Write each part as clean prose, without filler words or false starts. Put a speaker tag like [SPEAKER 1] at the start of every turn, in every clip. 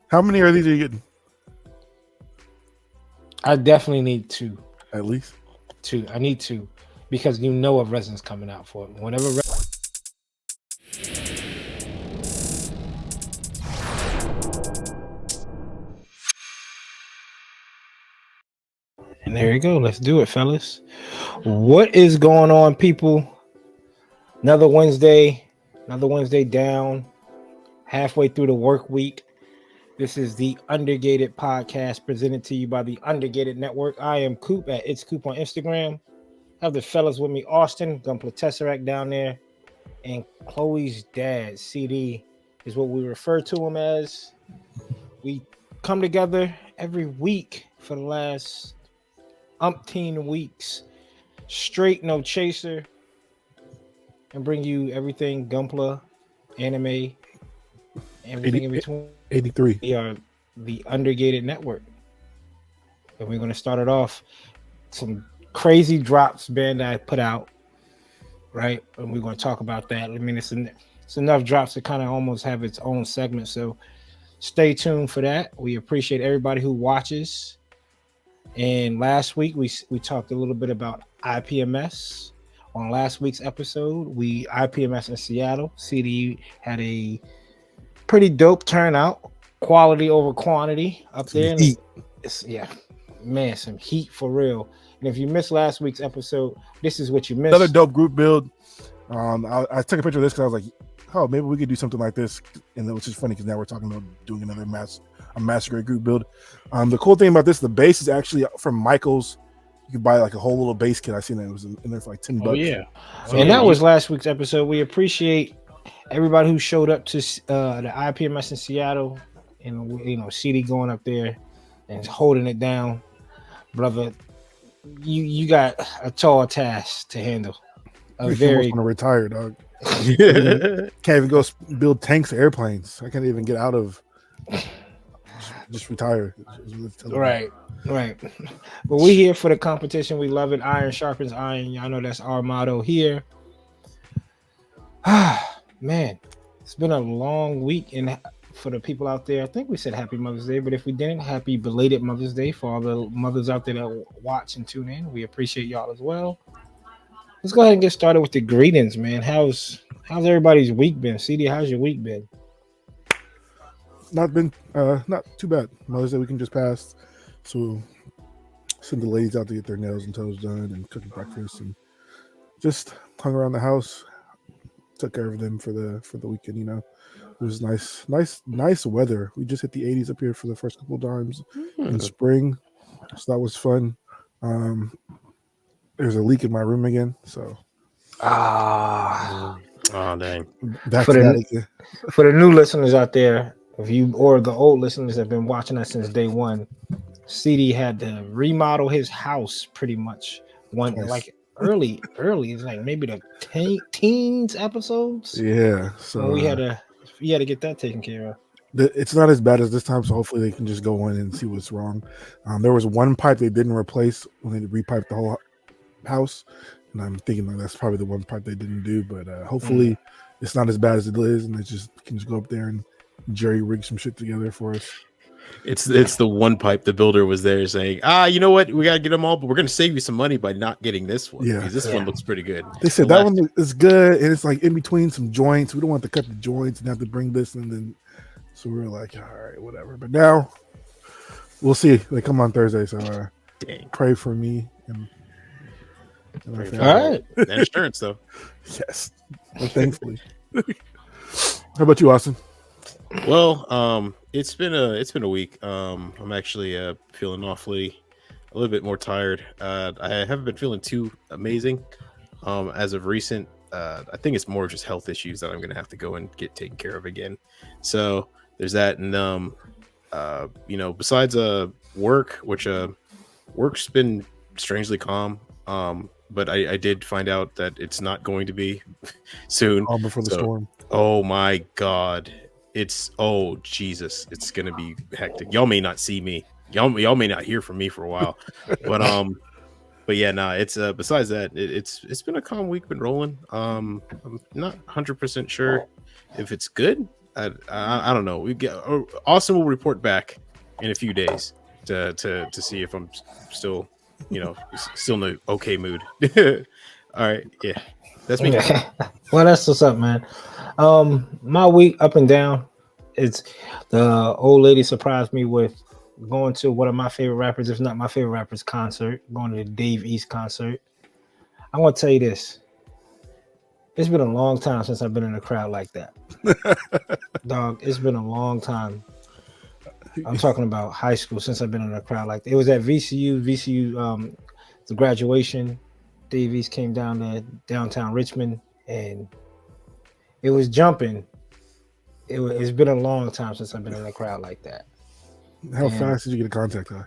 [SPEAKER 1] How many are these are you getting?
[SPEAKER 2] I definitely need two.
[SPEAKER 1] At least.
[SPEAKER 2] Two. I need two because you know a resin's coming out for it. Whenever. And there you go. Let's do it, fellas. What is going on, people? Another Wednesday down, halfway through the work week. This is the Undergated podcast presented to you by the Undergated Network. I am Coop at It's Coop on Instagram. I have the fellas with me, Austin, Gunpla Tesseract down there, and Chloe's dad, CD, is what we refer to him as. We come together every week for the last umpteen weeks, straight no chaser, and bring you everything Gunpla, anime, everything in between.
[SPEAKER 1] 83.
[SPEAKER 2] We are the Undergated Network. And we're going to start it off. Some crazy drops BANDAI put out, right? And we're going to talk about that. I mean, it's enough drops to kind of almost have its own segment. So stay tuned for that. We appreciate everybody who watches. And last week, we talked a little bit about IPMS. On last week's episode, we IPMS in Seattle. CD had a pretty dope turnout, quality over quantity up there. And man, some heat for real. And if you missed last week's episode, this is what you missed.
[SPEAKER 1] Another dope group build. I took a picture of this because I was like, oh, maybe we could do something like this. And which is funny because now we're talking about doing another massacre group build. The cool thing about this, the base is actually from Michael's. You could buy like a whole little base kit. I seen it was in there for like $10.
[SPEAKER 2] Oh, yeah. And that was last week's episode. We appreciate everybody who showed up to the IPMS in Seattle, and CD going up there and holding it down, brother. You got a tall task to handle.
[SPEAKER 1] I very want to retire, dog. Can't even go build tanks or airplanes. I can't even get out of. Just retire.
[SPEAKER 2] Right. But we here for the competition. We love it. Iron sharpens iron. Y'all know that's our motto here. Man, it's been a long week, and for the people out there, I think we said Happy Mother's Day, but if we didn't, happy belated Mother's Day for all the mothers out there that watch and tune in. We appreciate y'all as well. Let's go ahead and get started with the greetings, man. How's everybody's week been? CD, how's your week been?
[SPEAKER 1] Not too bad. Mother's Day weekend just passed, so sent the ladies out to get their nails and toes done and cook breakfast and just hung around the house. Took care of them for the weekend. It was nice weather. We just hit the 80s up here for the first couple of times in spring, so that was fun. There's a leak in my room again, so
[SPEAKER 3] dang.
[SPEAKER 2] For the new listeners out there, if you or the old listeners have been watching us since day one, CD had to remodel his house pretty much like early. It's like maybe the teens episodes.
[SPEAKER 1] Yeah, so
[SPEAKER 2] you had to get that taken care of.
[SPEAKER 1] It's not as bad as this time, so hopefully they can just go in and see what's wrong. There was one pipe they didn't replace when they repiped the whole house, and I'm thinking that's probably the one pipe they didn't do. But hopefully it's not as bad as it is, and they can just go up there and jerry rig some shit together for us.
[SPEAKER 3] It's the one pipe the builder was there saying, you know what, we gotta get them all, but we're gonna save you some money by not getting this one.
[SPEAKER 1] Yeah,
[SPEAKER 3] because this one looks pretty good.
[SPEAKER 1] They said that one is good, and it's like in between some joints. We don't want to cut the joints and have to bring this, and then so we were like, all right, whatever. But now we'll see. They come on Thursday, so pray for me and
[SPEAKER 2] all right.
[SPEAKER 3] And insurance though.
[SPEAKER 1] Yes, well, thankfully. How about you, Austin?
[SPEAKER 3] Well, it's been a week. I'm actually feeling a little bit more tired. I haven't been feeling too amazing as of recent. I think it's more just health issues that I'm gonna have to go and get taken care of again. So there's that, and besides work, which work's been strangely calm. But I did find out that it's not going to be soon.
[SPEAKER 1] All before the storm.
[SPEAKER 3] Oh my God. Jesus. It's going to be hectic. Y'all may not see me. Y'all may not hear from me for a while. But yeah, it's besides that, it's been a calm week, been rolling. I'm not 100% sure if it's good. I don't know. We get Austin will report back in a few days to see if I'm still, still in the okay mood. All right, yeah, that's me.
[SPEAKER 2] Well, that's what's up, man. My week up and down. It's the old lady surprised me with going to one of my favorite rappers, if not my favorite rapper's concert, going to the Dave East concert. I'm gonna tell you this. It's been a long time since I've been in a crowd like that. Dog, it's been a long time. I'm talking about high school since I've been in a crowd like that. It was at VCU, the graduation. Dave East came down to downtown Richmond and it was jumping. It's been a long time since I've been in a crowd like that.
[SPEAKER 1] How
[SPEAKER 2] And
[SPEAKER 1] fast did you get a contact high?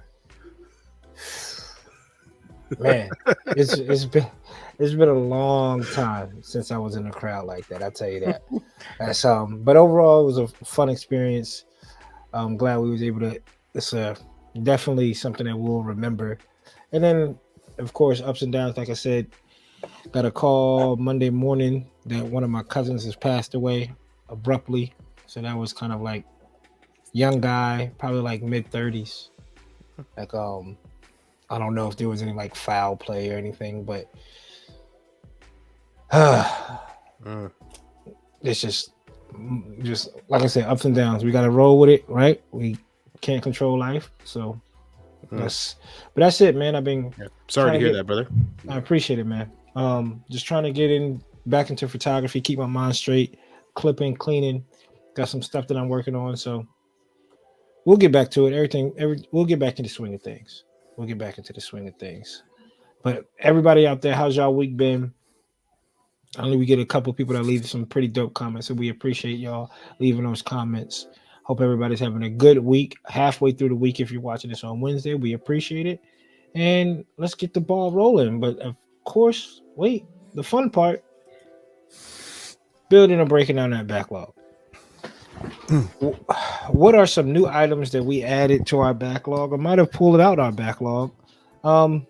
[SPEAKER 2] man, it's been a long time since I was in a crowd like that. I tell you that. That's but overall, it was a fun experience. I'm glad we was able to. It's definitely something that we'll remember. And then, of course, ups and downs. Like I said, got a call Monday morning that one of my cousins has passed away abruptly. So that was kind of like young guy, probably like mid-30s. Like I don't know if there was any like foul play or anything, but it's just like I said, ups and downs. We got to roll with it, right? We can't control life, so that's it, man. I've been
[SPEAKER 3] sorry to hear that, brother.
[SPEAKER 2] I appreciate it, man. Just trying to get back into photography, keep my mind straight, clipping, cleaning. Got some stuff that I'm working on, so we'll get back to it. We'll get back into the swing of things. But everybody out there, how's y'all week been? I know we get a couple people that leave some pretty dope comments, so we appreciate y'all leaving those comments. Hope everybody's having a good week. Halfway through the week, if you're watching this on Wednesday, we appreciate it. And let's get the ball rolling. But of course, wait, the fun part, building and breaking down that backlog. What are some new items that we added to our backlog? I might have pulled out our backlog. I'll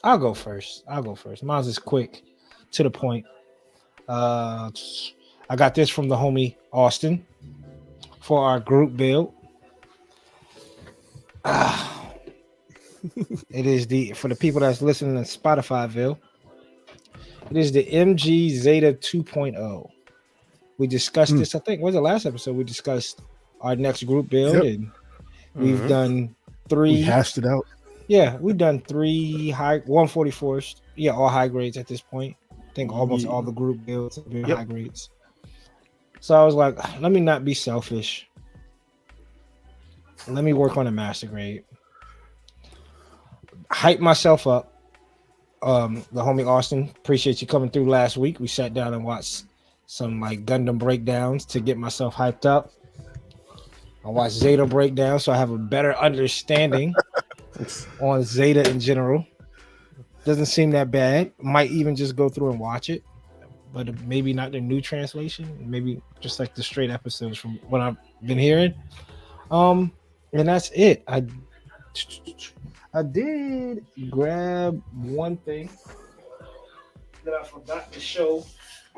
[SPEAKER 2] go first. Mine's is quick, to the point. I got this from the homie Austin for our group build. It is for the people that's listening to Spotifyville. It is the MG Zeta 2.0. We discussed this. I think was the last episode. We discussed our next group build, and we've done 3.
[SPEAKER 1] We hashed it out.
[SPEAKER 2] Yeah, we've done 3 high 144s. Yeah, all high grades at this point. I think almost all the group builds have been high grades. So I was like, let me not be selfish. Let me work on a master grade. Hype myself up. The homie Austin, appreciate you coming through last week. We sat down and watched some like Gundam breakdowns to get myself hyped up. I watched Zeta breakdown, so I have a better understanding on Zeta in general. Doesn't seem that bad. Might even just go through and watch it, but maybe not the new translation. Maybe just like the straight episodes from what I've been hearing. And that's it. I did grab one thing that I forgot to show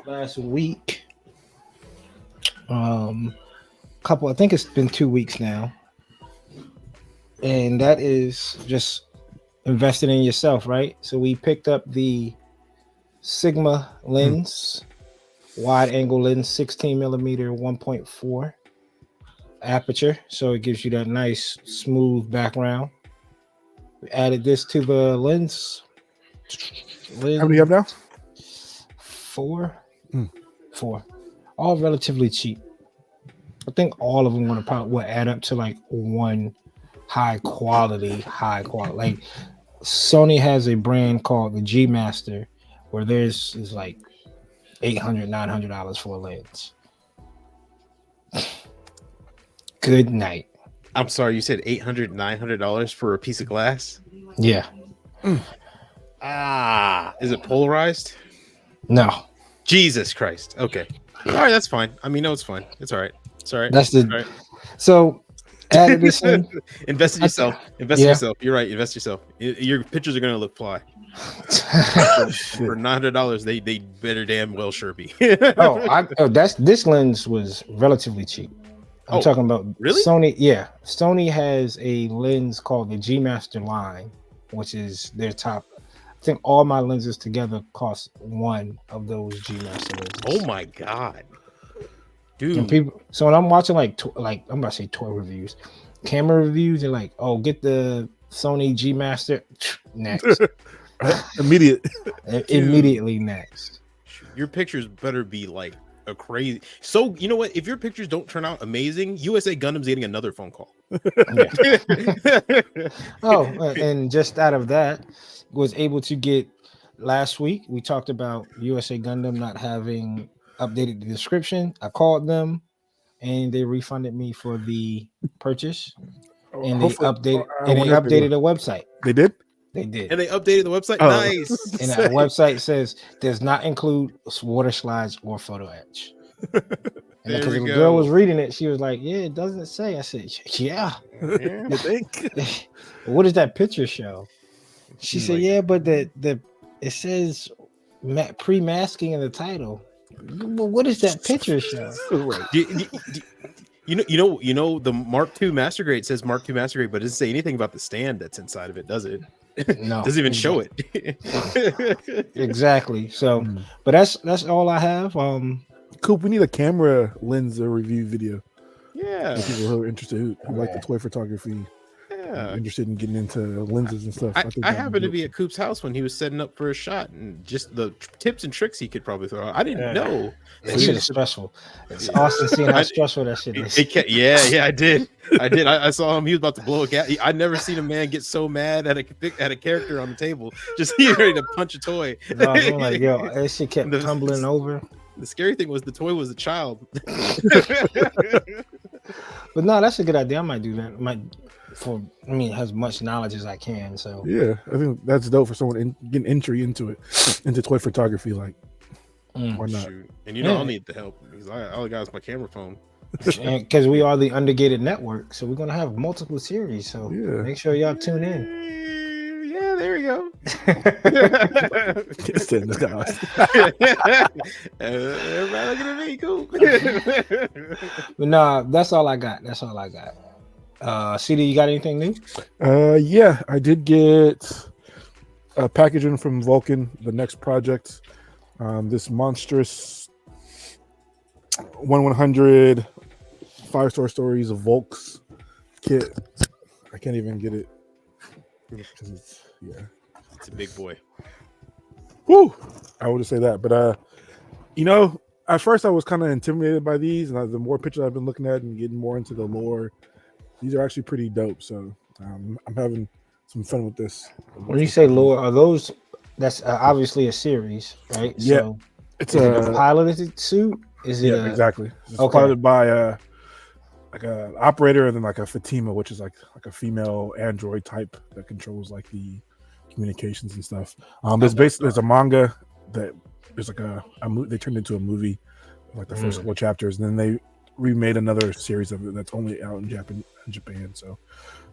[SPEAKER 2] last week. I think it's been 2 weeks now, and that is just investing in yourself, right? So we picked up the Sigma lens, wide angle lens, 16 millimeter, 1.4 aperture, so it gives you that nice smooth background. We added this to the lens.
[SPEAKER 1] How many do you have now?
[SPEAKER 2] 4. 4, all relatively cheap. I think all of them will add up to like one high quality. Like Sony has a brand called the G Master, where theirs is like $800-$900 for a lens. Good night.
[SPEAKER 3] I'm sorry, you said $800-$900 for a piece of glass?
[SPEAKER 2] Yeah.
[SPEAKER 3] Is it polarized?
[SPEAKER 2] No.
[SPEAKER 3] Jesus Christ. Okay. All right, that's fine. I mean, no, it's fine. It's all right. It's all right.
[SPEAKER 2] That's
[SPEAKER 3] all right.
[SPEAKER 2] So added this in.
[SPEAKER 3] Invest in yourself. Invest in yourself. You're right. Invest in yourself. Your pictures are gonna look fly. For $900, they better damn well sure be.
[SPEAKER 2] This lens was relatively cheap. I'm talking about
[SPEAKER 3] really?
[SPEAKER 2] Sony. Yeah, Sony has a lens called the G Master line, which is their top. I think all my lenses together cost one of those G Master lenses.
[SPEAKER 3] Oh my god, dude!
[SPEAKER 2] And people. So when I'm watching like I'm about to say toy reviews, camera reviews, they're like, "Oh, get the Sony G Master next." Immediately next.
[SPEAKER 3] Your pictures better be like a crazy. So you know what? If your pictures don't turn out amazing, USA Gundam's getting another phone call.
[SPEAKER 2] And just out of that, was able to get last week. We talked about USA Gundam not having updated the description. I called them, and they refunded me for the purchase. And they updated the website.
[SPEAKER 1] They did.
[SPEAKER 2] They did.
[SPEAKER 3] And they updated the website. Nice.
[SPEAKER 2] And that website says does not include water slides or photo etch. And because the girl was reading it, she was like, "Yeah, it doesn't say." I said, "Yeah."
[SPEAKER 1] You think?
[SPEAKER 2] What does that picture show? She said, "Yeah, but it says pre-masking in the title." Well, what does that picture show?
[SPEAKER 3] You know, the Mark II Master Grade says Mark II Master Grade, but it doesn't say anything about the stand that's inside of it, does it?
[SPEAKER 2] No,
[SPEAKER 3] doesn't even show it.
[SPEAKER 2] Exactly. So, but that's all I have.
[SPEAKER 1] Coop, we need a camera lens review video.
[SPEAKER 3] Yeah,
[SPEAKER 1] for people who are interested, who like the toy photography. Yeah, interested in getting into lenses and stuff.
[SPEAKER 3] I happened to be at Coop's house when he was setting up for a shot, and just the tips and tricks he could probably throw out. I didn't know.
[SPEAKER 2] That shit is stressful. It's awesome seeing how stressful that shit is.
[SPEAKER 3] Yeah, I did. I saw him. He was about to blow a cat. I'd never seen a man get so mad at a character on the table. Just he ready to punch a toy.
[SPEAKER 2] No, I'm like, yo, that shit kept tumbling over.
[SPEAKER 3] The scary thing was the toy was a child.
[SPEAKER 2] But no, that's a good idea. I might do that. As much knowledge as I can. So
[SPEAKER 1] yeah, I think that's dope for someone getting entry into toy photography. Like, why not?
[SPEAKER 3] Shoot. And I'll need the help because all I got is my camera phone.
[SPEAKER 2] Because we are the Undergated network, so we're gonna have multiple series. So make sure y'all tune in.
[SPEAKER 3] Yeah, there we go. Everybody looking at me, cool.
[SPEAKER 2] But nah, that's all I got. CD, you got anything new?
[SPEAKER 1] Yeah, I did get a packaging from Vulcan, the next project. This monstrous 1/100 5-star stories of Volks kit. I can't even get it. It's
[SPEAKER 3] a big boy.
[SPEAKER 1] Woo! I would just say that, but at first I was kind of intimidated by these, and the more pictures I've been looking at and getting more into the lore, these are actually pretty dope. So I'm having some fun with this.
[SPEAKER 2] When you say lore, are those? That's obviously a series, right?
[SPEAKER 1] Yeah,
[SPEAKER 2] so
[SPEAKER 1] it's
[SPEAKER 2] a piloted suit. Is it?
[SPEAKER 1] Exactly. It's piloted by like a operator, and then like a Fatima, which is like a female android type that controls like the communications and stuff. There's a manga that there's like they turned into a movie, like the first couple of chapters, and then they remade another series of it that's only out in Japan. So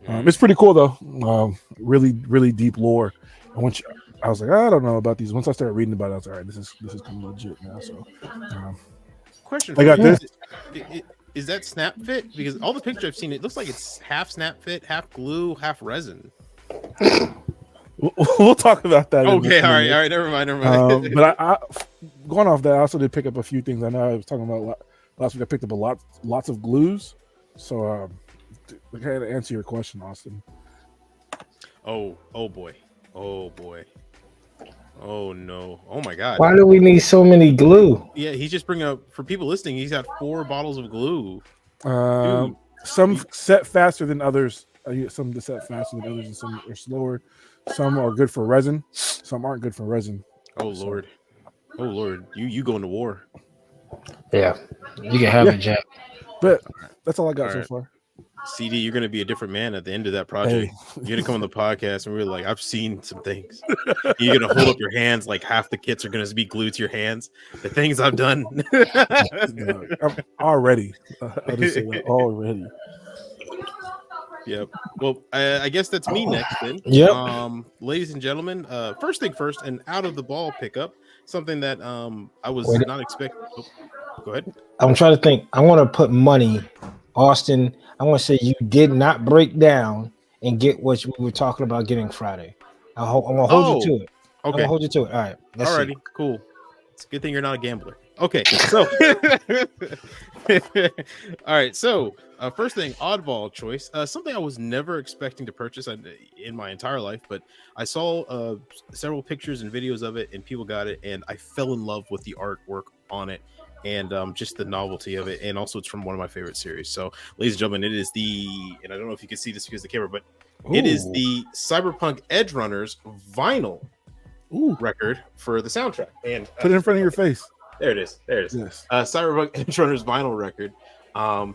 [SPEAKER 1] it's pretty cool though. Really, really deep lore. And I was like, I don't know about these. Once I started reading about it, I was like, all right, this is kind of legit now. So
[SPEAKER 3] question.
[SPEAKER 1] I got this.
[SPEAKER 3] Is that snap fit? Because all the pictures I've seen, it looks like it's half snap fit, half glue, half resin.
[SPEAKER 1] We'll talk about that.
[SPEAKER 3] Okay, all right, never mind.
[SPEAKER 1] But I going off that, I also did pick up a few things. I know I was talking about last week. I picked up lots of glues. So I kind of answer your question, Austin.
[SPEAKER 3] Oh boy. Oh no! Oh my God!
[SPEAKER 2] Why do we need so many glue?
[SPEAKER 3] Yeah, he's just bringing up for people listening. He's got 4 bottles of glue.
[SPEAKER 1] Some set faster than others. Some set faster than others, and some are slower. Some are good for resin. Some aren't good for resin.
[SPEAKER 3] Oh Lord! You going to war?
[SPEAKER 2] Yeah, you can have it, Jack.
[SPEAKER 1] But that's all I got so far.
[SPEAKER 3] CD, you're gonna be a different man at the end of that project. You're gonna come on the podcast and we're like, I've seen some things. You're gonna hold up your hands like half the kits are gonna be glued to your hands. The things I've done.
[SPEAKER 1] I'm already. I'll just say that already.
[SPEAKER 3] Yep. Well, I guess that's me next then.
[SPEAKER 2] Yep.
[SPEAKER 3] Ladies and gentlemen, first thing first, an out of the ball pickup, something that I was
[SPEAKER 2] Wait.
[SPEAKER 3] not expecting. Oh, go ahead.
[SPEAKER 2] I'm trying to think. I want to put money, Austin. I want to say you did not break down and get what we were talking about getting Friday. I'm gonna hold you to it. I'm
[SPEAKER 3] Okay.
[SPEAKER 2] gonna hold you to it. All right. Let's
[SPEAKER 3] Alrighty,
[SPEAKER 2] see.
[SPEAKER 3] cool. It's a good thing you're not a gambler. Okay, so all right, so first thing, oddball choice. Something I was never expecting to purchase in my entire life, but I saw several pictures and videos of it, and people got it, and I fell in love with the artwork on it, and just the novelty of it, and also it's from one of my favorite series. So, ladies and gentlemen, it is and I don't know if you can see this because of the camera, but it is the Cyberpunk Edge Runners vinyl record for the soundtrack. And
[SPEAKER 1] put it in front of your face.
[SPEAKER 3] There it is.
[SPEAKER 1] Yes.
[SPEAKER 3] Cyberpunk Edge Runners vinyl record. And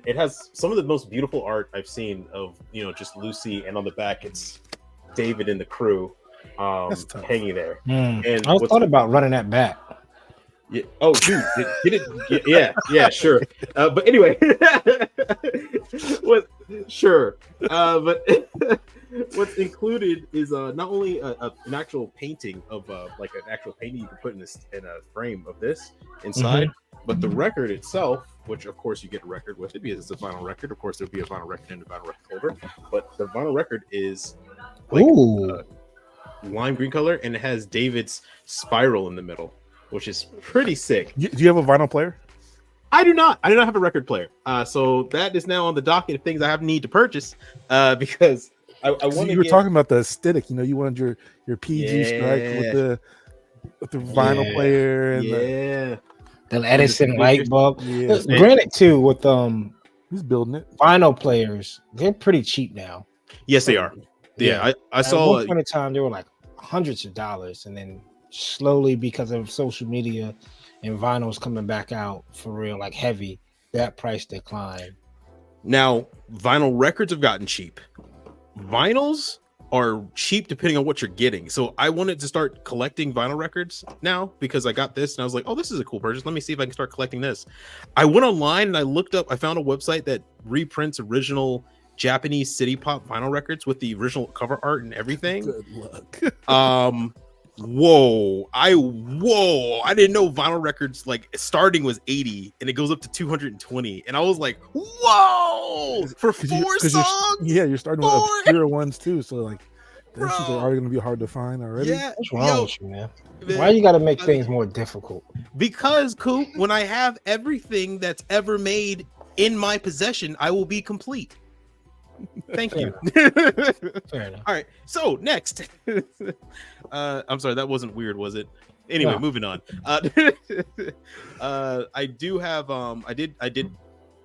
[SPEAKER 3] it has some of the most beautiful art I've seen of, just Lucy, and on the back it's David and the crew hanging there. And
[SPEAKER 2] I thought about running that back.
[SPEAKER 3] Yeah. Oh, dude, get it? Yeah, sure. But anyway, sure. But what's included is not only an actual painting of like an actual painting you can put in a frame of this inside, but the record itself, which of course you get a record with it because it's a vinyl record. Of course, there'll be a vinyl record in the vinyl record holder, but the vinyl record is like lime green color, and it has David's spiral in the middle, which is pretty sick.
[SPEAKER 1] Do you have a vinyl player?
[SPEAKER 3] I do not. I do not have a record player. So that is now on the docket of things I have need to purchase because I want to.
[SPEAKER 1] You were talking about the aesthetic. You wanted your PG strike with the vinyl player and
[SPEAKER 2] the Edison light bulb.
[SPEAKER 1] Yeah.
[SPEAKER 2] Granted, too, with
[SPEAKER 1] he's building it.
[SPEAKER 2] Vinyl players, they're pretty cheap now.
[SPEAKER 3] Yes, they are. Yeah, I saw.
[SPEAKER 2] At one point in time, they were like hundreds of dollars, and then slowly, because of social media and vinyls coming back out for real, like heavy, that price declined.
[SPEAKER 3] Now, vinyl records have gotten cheap. Vinyls are cheap depending on what you're getting. So I wanted to start collecting vinyl records now because I got this and I was like, oh, this is a cool purchase. Let me see if I can start collecting this. I went online and I looked up, I found a website that reprints original Japanese city pop vinyl records with the original cover art and everything.
[SPEAKER 1] Good luck.
[SPEAKER 3] I didn't know vinyl records like starting was 80 and it goes up to 220, and I was like, whoa, for 4 songs.
[SPEAKER 1] You're starting with obscure ones too, so like these are already going to be hard to find already.
[SPEAKER 3] Yeah,
[SPEAKER 2] what's wrong with you, man? Why you got to make things more difficult?
[SPEAKER 3] Because, Coop, when I have everything that's ever made in my possession, I will be complete. Thank you.
[SPEAKER 2] Fair enough.
[SPEAKER 3] All right. So next, I'm sorry, that wasn't weird, was it? Anyway, moving on. I do have. I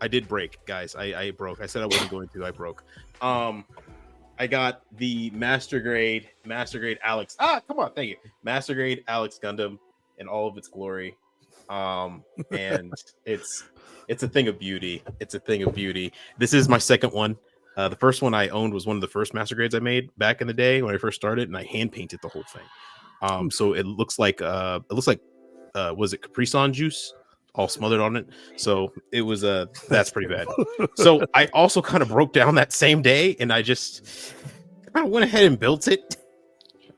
[SPEAKER 3] did break, guys. I broke. I said I wasn't going to. I broke. I got the Master Grade Alex. Come on, thank you. Master Grade Alex Gundam in all of its glory. And it's a thing of beauty. It's a thing of beauty. This is my second one. The first one I owned was one of the first Master Grades I made back in the day when I first started, and I hand painted the whole thing. So it looks like was it Capri Sun juice all smothered on it? So it was that's pretty bad. So I also kind of broke down that same day, and I just kind of went ahead and built it.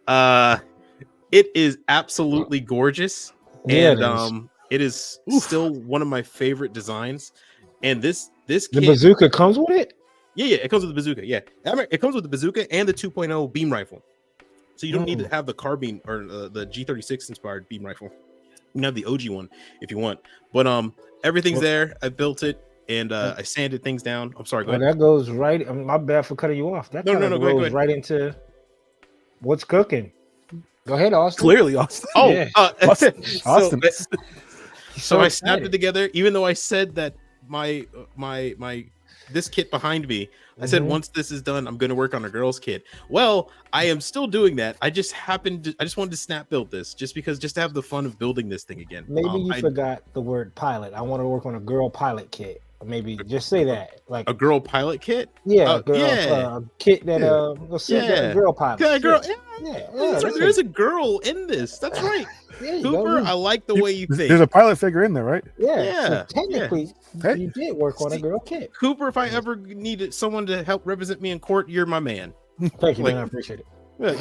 [SPEAKER 3] It is absolutely gorgeous, and it is still one of my favorite designs. And the
[SPEAKER 2] bazooka comes with it.
[SPEAKER 3] Yeah, it comes with the bazooka. Yeah, it comes with the bazooka and the 2.0 beam rifle. So you don't need to have the carbine or the G36 inspired beam rifle. You can have the OG one if you want. But everything's there. I built it and I sanded things down. I'm sorry. Go ahead.
[SPEAKER 2] That goes right. My bad for cutting you off. That
[SPEAKER 3] no. Go ahead.
[SPEAKER 2] Right into what's cooking. Go ahead, Austin.
[SPEAKER 1] Clearly, Austin.
[SPEAKER 3] Oh,
[SPEAKER 2] yeah.
[SPEAKER 1] Austin.
[SPEAKER 3] So I snapped it together. Even though I said that my this kit behind me, I said once this is done, I'm going to work on a girl's kit. Well, I am still doing that. I just wanted to snap build this just to have the fun of building this thing again.
[SPEAKER 2] Maybe you forgot the word pilot. I want to work on a girl pilot kit. Maybe just say that, like
[SPEAKER 3] a girl pilot kit.
[SPEAKER 2] Yeah, kit that a girl pilot.
[SPEAKER 3] Yeah, girl.
[SPEAKER 2] Yeah.
[SPEAKER 3] There's a girl in this. That's right.
[SPEAKER 2] There you
[SPEAKER 3] Cooper,
[SPEAKER 2] go.
[SPEAKER 3] I like the way you think.
[SPEAKER 1] There's a pilot figure in there, right?
[SPEAKER 2] Yeah. So
[SPEAKER 3] Yeah,
[SPEAKER 2] technically,
[SPEAKER 1] Hey.
[SPEAKER 2] you did work on a girl kit.
[SPEAKER 3] Cooper, if I ever needed someone to help represent me in court, you're my man.
[SPEAKER 2] Thank you,
[SPEAKER 3] Like-
[SPEAKER 2] man. I appreciate it.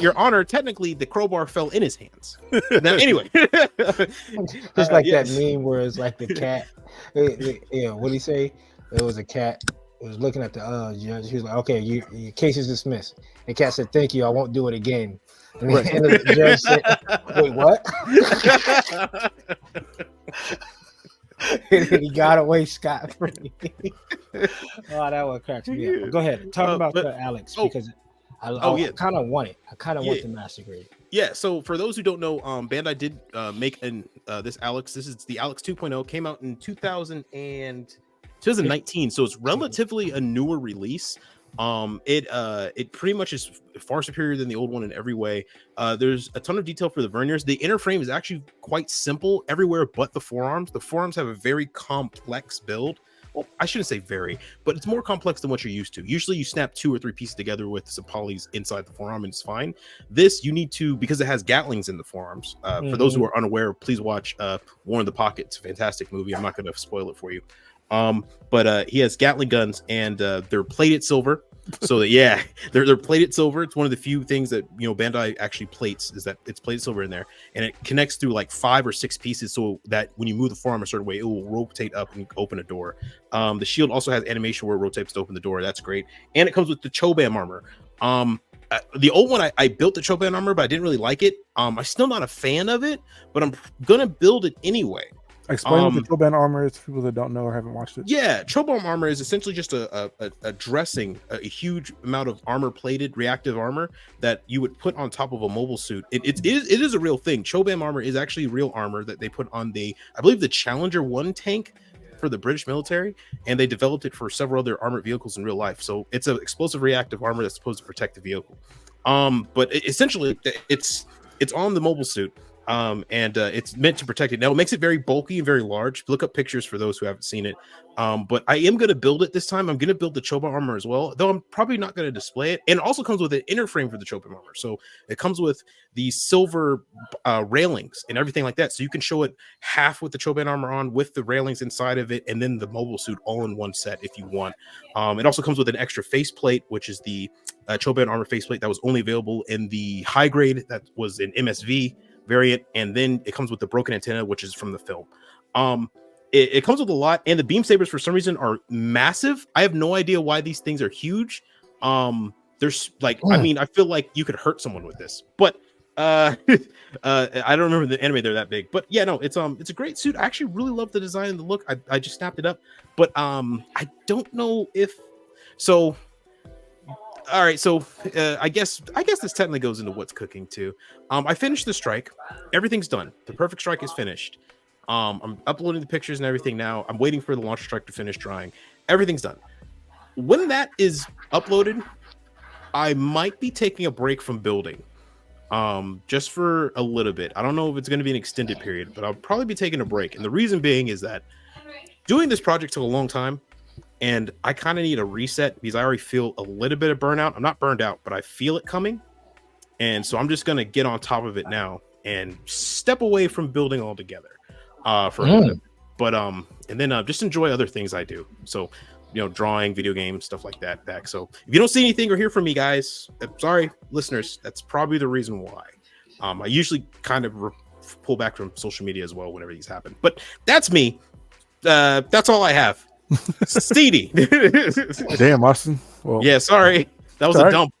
[SPEAKER 3] Your Honor, technically, the crowbar fell in his hands. Now, anyway,
[SPEAKER 2] Just like
[SPEAKER 3] yes.
[SPEAKER 2] that meme where it's like the cat. Yeah, what did he say? It was a cat. It was looking at the judge. He was like, "Okay, your case is dismissed." The cat said, "Thank you. I won't do it again." And,
[SPEAKER 1] Right.
[SPEAKER 2] and the judge said, "Wait, what?" And then he got away scot free. Oh, that one cracks me up. Go ahead, talk about
[SPEAKER 3] but-
[SPEAKER 2] the Alex
[SPEAKER 3] oh.
[SPEAKER 2] because I
[SPEAKER 3] yeah.
[SPEAKER 2] kind of want it. I kind of want
[SPEAKER 3] Yeah.
[SPEAKER 2] the master grade.
[SPEAKER 3] Yeah, so for those who don't know, Bandai did make this Alex. This is the Alex 2.0. Came out in 2019, so it's relatively a newer release. It pretty much is far superior than the old one in every way. There's a ton of detail for the verniers. The inner frame is actually quite simple everywhere but the forearms. The forearms have a very complex build. Well, I shouldn't say very, but it's more complex than what you're used to. Usually you snap 2 or 3 pieces together with some polys inside the forearm and it's fine. This you need to, because it has Gatlings in the forearms. For those who are unaware, please watch War in the Pocket. It's a fantastic movie. I'm not going to spoil it for you. But he has Gatling guns and they're plated silver. So that, they're plated silver. It's one of the few things that Bandai actually plates, is that it's plated silver in there, and it connects through like 5 or 6 pieces, so that when you move the forearm a certain way, it will rotate up and open a door. The shield also has animation where it rotates to open the door. That's great, and it comes with the Choban armor. The old one, I built the Choban armor, but I didn't really like it. I'm still not a fan of it, but I'm gonna build it anyway.
[SPEAKER 1] Explain what the Choban armor is to people that don't know or haven't watched it.
[SPEAKER 3] Yeah, Choban armor is essentially just a dressing, a huge amount of armor plated reactive armor that you would put on top of a mobile suit. It is a real thing. Choban armor is actually real armor that they put on I believe the Challenger 1 tank for the British military, and they developed it for several other armored vehicles in real life. So it's an explosive reactive armor that's supposed to protect the vehicle. But essentially it's on the mobile suit. And it's meant to protect it. Now it makes it very bulky and very large. Look up pictures for those who haven't seen it. But I am going to build it this time. I'm going to build the Choban armor as well, though I'm probably not going to display it. And it also comes with an inner frame for the Choban armor. So it comes with the silver railings and everything like that. So you can show it half with the Choban armor on, with the railings inside of it, and then the mobile suit all in one set if you want. It also comes with an extra faceplate, which is the Choban armor faceplate that was only available in the high grade that was in MSV variant, and then it comes with the broken antenna, which is from the film. It comes with a lot, and the beam sabers for some reason are massive. I have no idea why these things are huge. There's like, I mean, I feel like you could hurt someone with this, but I don't remember the anime. They're that big, but yeah, no, it's a great suit. I actually really love the design and the look. I just snapped it up, but I don't know if so. All right, so I guess this technically goes into what's cooking too. I finished the strike. Everything's done. The perfect strike is finished. I'm uploading the pictures and everything now. I'm waiting for the launch strike to finish drying. Everything's done. When that is uploaded, I might be taking a break from building. Just for a little bit. I don't know if it's going to be an extended period, but I'll probably be taking a break. And the reason being is that doing this project took a long time. And I kind of need a reset because I already feel a little bit of burnout. I'm not burned out, but I feel it coming. And so I'm just going to get on top of it now and step away from building altogether for a little bit. But and then just enjoy other things I do. So, drawing, video games, stuff like that. So if you don't see anything or hear from me, guys, sorry, listeners, that's probably the reason why. I usually kind of pull back from social media as well whenever these happen. But that's me. That's all I have. Steedy.
[SPEAKER 1] Damn, Austin. Well,
[SPEAKER 3] yeah, sorry. That was a dump.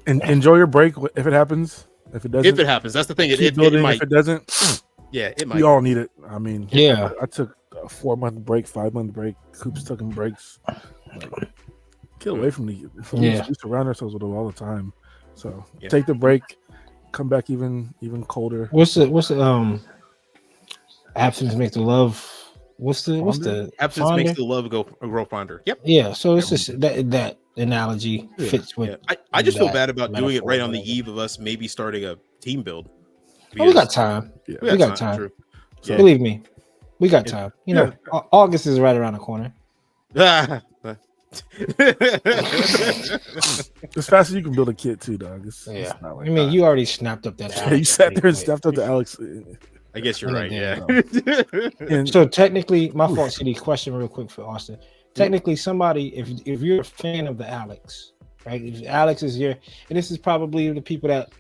[SPEAKER 1] Enjoy your break if it happens. If it doesn't,
[SPEAKER 3] if it happens, that's the thing.
[SPEAKER 1] Keep building. If it doesn't,
[SPEAKER 3] yeah, it might.
[SPEAKER 1] We all need it. I mean,
[SPEAKER 2] yeah.
[SPEAKER 1] I took a 4-month break, 5-month break. Coops took breaks. Get away from the. We surround ourselves with it all the time. So take the break. Come back even colder.
[SPEAKER 2] What's the absence makes the love. What's the
[SPEAKER 3] absence
[SPEAKER 2] fonder?
[SPEAKER 3] makes the love grow fonder. Yep.
[SPEAKER 2] Yeah. So it's just that analogy fits with.
[SPEAKER 3] I just feel bad about doing it right on the eve of us maybe starting a team build.
[SPEAKER 2] Oh, we got time.
[SPEAKER 1] Yeah.
[SPEAKER 2] We got time.
[SPEAKER 3] True.
[SPEAKER 2] So, believe me, we got time. August is right around the corner.
[SPEAKER 1] As fast as you can build a kit too, dog. It's not like
[SPEAKER 2] I mean, you already snapped up that.
[SPEAKER 1] yeah,
[SPEAKER 2] Alex
[SPEAKER 1] you sat there and
[SPEAKER 2] quick.
[SPEAKER 1] snapped up to Alex.
[SPEAKER 3] I guess you're right. Yeah.
[SPEAKER 1] And
[SPEAKER 2] So technically, my fault. City question real quick for Austin. Technically, somebody, if you're a fan of the Alex, right? If Alex is your, and this is probably the people that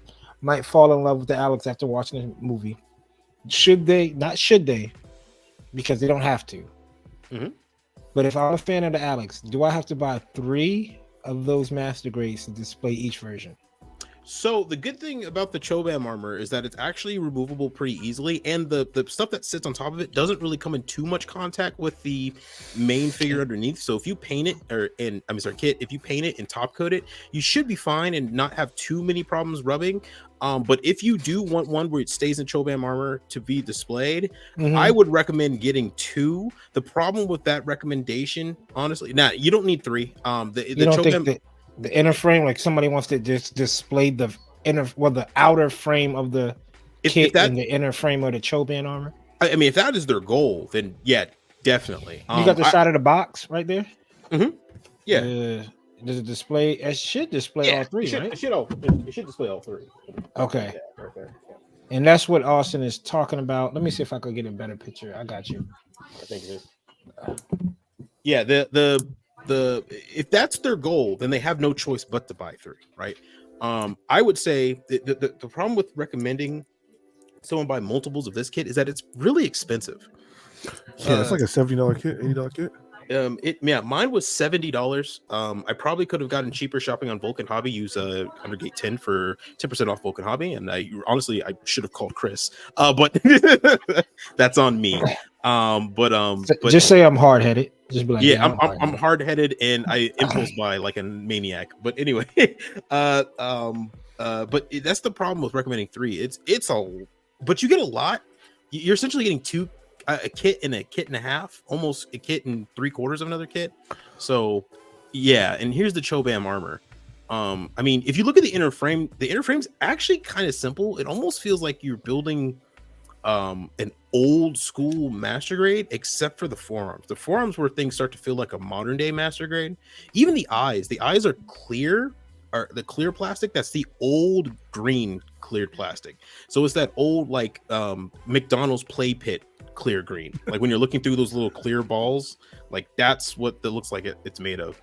[SPEAKER 2] might fall in love with the Alex after watching the movie. Should they? Not should they, because they don't have to.
[SPEAKER 3] Mhm.
[SPEAKER 2] But if I'm a fan of the Alex, do I have to buy 3 of those master grades to display each version?
[SPEAKER 3] So the good thing about the Chobam armor is that it's actually removable pretty easily, and the stuff that sits on top of it doesn't really come in too much contact with the main figure underneath. So if you paint it, kit, if you paint it and top coat it, you should be fine and not have too many problems rubbing. But if you do want one where it stays in Chobam armor to be displayed, I would recommend getting 2. The problem with that recommendation, honestly, now you don't need 3.
[SPEAKER 2] You don't
[SPEAKER 3] Chobam,
[SPEAKER 2] think the inner frame, like somebody wants to just display the the outer frame of the kit and the inner frame of the Choban armor?
[SPEAKER 3] I mean, if that is their goal, then yeah, definitely.
[SPEAKER 2] You got the side of the box right there.
[SPEAKER 3] Yeah.
[SPEAKER 2] Does it display? It should display all 3, right?
[SPEAKER 3] It should display all 3.
[SPEAKER 2] Okay.
[SPEAKER 3] Yeah, right there. Yeah.
[SPEAKER 2] And that's what Austin is talking about. Let me see if I could get a better picture. I got you.
[SPEAKER 3] I think it is. Yeah, the if that's their goal, then they have no choice but to buy 3, right? I would say the problem with recommending someone buy multiples of this kit is that it's really expensive.
[SPEAKER 1] Yeah, it's like a $70 kit, $80 kit.
[SPEAKER 3] Mine was $70. I probably could have gotten cheaper shopping on Vulcan Hobby. Use Undergate 10 for 10% off Vulcan Hobby, and I should have called Chris, but that's on me. But
[SPEAKER 2] just say I'm hard headed. Just be like,
[SPEAKER 3] yeah, I'm hard headed and I impulse buy like a maniac. But anyway, but that's the problem with recommending 3. But you get a lot. You're essentially getting a kit and a kit and a half, almost a kit and 3/4 of another kit. So yeah, and here's the Chobam armor. I mean, if you look at the inner frame's actually kind of simple. It almost feels like you're building an old school master grade, except for the forearms. The forearms where things start to feel like a modern day master grade. Even the eyes are clear, or the clear plastic. That's the old green cleared plastic. So it's that old like McDonald's play pit clear green. Like when you're looking through those little clear balls, like that's what it looks like it's made of.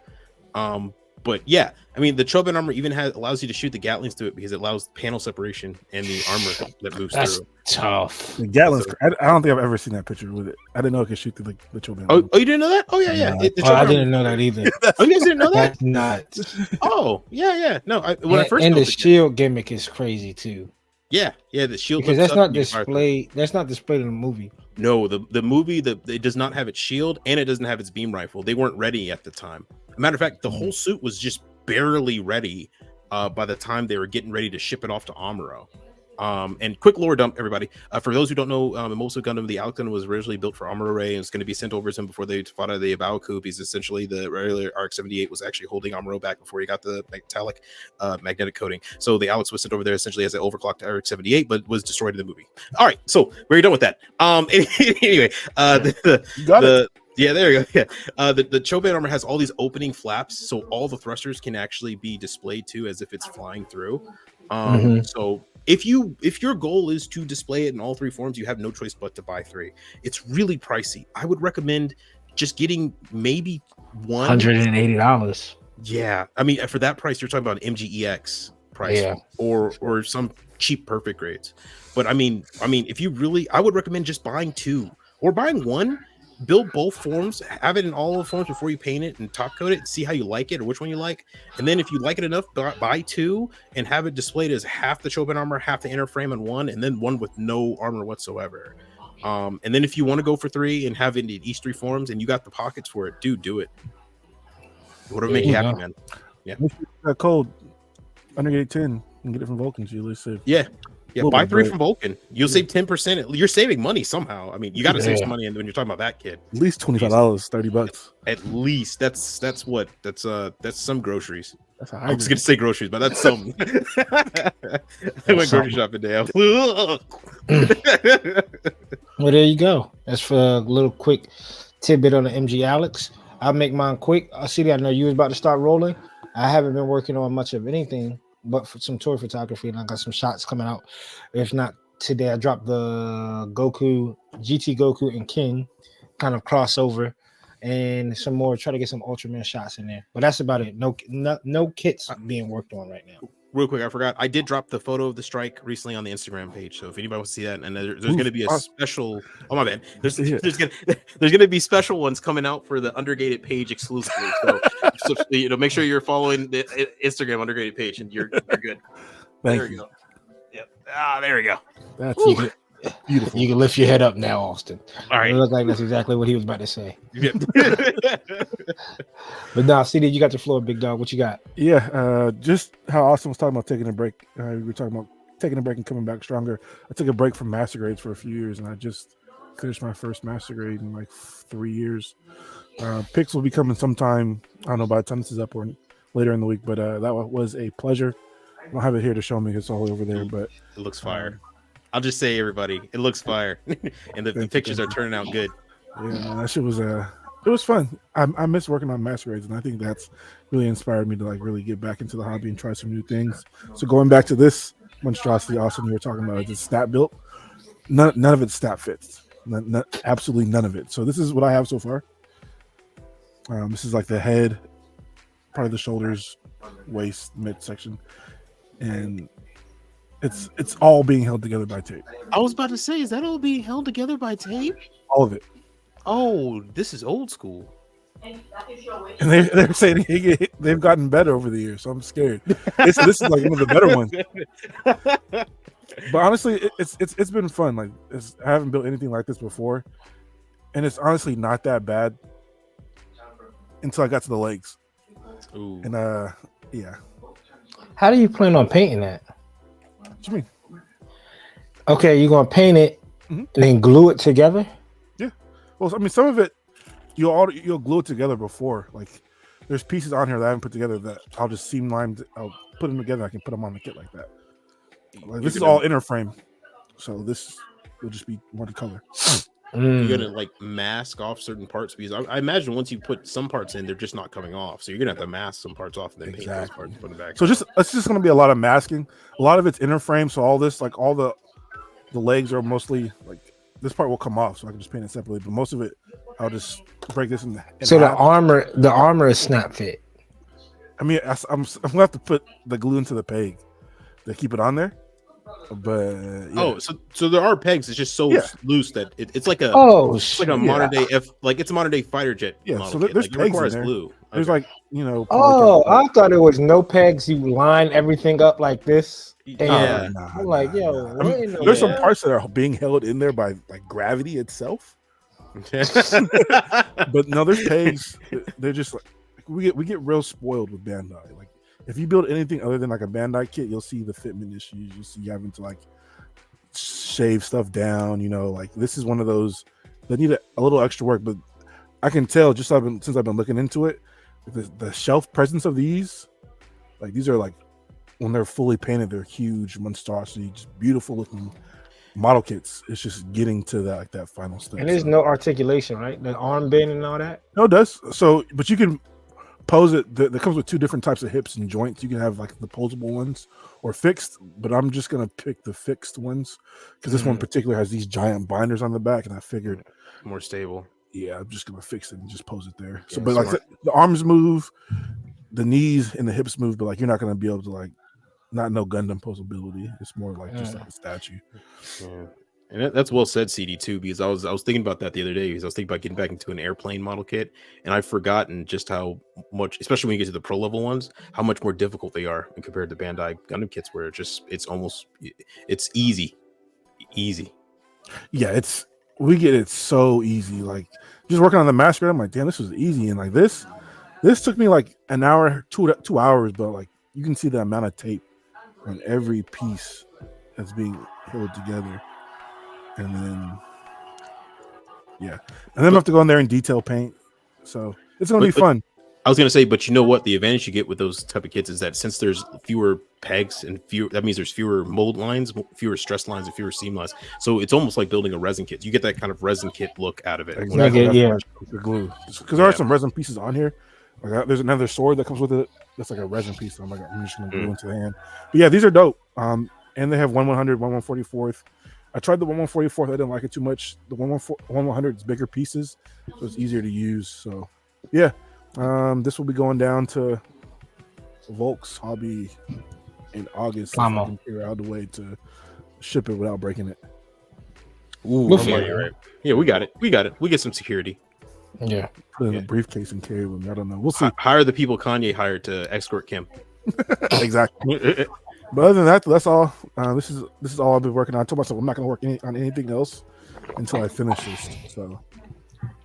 [SPEAKER 3] But yeah, I mean the Choban armor even allows you to shoot the Gatlings through it because it allows panel separation and the armor that moves through.
[SPEAKER 2] Tough.
[SPEAKER 1] The Gatling's, I don't think I've ever seen that picture with it. I didn't know it could shoot through the Choban.
[SPEAKER 3] Oh, you didn't know that? Oh yeah.
[SPEAKER 2] I didn't know that either.
[SPEAKER 3] Oh, you guys didn't know that?
[SPEAKER 2] That's nuts.
[SPEAKER 3] Oh yeah. No,
[SPEAKER 2] and the shield gimmick is crazy too.
[SPEAKER 3] Yeah, the shield,
[SPEAKER 2] because that's not displayed. That's not displayed in the movie.
[SPEAKER 3] No, the movie, it does not have its shield and it doesn't have its beam rifle. They weren't ready at the time. Matter of fact, the whole suit was just barely ready by the time they were getting ready to ship it off to Amuro. And quick lore dump, everybody. For those who don't know, in Mobile Gundam, the Alcon was originally built for Amuro Ray and it's going to be sent over to him before they fought out of the Abao coup. Because essentially, the regular RX-78 was actually holding Amuro back before he got the metallic magnetic coating. So the Alex was sent over there essentially as an overclocked RX-78, but was destroyed in the movie. All right, so we're done with that. Anyway, yeah, there you go. Yeah, the Choban armor has all these opening flaps, so all the thrusters can actually be displayed too, as if it's flying through. So if your goal is to display it in all 3 forms, you have no choice but to buy 3. It's really pricey. I would recommend just getting maybe
[SPEAKER 2] $180.
[SPEAKER 3] Yeah, I mean for that price, you're talking about an MGEX price, or some cheap perfect grades. But I mean, if you really, I would recommend just buying 2 or buying 1. Build both forms, have it in all the forms before you paint it and top coat it, see how you like it or which one you like. And then if you like it enough, buy 2 and have it displayed as half the Choban armor, half the inner frame on 1, and then 1 with no armor whatsoever. And then if you want to go for 3 and have it in each 3 forms and you got the pockets for it, dude, do it. Whatever make you happy, man. Yeah.
[SPEAKER 1] That code Undergate 10 and get it from Vulcan. So you'll save.
[SPEAKER 3] Yeah, buy 3 from Vulcan. You'll save 10%. You're saving money somehow. I mean, you got to save some money when you're talking about that kid.
[SPEAKER 1] At least $25, $30.
[SPEAKER 3] At least that's some groceries.
[SPEAKER 1] That's
[SPEAKER 3] I was gonna say groceries, but that's some. I went grocery shopping today.
[SPEAKER 2] Well, there you go. That's for a little quick tidbit on the MG Alex. I'll make mine quick. CD, I know you was about to start rolling. I haven't been working on much of anything but for some toy photography, and I got some shots coming out. If not today, I dropped the Goku, GT Goku, and King kind of crossover, and some more. Try to get some Ultraman shots in there, but that's about it. No kits being worked on right now.
[SPEAKER 3] Real quick, I forgot. I did drop the photo of the strike recently on the Instagram page. So if anybody wants to see that, and there's going to be a special. Oh my bad. There's going to be special ones coming out for the Undergated page exclusively. So make sure you're following the Instagram Undergated page, and you're good.
[SPEAKER 1] Thank
[SPEAKER 3] there we
[SPEAKER 1] you.
[SPEAKER 3] go. Yep. There we go.
[SPEAKER 1] That's beautiful.
[SPEAKER 2] You can lift your head up now, Austin.
[SPEAKER 3] All right.
[SPEAKER 2] It looked like that's exactly what he was about to say.
[SPEAKER 3] Yep.
[SPEAKER 2] But now, CD, you got the floor, big dog. What you got?
[SPEAKER 1] Yeah, just how Austin was talking about taking a break. We were talking about taking a break and coming back stronger. I took a break from master grades for a few years, and I just finished my first master grade in like 3 years. Picks will be coming sometime. I don't know by the time this is up or later in the week, but that was a pleasure. I don't have it here to show me; it's all over there. But
[SPEAKER 3] it looks fire. I'll just say, everybody, it looks fire, and the pictures are turning out good.
[SPEAKER 1] Yeah, man, that shit was it was fun. I miss working on master grades, and I think that's really inspired me to like really get back into the hobby and try some new things. So going back to this monstrosity, Austin, you were talking about it's stat built. None of it stat fits. Absolutely none of it. So this is what I have so far. This is like the head, part of the shoulders, waist, midsection, and it's all being held together by tape.
[SPEAKER 3] I was about to say, is that all being held together by tape?
[SPEAKER 1] All of it.
[SPEAKER 3] Oh, this is old school.
[SPEAKER 1] And they're saying they've gotten better over the years, so I'm scared. This is like one of the better ones. But honestly, it's been fun. Like I haven't built anything like this before, and it's honestly not that bad until I got to the legs.
[SPEAKER 3] Ooh.
[SPEAKER 1] And yeah.
[SPEAKER 2] How do you plan on painting that?
[SPEAKER 1] What do you mean?
[SPEAKER 2] Okay, you're gonna paint it and then glue it together.
[SPEAKER 1] Yeah. Well, I mean, some of it you'll glue it together before. Like, there's pieces on here that I haven't put together that I'll just seam line. I'll put them together. I can put them on the kit like that. Like this is all inner frame, so this will just be one color.
[SPEAKER 3] You're gonna like mask off certain parts because I imagine once you put some parts in, they're just not coming off. So you're gonna have to mask some parts off and then paint those parts and put them back.
[SPEAKER 1] So it's just gonna be a lot of masking. A lot of it's inner frame. So all this, like all the legs are mostly like this part will come off, so I can just paint it separately. But most of it, I'll just break this in
[SPEAKER 2] so
[SPEAKER 1] half.
[SPEAKER 2] the armor is snap fit.
[SPEAKER 1] I mean, I'm gonna have to put the glue into the peg to keep it on there. But yeah.
[SPEAKER 3] So there are pegs. It's just so loose that it's like a modern day it's a modern day fighter jet.
[SPEAKER 1] Yeah, so there's
[SPEAKER 3] like,
[SPEAKER 1] pegs in there.
[SPEAKER 3] glue.
[SPEAKER 1] There's like
[SPEAKER 2] I thought it was no pegs. You line everything up like this.
[SPEAKER 3] Yeah,
[SPEAKER 2] I'm like, yo,
[SPEAKER 1] there's some parts that are being held in there by like gravity itself. But no, there's pegs. They're just like we get real spoiled with Bandai. Like if you build anything other than like a Bandai kit, you'll see the fitment issues. You'll see having to like shave stuff down. Like this is one of those that need a little extra work. But I can tell just since I've been looking into it, the shelf presence of these are like when they're fully painted, they're huge monstrosity, just beautiful looking model kits. It's just getting to that final step.
[SPEAKER 2] And there's no articulation, right? The arm bend and all that.
[SPEAKER 1] No, it does. So, but you can pose it. That comes with two different types of hips and joints. You can have like the posable ones or fixed. But I'm just gonna pick the fixed ones because this one in particular has these giant binders on the back, and I figured
[SPEAKER 3] more stable.
[SPEAKER 1] Yeah, I'm just gonna fix it and just pose it there. So, but like the arms move, the knees and the hips move, but like you're not gonna be able to like not know Gundam posability. It's more like just like a statue.
[SPEAKER 3] Yeah. And that's well said, CD too, because I was thinking about that the other day because I was thinking about getting back into an airplane model kit, and I've forgotten just how much, especially when you get to the pro level ones, how much more difficult they are compared to Bandai Gundam kits, where it's easy. Yeah, we get it so easy. Like just working on the master, I'm like, damn, this was easy, and like this took me like an hour, 2 hours, but like you can see the amount of tape on every piece that's being held together. And then I have to go in there and detail paint. So it's gonna be fun. I was gonna say, but you know what? The advantage you get with those type of kits is that since there's fewer pegs and fewer, that means there's fewer mold lines, fewer stress lines, and fewer seam lines. So it's almost like building a resin kit. You get that kind of resin kit look out of it.
[SPEAKER 1] Exactly.
[SPEAKER 2] Yeah,
[SPEAKER 1] That's the glue. Because there are some resin pieces on here. Like there's another sword that comes with it. That's like a resin piece. So I'm just gonna glue into the hand. But yeah, these are dope. And they have 1/100, 1/144th. I tried the 1/144th. I didn't like it too much. The 1/100 is bigger pieces, so it's easier to use. So yeah, this will be going down to Volk's Hobby in August. If I can figure out a way to ship it without breaking it.
[SPEAKER 3] Ooh,
[SPEAKER 2] we'll
[SPEAKER 3] right. Yeah, we got it. We get some security.
[SPEAKER 2] Yeah,
[SPEAKER 1] put it in a briefcase and carry it with me. I don't know. We'll see.
[SPEAKER 3] Hire the people Kanye hired to escort Kim.
[SPEAKER 1] Exactly. But other than that, that's all. This is all I've been working on. I told myself I'm not going to work on anything else until I finish this. So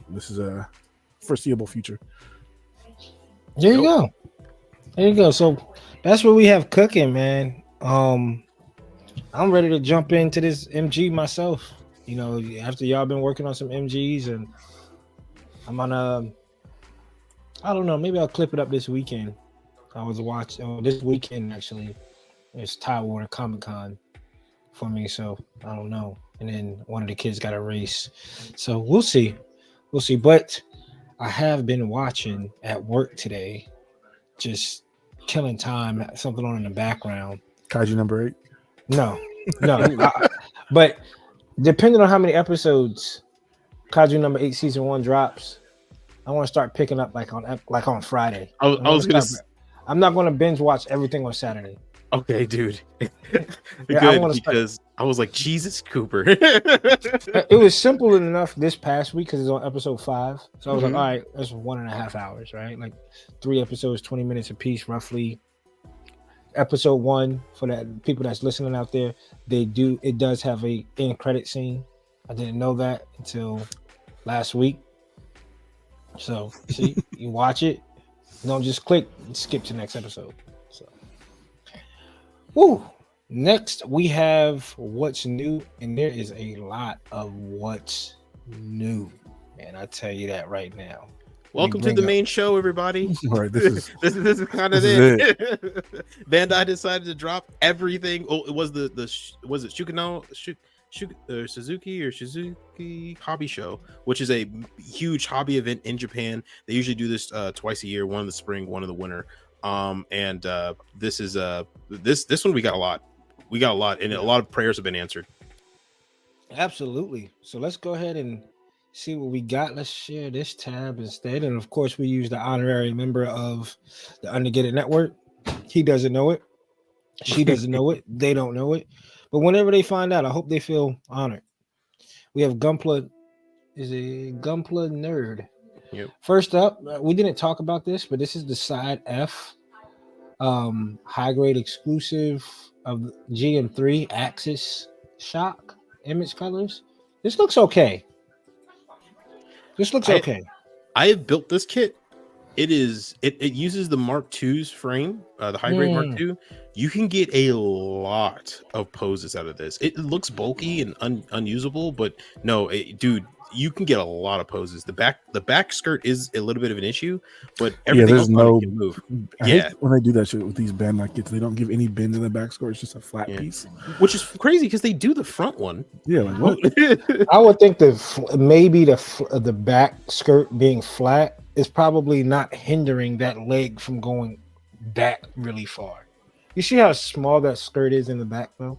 [SPEAKER 1] this is a foreseeable future.
[SPEAKER 2] There you go. So that's what we have cooking, man. I'm ready to jump into this MG myself. You know, after y'all been working on some MGs, and I'm on I don't know, maybe I'll clip it up this weekend. I was watching this weekend actually. It's Tidewater Comic Con for me, so I don't know. And then one of the kids got a race, so we'll see. But I have been watching at work today, just killing time. Something on in the background.
[SPEAKER 1] Kaiju number 8.
[SPEAKER 2] No. But depending on how many episodes Kaiju number 8 season 1 drops, I want to start picking up like on Friday. I'm not going to binge watch everything on Saturday.
[SPEAKER 3] Okay, dude.
[SPEAKER 2] Yeah,
[SPEAKER 3] because I was like, Jesus, Cooper.
[SPEAKER 2] It was simple enough this past week because it's on episode 5. So I was like, all right, that's 1.5 hours, right? Like 3 episodes, 20 minutes a piece, roughly. Episode 1, for that people that's listening out there, it does have a end credit scene. I didn't know that until last week. So see, you watch it, don't just click and skip to the next episode. So next we have what's new, and there is a lot of what's new, man. I tell you that right now.
[SPEAKER 3] Welcome to the main show, everybody.
[SPEAKER 1] All right, this is
[SPEAKER 3] kind of it. Bandai decided to drop everything. Oh, it was was it Suzuki Hobby Show, which is a huge hobby event in Japan. They usually do this twice a year, one in the spring, one in the winter. This is this one we got a lot. And a lot of prayers have been answered.
[SPEAKER 2] Absolutely. So let's go ahead and see what we got. Let's share this tab instead. And of course, we use the honorary member of the Undergated network. He doesn't know it. She doesn't know it. They don't know it. But whenever they find out, I hope they feel honored. We have Gunpla. Is a Gunpla nerd.
[SPEAKER 3] Yep.
[SPEAKER 2] First up, we didn't talk about this, but this is the side F, high grade exclusive of GM3 Axis Shock image colors. This looks okay.
[SPEAKER 3] I have built this kit. It uses the Mark II's frame, the high grade Mark II. You can get a lot of poses out of this. It looks bulky and unusable, but no, dude, you can get a lot of poses. The back skirt is a little bit of an issue, but everything else can move.
[SPEAKER 1] I hate when they do that shit with these Bandai kits. They don't give any bend in the back skirt. It's just a flat piece,
[SPEAKER 3] which is crazy because they do the front one.
[SPEAKER 1] Yeah, like what?
[SPEAKER 2] I would think maybe the back skirt being flat is probably not hindering that leg from going back really far. You see how small that skirt is in the back though,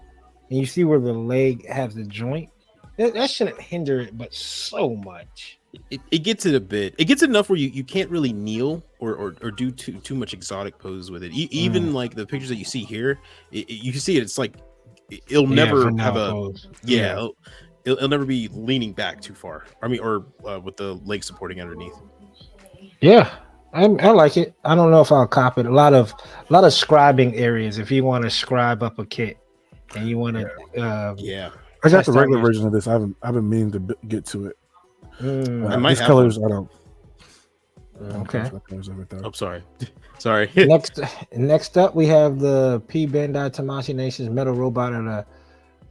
[SPEAKER 2] and you see where the leg has the joint. That shouldn't hinder it, but so much.
[SPEAKER 3] It gets it a bit. It gets it enough where you can't really kneel or do too much exotic poses with it. Even like the pictures that you see here, you can see it. It's like it'll never have a pose. It'll never be leaning back too far. I mean, or with the leg supporting underneath. Yeah,
[SPEAKER 2] I like it. I don't know if I'll cop it. A lot of scribing areas. If you want to scribe up a kit and you want to,
[SPEAKER 1] I got the regular version of this. I've been meaning to get to it. These colors, I don't.
[SPEAKER 2] Okay.
[SPEAKER 3] I'm sorry. Sorry.
[SPEAKER 2] Next up, we have the P Bandai Tamashii Nation's Metal Robot and a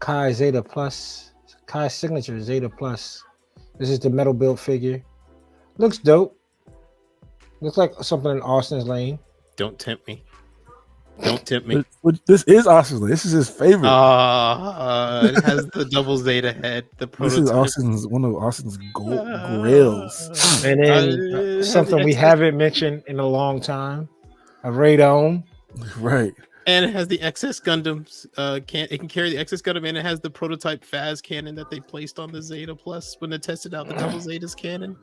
[SPEAKER 2] Kai Zeta Plus, Kai Signature Zeta Plus. This is the metal build figure. Looks dope. Looks like something in Austin's lane.
[SPEAKER 3] Don't tempt me. Don't tempt me.
[SPEAKER 1] This is Austin's. This is his favorite.
[SPEAKER 3] It has the double Zeta head. The
[SPEAKER 1] This is
[SPEAKER 3] prototype.
[SPEAKER 1] one of Austin's grails.
[SPEAKER 2] And then something we haven't mentioned in a long time, a radome.
[SPEAKER 1] Right.
[SPEAKER 3] And it has the XS Gundams. It can carry the XS Gundam, and it has the prototype Phas cannon that they placed on the Zeta Plus when they tested out the double Zeta's cannon.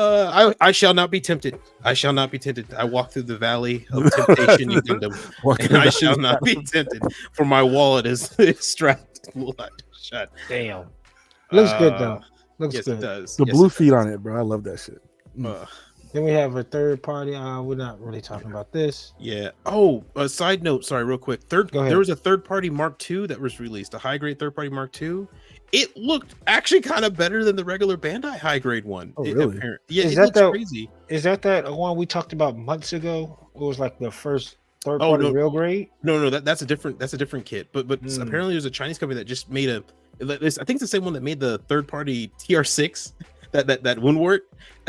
[SPEAKER 3] I shall not be tempted. I shall not be tempted. I walk through the valley of temptation, you Gundam, and I shall not be tempted. For my wallet is strapped shut.
[SPEAKER 2] Damn. Looks good though. Looks
[SPEAKER 3] yes,
[SPEAKER 2] good.
[SPEAKER 3] it does.
[SPEAKER 1] The
[SPEAKER 3] Yes,
[SPEAKER 1] blue
[SPEAKER 3] it
[SPEAKER 1] feet
[SPEAKER 3] does.
[SPEAKER 1] on it, bro. I love that shit.
[SPEAKER 2] Then we have a third party. We're not really talking about this.
[SPEAKER 3] Yeah. Oh, a side note. Sorry, real quick.
[SPEAKER 2] Go ahead.
[SPEAKER 3] There was a third party Mark II that was released. A high grade third party Mark II. It looked actually kind of better than the regular Bandai high grade one.
[SPEAKER 1] Oh, really?
[SPEAKER 3] Yeah,
[SPEAKER 2] Is
[SPEAKER 3] it
[SPEAKER 2] that
[SPEAKER 3] looks
[SPEAKER 2] the-
[SPEAKER 3] crazy.
[SPEAKER 2] Is that one we talked about months ago? It was like the first third
[SPEAKER 3] Oh,
[SPEAKER 2] party
[SPEAKER 3] no.
[SPEAKER 2] real grade.
[SPEAKER 3] No, that's a different kit. But apparently there's a Chinese company that just made I think it's the same one that made the third party TR6 that Woundwort.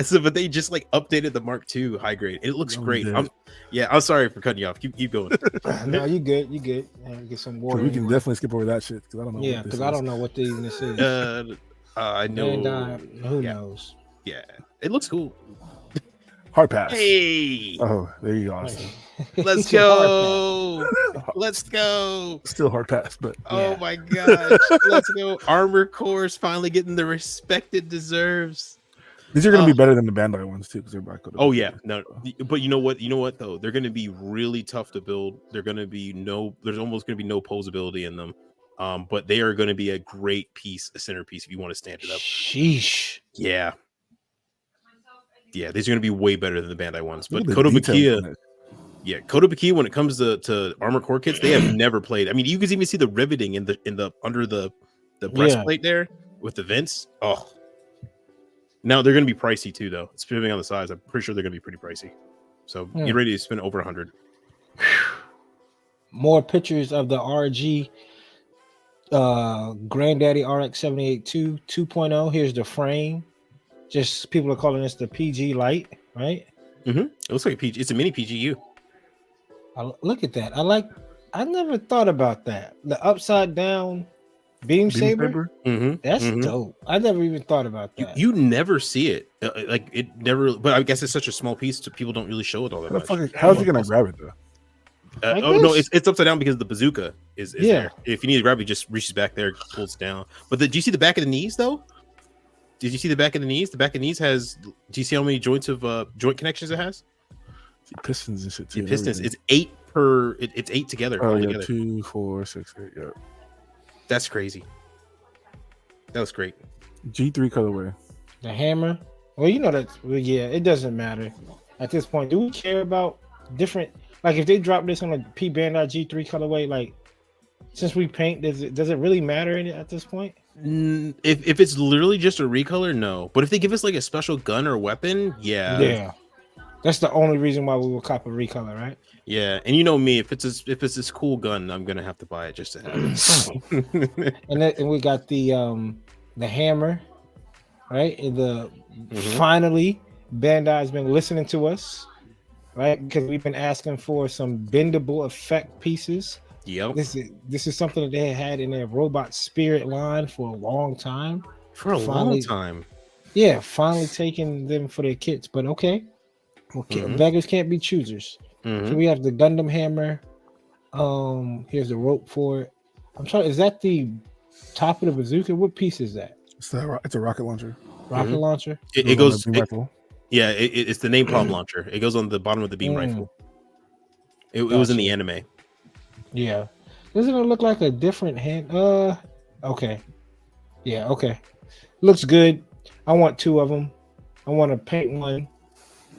[SPEAKER 3] So, but they just like updated the Mark II high grade. It looks great. I'm sorry for cutting you off. Keep going.
[SPEAKER 2] No, you good. You good. Get some water.
[SPEAKER 1] We can definitely skip over that shit because I don't know.
[SPEAKER 2] Yeah, because I don't know what this is.
[SPEAKER 3] I know.
[SPEAKER 2] And who knows?
[SPEAKER 3] Yeah, it looks cool.
[SPEAKER 1] Hard pass.
[SPEAKER 3] Hey,
[SPEAKER 1] Oh, there you go, Austin.
[SPEAKER 3] let's go. Let's go.
[SPEAKER 1] Still hard pass, but
[SPEAKER 3] Oh
[SPEAKER 2] Yeah.
[SPEAKER 3] my gosh. Let's go. Armor Core is finally getting the respect it deserves.
[SPEAKER 1] these are gonna be better than the Bandai ones too because they're back.
[SPEAKER 3] Oh yeah, no, but you know what though? They're going to be really tough to build. There's almost going to be no posability in them. But they are going to be a great piece, a centerpiece if you want to stand it up.
[SPEAKER 2] Sheesh.
[SPEAKER 3] Yeah. Yeah, these are going to be way better than the Bandai ones. But
[SPEAKER 1] Look at the details on
[SPEAKER 3] Kotobukiya,
[SPEAKER 1] it.
[SPEAKER 3] yeah, Kotobukiya when it comes to Armor Core kits, they have never played. I mean, you can even see the riveting in the under the breastplate there with the vents. Oh. Now they're going to be pricey too, though. It's depending on the size. I'm pretty sure they're going to be pretty pricey. So get ready to spend over 100.
[SPEAKER 2] More pictures of the RG Granddaddy RX 782 2.0. Here's the frame. Just people are calling this the PG Lite, right?
[SPEAKER 3] It looks like a PG. It's a mini PGU.
[SPEAKER 2] Look at that. I never thought about that. The upside down beam saber. That's dope. I never even thought about that.
[SPEAKER 3] You never see it. Like it never. But I guess it's such a small piece, so people don't really show it all that much.
[SPEAKER 1] How's he gonna grab it though?
[SPEAKER 2] Like
[SPEAKER 3] No,
[SPEAKER 2] this?
[SPEAKER 3] it's upside down because the bazooka is there. If you need to grab it, just reaches back there, pulls it down. But do you see the back of the knees though? Did you see the back of the knees? The back of the knees has. Do you see how many joint connections it has?
[SPEAKER 1] Pistons and shit too.
[SPEAKER 3] Pistons. It's 8 per. It's 8 together.
[SPEAKER 1] Oh
[SPEAKER 3] all
[SPEAKER 1] yeah,
[SPEAKER 3] together.
[SPEAKER 1] 2, 4, 6, 8. Yeah.
[SPEAKER 3] That's crazy. That was great.
[SPEAKER 1] G3 colorway.
[SPEAKER 2] The hammer. Well, you know that. Well, yeah, it doesn't matter at this point. Do we care about different? Like if they drop this on a P Bandai G3 colorway, like since we paint, does it really matter at this point?
[SPEAKER 3] If it's literally just a recolor, no. But if they give us like a special gun or weapon, yeah.
[SPEAKER 2] That's the only reason why we will cop a recolor, right?
[SPEAKER 3] Yeah, and you know me, if it's this cool gun, I'm gonna have to buy it just to have it.
[SPEAKER 2] And we got the hammer, right? And finally, Bandai's been listening to us, right? Because we've been asking for some bendable effect pieces.
[SPEAKER 3] Yep.
[SPEAKER 2] This is something that they had in their Robot Spirit line for a long time.
[SPEAKER 3] Long time.
[SPEAKER 2] Yeah, finally taking them for their kits. But okay. Beggars can't be choosers. So we have the Gundam hammer. Here's the rope for it. I'm trying. Is that the top of the bazooka? What piece is that?
[SPEAKER 1] It's a rocket launcher.
[SPEAKER 2] Rocket launcher.
[SPEAKER 3] It goes.
[SPEAKER 1] Rifle.
[SPEAKER 3] Yeah, it's the napalm launcher. It goes on the bottom of the beam rifle. It was in the anime.
[SPEAKER 2] Yeah. Doesn't it look like a different hand? Okay. Yeah. Okay. Looks good. I want 2 of them. I want to paint one,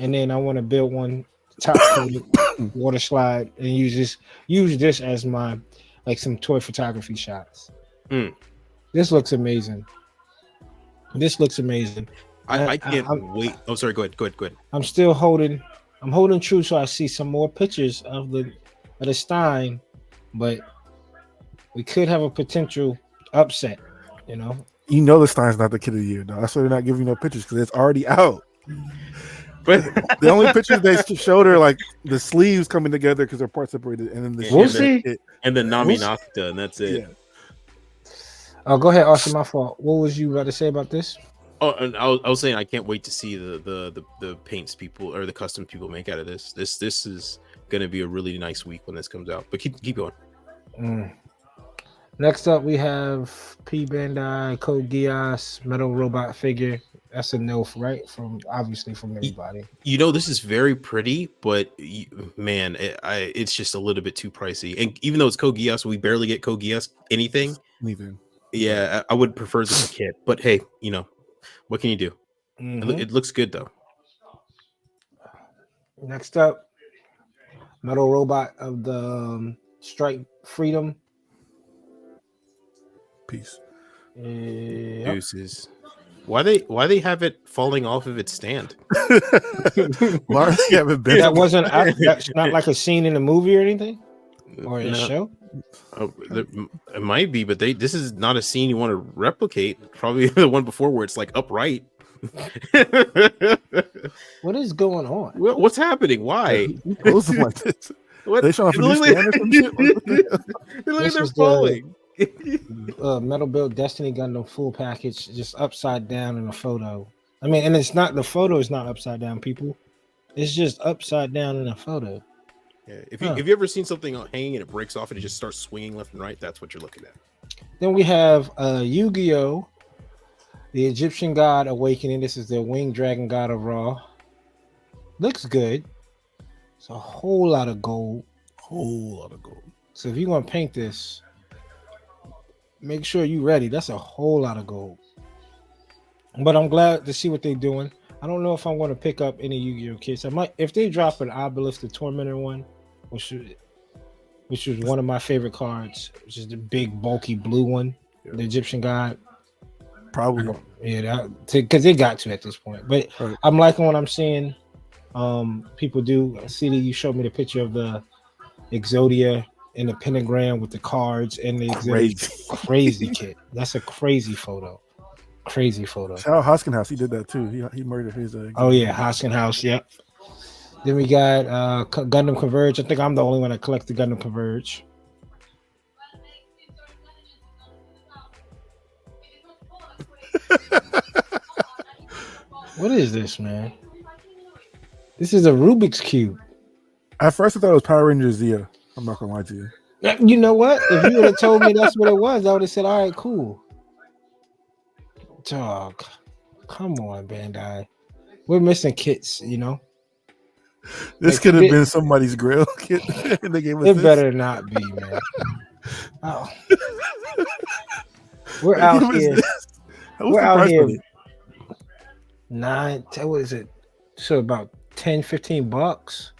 [SPEAKER 2] and then I want to build one top coated water slide and use this as my some toy photography shots. This looks amazing.
[SPEAKER 3] I can't wait. Oh, sorry. Go ahead.
[SPEAKER 2] I'm still holding true, so I see some more pictures of the Stein, but we could have a potential upset. You know
[SPEAKER 1] the Stein's not the kid of the year, though. That's why they're not giving you no pictures because it's already out.
[SPEAKER 3] But
[SPEAKER 1] The only pictures they showed are like the sleeves coming together because they're part separated, and then the
[SPEAKER 2] We'll
[SPEAKER 1] shit
[SPEAKER 2] see.
[SPEAKER 1] kit.
[SPEAKER 3] and then Nami
[SPEAKER 2] We'll see.
[SPEAKER 3] Nocta, and that's it.
[SPEAKER 1] Yeah.
[SPEAKER 2] Oh, go ahead, Austin. My fault. What was you about to say about this?
[SPEAKER 3] Oh, and I was saying I can't wait to see the paints people or the custom people make out of this. This is gonna be a really nice week when this comes out. But keep going.
[SPEAKER 2] Mm. Next up, we have P Bandai Code Geass Metal Robot figure. That's a no, right? From obviously from everybody.
[SPEAKER 3] You know, this is very pretty, but man, it's just a little bit too pricey. And even though it's Code Geass, we barely get Code Geass anything.
[SPEAKER 1] Anything.
[SPEAKER 3] Yeah, I would prefer this kit, but hey, you know, what can you do?
[SPEAKER 2] Mhm.
[SPEAKER 3] It looks good though.
[SPEAKER 2] Next up, Metal Robot of the Strike Freedom.
[SPEAKER 1] Peace.
[SPEAKER 2] Yep.
[SPEAKER 3] Deuces. Why they have it falling off of its stand?
[SPEAKER 1] Why they haven't been?
[SPEAKER 2] That wasn't. That's not like a scene in a movie or anything, or in a
[SPEAKER 3] No.
[SPEAKER 2] show.
[SPEAKER 3] Oh, it might be, but this is not a scene you want to replicate. Probably the one before where it's like upright.
[SPEAKER 2] What is going on?
[SPEAKER 3] What's happening? Why?
[SPEAKER 1] Who poses them like this?
[SPEAKER 3] What?
[SPEAKER 1] They showing off a new
[SPEAKER 3] Look
[SPEAKER 1] stand or some shit?
[SPEAKER 3] Look
[SPEAKER 2] This
[SPEAKER 3] they're
[SPEAKER 2] is the-
[SPEAKER 3] falling.
[SPEAKER 2] Metal Build Destiny Gundam full package, just upside down in a photo. I mean, and it's not the photo is not upside down, people. It's just upside down in a photo.
[SPEAKER 3] Yeah, if you ever seen something hanging and it breaks off and it just starts swinging left and right, that's what you're looking at.
[SPEAKER 2] Then we have Yu-Gi-Oh! The Egyptian God Awakening. This is the Winged Dragon God of Ra. Looks good. It's a whole lot of gold.
[SPEAKER 1] Whole lot of gold.
[SPEAKER 2] So if you're gonna paint this, make sure you're ready. That's a whole lot of gold. But I'm glad to see what they're doing. I don't know if I'm going to pick up any Yu-Gi-Oh kits. I might if they drop an Obelisk the Tormentor one, which was one of my favorite cards, which is the big bulky blue one, the Egyptian God.
[SPEAKER 1] Probably.
[SPEAKER 2] Yeah, because they got to at this point. But
[SPEAKER 1] Right.
[SPEAKER 2] I'm liking what I'm seeing. People do. CD, you showed me the picture of the Exodia and the pentagram with the cards and the crazy kit. That's a crazy photo. Crazy photo.
[SPEAKER 1] Shout out Hoskenhouse. He did that too. He murdered his.
[SPEAKER 2] Oh yeah, Hoskin House. Yep. Then we got Gundam Converge. I think I'm the only one that collects the Gundam Converge. What is this, man? This is a Rubik's Cube.
[SPEAKER 1] At first, I thought it was Power Rangers Zia. I'm not gonna lie to you.
[SPEAKER 2] You know what? If you would have told me that's what it was, I would have said, all right, cool. Dog. Come on, Bandai. We're missing kits, you know?
[SPEAKER 1] This
[SPEAKER 2] Like,
[SPEAKER 1] could have been somebody's grill kit. And they gave us
[SPEAKER 2] It
[SPEAKER 1] this.
[SPEAKER 2] better not be, man. Oh. We're
[SPEAKER 1] They
[SPEAKER 2] out
[SPEAKER 1] gave us
[SPEAKER 2] here.
[SPEAKER 1] this. What's
[SPEAKER 2] We're
[SPEAKER 1] the
[SPEAKER 2] out
[SPEAKER 1] price
[SPEAKER 2] here.
[SPEAKER 1] of it?
[SPEAKER 2] 9, what is it? So about 10, 15 bucks.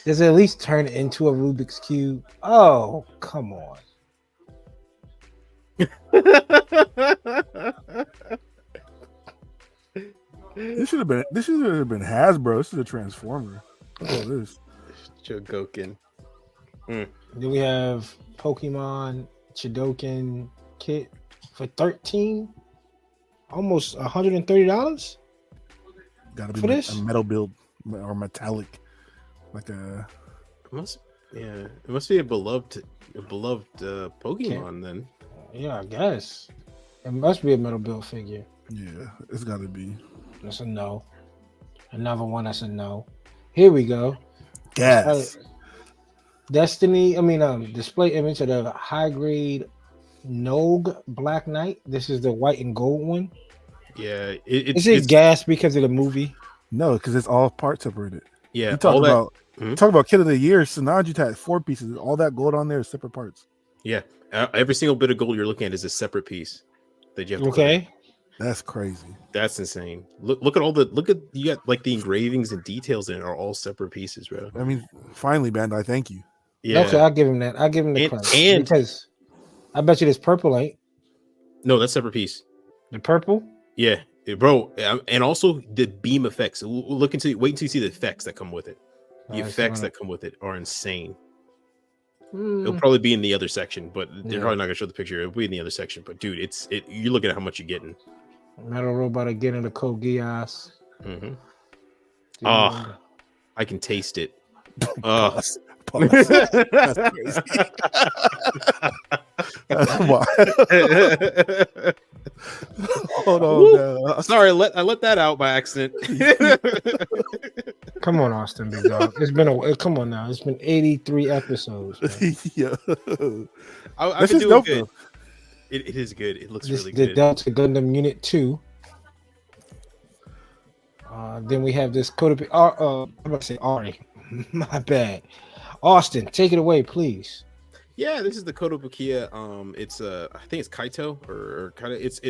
[SPEAKER 2] Does it at least turn into a Rubik's Cube? Oh, come on.
[SPEAKER 1] This should have been Hasbro. This is a Transformer. Look at this.
[SPEAKER 3] Chogokin.
[SPEAKER 2] Then we have Pokemon Chidoken kit for $13, almost $130.
[SPEAKER 1] Gotta be
[SPEAKER 2] For this?
[SPEAKER 1] a metal build or metallic, like a.
[SPEAKER 3] It must be a beloved Pokemon then.
[SPEAKER 2] Yeah, I guess it must be a metal build figure.
[SPEAKER 1] Yeah, it's gotta be.
[SPEAKER 2] That's a no. Another one. That's a no. Here we go.
[SPEAKER 1] Gas.
[SPEAKER 2] Destiny. Display image of the high grade Nogue Black Knight. This is the white and gold one.
[SPEAKER 3] Yeah,
[SPEAKER 2] Is it gas because of the movie?
[SPEAKER 1] No, because it's all part separated.
[SPEAKER 3] Yeah,
[SPEAKER 1] You talk
[SPEAKER 3] all that.
[SPEAKER 1] about
[SPEAKER 3] Mhm.
[SPEAKER 1] talk about kit of the year. Sinanji had 4 pieces. All that gold on there is separate parts.
[SPEAKER 3] Yeah, every single bit of gold you're looking at is a separate piece that you have to put in.
[SPEAKER 2] Okay.
[SPEAKER 1] That's crazy.
[SPEAKER 3] That's insane. Look at you got like the engravings and details in it are all separate pieces, bro.
[SPEAKER 1] I mean, finally, Bandai, thank you.
[SPEAKER 3] Yeah.
[SPEAKER 2] Okay, I'll give him that. I'll give him the credit.
[SPEAKER 3] and-
[SPEAKER 2] because I bet you this purple ain't
[SPEAKER 3] No, that's a separate piece.
[SPEAKER 2] the purple.
[SPEAKER 3] Yeah, bro. And also the beam effects. Wait until you see the effects that come with it. The effects that come with it are insane. It'll probably be in the other section, but they're probably not gonna show the picture. It'll be in the other section. But dude, you're looking at how much you're getting.
[SPEAKER 2] Metal Robot again in the Code Geass.
[SPEAKER 3] Mm-hmm.
[SPEAKER 2] Dude.
[SPEAKER 3] I can taste it.
[SPEAKER 1] Pause. That's crazy. Why? Hold on.
[SPEAKER 3] Woo! Sorry, I let that out by accident.
[SPEAKER 2] Come on, Austin, big dog. It's been come on now. It's been 83 episodes. Man.
[SPEAKER 1] Yeah.
[SPEAKER 3] I
[SPEAKER 1] That's
[SPEAKER 3] can
[SPEAKER 1] just
[SPEAKER 3] do
[SPEAKER 1] dope,
[SPEAKER 3] it good.
[SPEAKER 1] though.
[SPEAKER 3] It is good. It looks
[SPEAKER 2] This
[SPEAKER 3] really
[SPEAKER 2] the
[SPEAKER 3] good.
[SPEAKER 2] Delta Gundam Unit 2. Then we have this code. I'm gonna say Ari. My bad. Austin, take it away, please.
[SPEAKER 3] Yeah, this is the Kotobukiya. It's I think it's Kaito or kind of it's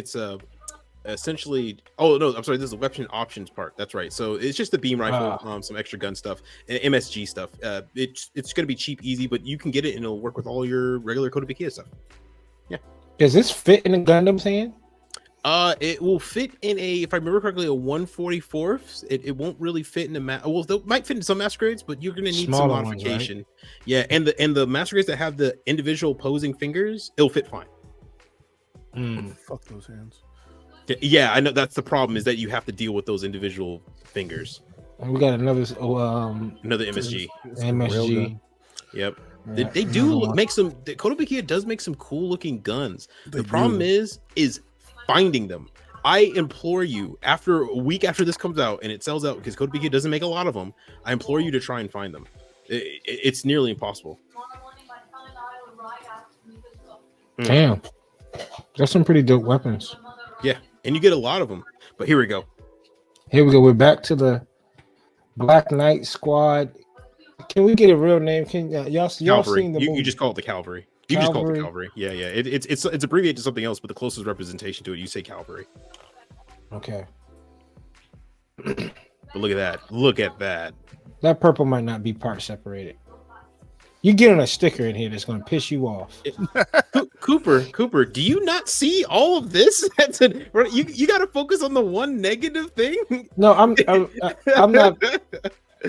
[SPEAKER 3] essentially. Oh no, I'm sorry. This is the weapon options part. That's right. So it's just the beam rifle, some extra gun stuff, and MSG stuff. It's gonna be cheap, easy, but you can get it and it'll work with all your regular Kotobukiya stuff. Yeah.
[SPEAKER 2] Does this fit in the Gundam's hand?
[SPEAKER 3] It will fit in if I remember correctly, a 1/44. It won't really fit in the well, it might fit in some master grades, but you're gonna need
[SPEAKER 2] Smaller
[SPEAKER 3] some modification. Ones, right? Yeah, and the master grades that have the individual posing fingers, it'll fit fine.
[SPEAKER 1] Fuck those hands.
[SPEAKER 3] Yeah, I know that's the problem, is that you have to deal with those individual fingers.
[SPEAKER 2] And we got another
[SPEAKER 3] MSG.
[SPEAKER 2] MSG.
[SPEAKER 3] Yep. They do make some. Kotobukiya does make some cool looking guns. The problem is finding them. I implore you, after a week after this comes out and it sells out, because Kotobukiya doesn't make a lot of them, I implore you to try and find them. It's nearly impossible.
[SPEAKER 2] Damn, that's some pretty dope weapons.
[SPEAKER 3] Yeah, and you get a lot of them. But here we go.
[SPEAKER 2] We're back to the Black Knight Squad. Can we get a real name? Can y'all seen the movie?
[SPEAKER 3] You just call it the Cavalry. You just call it the Cavalry. Yeah. It's abbreviated to something else, but the closest representation to it, you say Cavalry.
[SPEAKER 2] Okay.
[SPEAKER 3] But look at that. Look at that.
[SPEAKER 2] That purple might not be part separated. You get on a sticker in here that's going to piss you off.
[SPEAKER 3] Cooper, do you not see all of this? You got to focus on the one negative thing.
[SPEAKER 2] No, I'm not.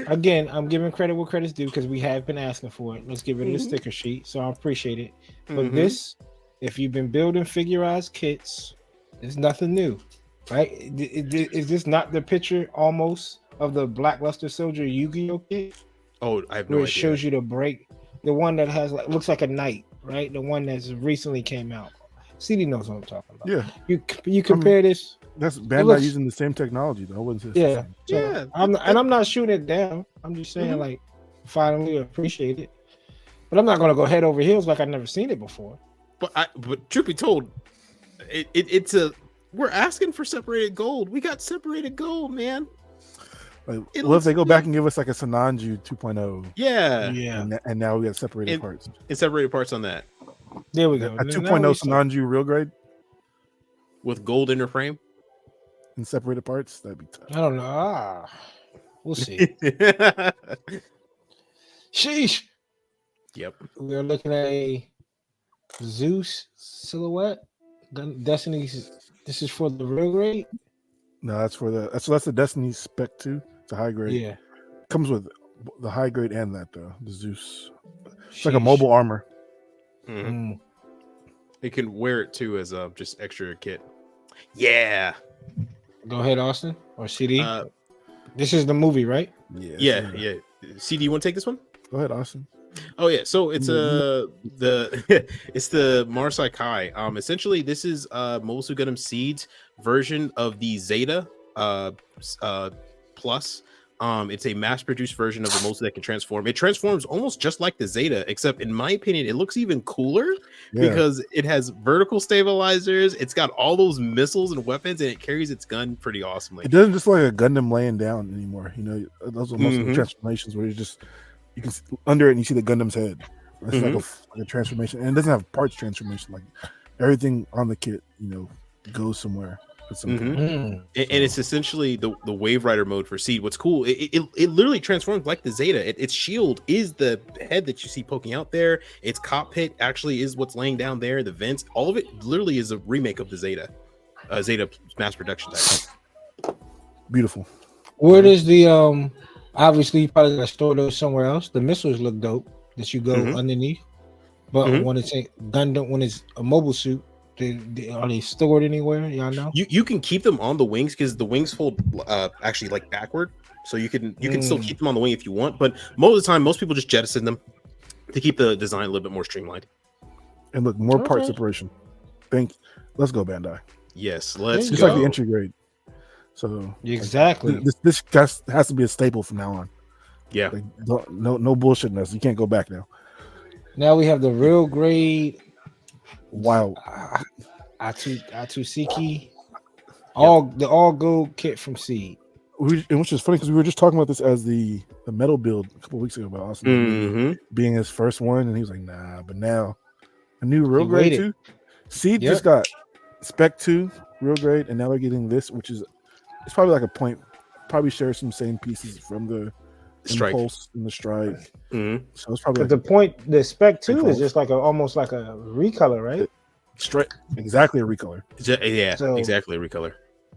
[SPEAKER 2] Again, I'm giving credit where credit's due because we have been asking for it. Let's get rid of the sticker sheet, so I appreciate it. But this, if you've been building figurized kits, it's nothing new, right? Is this not the picture almost of the Blackluster Soldier Yu-Gi-Oh kit?
[SPEAKER 3] Oh, I have no
[SPEAKER 2] idea. It
[SPEAKER 3] idea.
[SPEAKER 2] shows you the break, the one that has looks like a knight, right? The one that's recently came out. CD knows what I'm talking about.
[SPEAKER 1] Yeah,
[SPEAKER 2] you compare this.
[SPEAKER 1] That's Bandai using the same technology, though. I wouldn't say
[SPEAKER 2] yeah. I'm not shooting it down. I'm just saying, finally appreciate it. But I'm not gonna go head over heels like I've never seen it before.
[SPEAKER 3] But truth be told, we're asking for separated gold. We got separated gold, man.
[SPEAKER 1] If they go back and give us like a Sananju 2.0?
[SPEAKER 3] Yeah.
[SPEAKER 1] And now we got separated parts.
[SPEAKER 3] And separated parts on that.
[SPEAKER 2] There we go.
[SPEAKER 1] A 2.0 Sananju real grade
[SPEAKER 3] with gold inner frame
[SPEAKER 1] and separated parts. That'd be tough.
[SPEAKER 2] I don't know. We'll see. Sheesh.
[SPEAKER 3] Yep.
[SPEAKER 2] We're looking at a Zeus silhouette. Destiny's. This is for the real grade.
[SPEAKER 1] No, that's the Destiny spec 2. It's a high grade.
[SPEAKER 2] Yeah.
[SPEAKER 1] Comes with the high grade and that though. The Zeus. It's like a mobile armor.
[SPEAKER 3] Mm-hmm. You can wear it too as just extra kit. Yeah.
[SPEAKER 2] Go ahead, Austin or CD. This is the movie, right?
[SPEAKER 3] Yeah. CD, you want to take this one?
[SPEAKER 1] Go ahead, Austin.
[SPEAKER 3] Oh yeah, so it's it's the Marsai Kai. Essentially, this is Mosu Gundam Seed's version of the Zeta Plus. It's a mass-produced version of the Mosu that can transform. It transforms almost just like the Zeta, except in my opinion, it looks even cooler because it has vertical stabilizers. It's got all those missiles and weapons, and it carries its gun pretty awesomely.
[SPEAKER 1] It doesn't just like a Gundam laying down anymore. You know, those are most of the transformations where you can under it and you see the Gundam's head. It's like a transformation, and it doesn't have parts transformation. Like everything on the kit, goes somewhere.
[SPEAKER 3] And it's essentially the Wave Rider mode for Seed. What's cool, it literally transforms like the Zeta. Its shield is the head that you see poking out there. Its cockpit actually is what's laying down there. The vents, all of it literally is a remake of the Zeta mass production type.
[SPEAKER 1] Beautiful.
[SPEAKER 2] Where does the obviously you probably gotta store those somewhere else. The missiles look dope that you go underneath, but when it's a Gundam, when it's a mobile suit, Are they stored anywhere? Y'all know?
[SPEAKER 3] You can keep them on the wings because the wings fold actually like backward, so you can still keep them on the wing if you want. But most of the time, most people just jettison them to keep the design a little bit more streamlined.
[SPEAKER 1] And look, more part separation. Let's go, Bandai.
[SPEAKER 3] Yes, let's
[SPEAKER 1] just
[SPEAKER 3] go.
[SPEAKER 1] like the entry grade. So
[SPEAKER 2] exactly,
[SPEAKER 1] like, this has to be a staple from now on.
[SPEAKER 3] Yeah,
[SPEAKER 1] like, no bullshit in this. You can't go back now.
[SPEAKER 2] Now we have the real grade.
[SPEAKER 1] Wow.
[SPEAKER 2] Atsushiki. All gold kit from Seed.
[SPEAKER 1] Which is funny because we were just talking about this as the metal build a couple weeks ago about Austin being his first one, and he was like, nah, but now a new real grade 2. Seed just got Spec 2 real grade, and now they're getting this, which is it's probably like a point, probably shares some same pieces from the Impulse and the Strike.
[SPEAKER 2] So
[SPEAKER 1] it's probably
[SPEAKER 2] like the Spec 2 is just like almost like a recolor, right?
[SPEAKER 1] Exactly a recolor.
[SPEAKER 3] Exactly a recolor.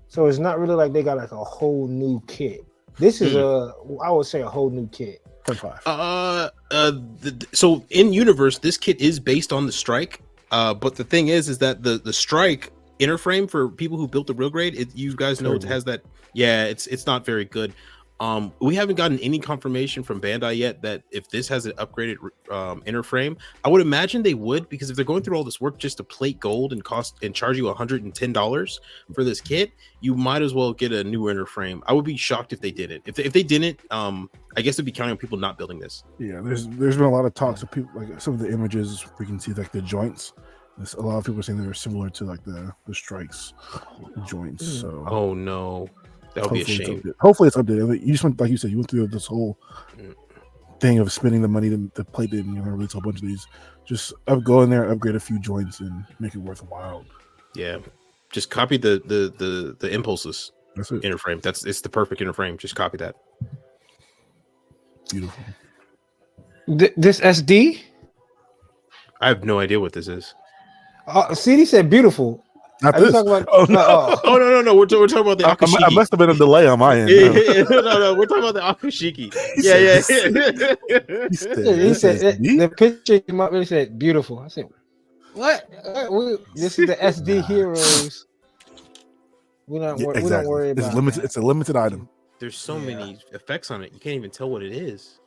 [SPEAKER 2] So it's not really like they got like a whole new kit. This is I would say a whole new kit.
[SPEAKER 1] 10.5.
[SPEAKER 3] So in universe, this kit is based on the Strike. But the thing is that the Strike inner frame for people who built the real grade, you guys know it has that. Yeah, it's not very good. We haven't gotten any confirmation from Bandai yet that if this has an upgraded inner frame. I would imagine they would, because if they're going through all this work just to plate gold and charge you $110 for this kit, you might as well get a new inner frame. I would be shocked if they did it. If they didn't, I guess they'd be counting on people not building this.
[SPEAKER 1] Yeah, there's been a lot of talks of people, like some of the images we can see, like the joints. A lot of people are saying they're similar to like the Strikes joints. So
[SPEAKER 3] oh no. That would be a shame.
[SPEAKER 1] Hopefully it's updated. You just went, like you said, you went through this whole thing of spending the money to plate it, and you're gonna release a bunch of these. Just go in there, upgrade a few joints, and make it worthwhile.
[SPEAKER 3] Yeah, just copy the impulses.
[SPEAKER 1] That's it.
[SPEAKER 3] Inner frame. It's the perfect inner frame. Just copy that.
[SPEAKER 1] Beautiful.
[SPEAKER 2] This SD?
[SPEAKER 3] I have no idea what this is.
[SPEAKER 2] CD said beautiful.
[SPEAKER 1] Not this.
[SPEAKER 2] About,
[SPEAKER 3] no. No. We're talking about the Akashiki.
[SPEAKER 1] I must have been a delay on my end.
[SPEAKER 3] No. We're talking about the Akashiki. Yeah.
[SPEAKER 2] He said the picture came up and he said beautiful. I said, what? This is the SD Heroes. We don't worry about
[SPEAKER 1] limited. It's a limited item.
[SPEAKER 3] There's so many effects on it. You can't even tell what it is.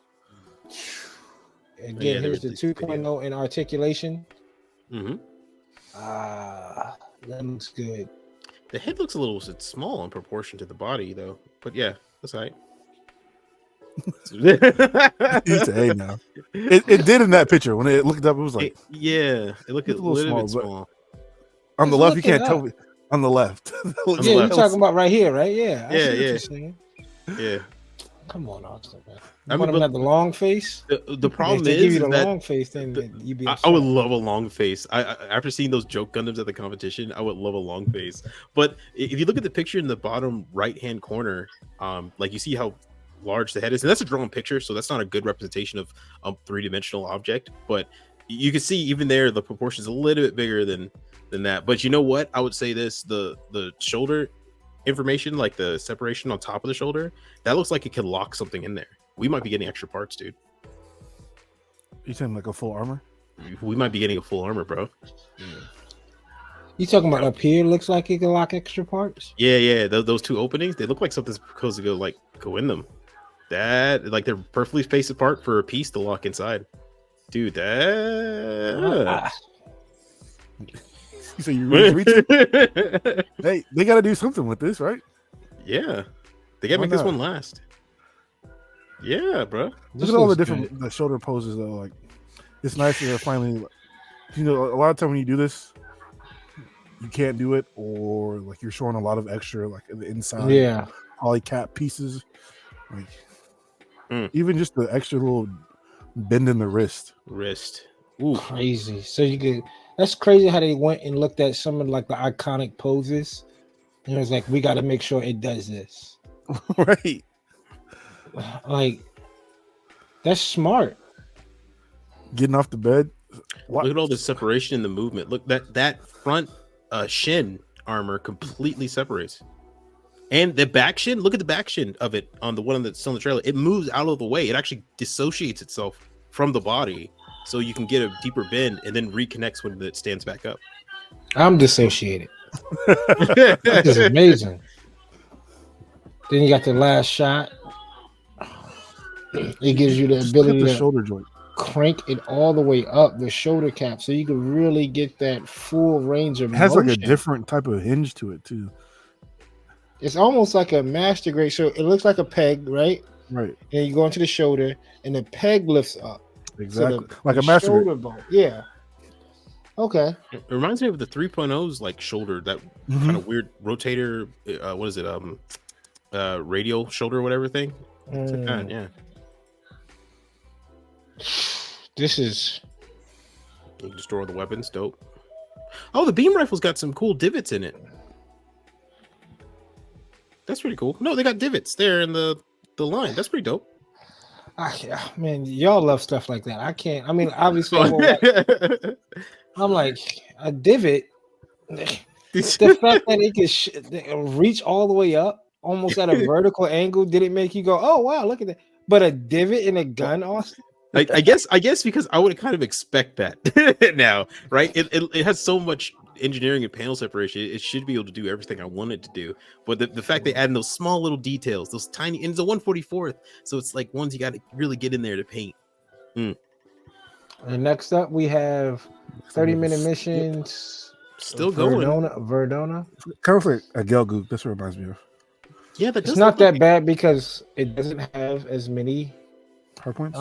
[SPEAKER 2] Again, here's the 2.0 in articulation. That looks good.
[SPEAKER 3] The head looks a little small in proportion to the body, though. But yeah, that's all right.
[SPEAKER 1] Hey, now. It did in that picture. When it looked up, it was like...
[SPEAKER 3] it looked a little bit small.
[SPEAKER 1] On the left, you can't tell me. On the left.
[SPEAKER 2] You're talking about right here, right? Yeah.
[SPEAKER 3] Yeah.
[SPEAKER 2] Come on, Austin, man. I want to have the long face.
[SPEAKER 3] The problem is
[SPEAKER 2] give you the
[SPEAKER 3] that
[SPEAKER 2] long face, then you'd be upset.
[SPEAKER 3] I would love a long face. I after seeing those joke Gundams at the competition, I would love a long face. But if you look at the picture in the bottom right-hand corner, like you see how large the head is, and that's a drawn picture, so that's not a good representation of a three-dimensional object. But you can see even there the proportions a little bit bigger than that. But you know what? I would say this: the shoulder information, like the separation on top of the shoulder, that looks like it could lock something in there. We might be getting extra parts, dude.
[SPEAKER 1] You saying like a full armor?
[SPEAKER 3] We might be getting a full armor, bro.
[SPEAKER 2] You talking about up here? Looks like it can lock extra parts.
[SPEAKER 3] Yeah. Those two openings, they look like something's supposed to go in them. That like they're perfectly spaced apart for a piece to lock inside, dude. That.
[SPEAKER 1] So you really Hey, they got to do something with this, right?
[SPEAKER 3] Yeah, they got to make this one last. Yeah, bro.
[SPEAKER 1] Look at all the different the shoulder poses though. Like, it's nice that they're finally. A lot of time when you do this, you can't do it, or like you're showing a lot of extra, like the inside, poly cap pieces, like even just the extra little bend in the wrist.
[SPEAKER 2] Ooh, crazy. So you could. That's crazy how they went and looked at some of like the iconic poses. And it was like, we got to make sure it does this.
[SPEAKER 1] Right.
[SPEAKER 2] Like, that's smart.
[SPEAKER 1] Getting off the bed.
[SPEAKER 3] Look at all the separation in the movement. Look, that front shin armor completely separates. And the back shin, look at the back shin of it on the one that's on the trailer. It moves out of the way. It actually dissociates itself from the body. So you can get a deeper bend and then reconnects when it stands back up.
[SPEAKER 2] I'm dissociated. This is amazing. Then you got the last shot. It gives you the
[SPEAKER 1] Just look at
[SPEAKER 2] ability
[SPEAKER 1] the
[SPEAKER 2] to
[SPEAKER 1] shoulder joint.
[SPEAKER 2] crank it all the way up the shoulder cap, so you can really get that full range of
[SPEAKER 1] It has like a
[SPEAKER 2] motion.
[SPEAKER 1] different type of hinge to it too.
[SPEAKER 2] It's almost like a master grade. So it looks like a peg, right?
[SPEAKER 1] Right.
[SPEAKER 2] And you go into the shoulder, and the peg lifts up.
[SPEAKER 1] Exactly.
[SPEAKER 2] So
[SPEAKER 1] like
[SPEAKER 2] the
[SPEAKER 1] a master
[SPEAKER 2] shoulder bone. Yeah. Okay.
[SPEAKER 3] It reminds me of the 3.0's like shoulder, that kind of weird rotator. What is it? Radial shoulder, whatever thing. It's like that, yeah.
[SPEAKER 2] This is.
[SPEAKER 3] You can just store the weapons. Dope. Oh, the beam rifle's got some cool divots in it. That's pretty cool. No, they got divots there in the line. That's pretty dope.
[SPEAKER 2] Man, y'all love stuff like that. I can't. I mean, obviously, I'm like a divot. The fact that it can reach all the way up, almost at a vertical angle, did it make you go, "Oh wow, look at that"? But a divot in a gun, Austin.
[SPEAKER 3] I guess because I would kind of expect that now, right? It has so much engineering and panel separation. It should be able to do everything I want it to do. But the fact they add in those small little details, those tiny, and it's a 1/44th, so it's like ones you got to really get in there to paint.
[SPEAKER 2] And next up, we have 30-minute missions.
[SPEAKER 3] Still going.
[SPEAKER 2] Verdona.
[SPEAKER 1] Kind of like a Gelgoog. That's what it reminds me of.
[SPEAKER 3] Yeah, that
[SPEAKER 2] it's not that bad because it doesn't have as many
[SPEAKER 1] hard points.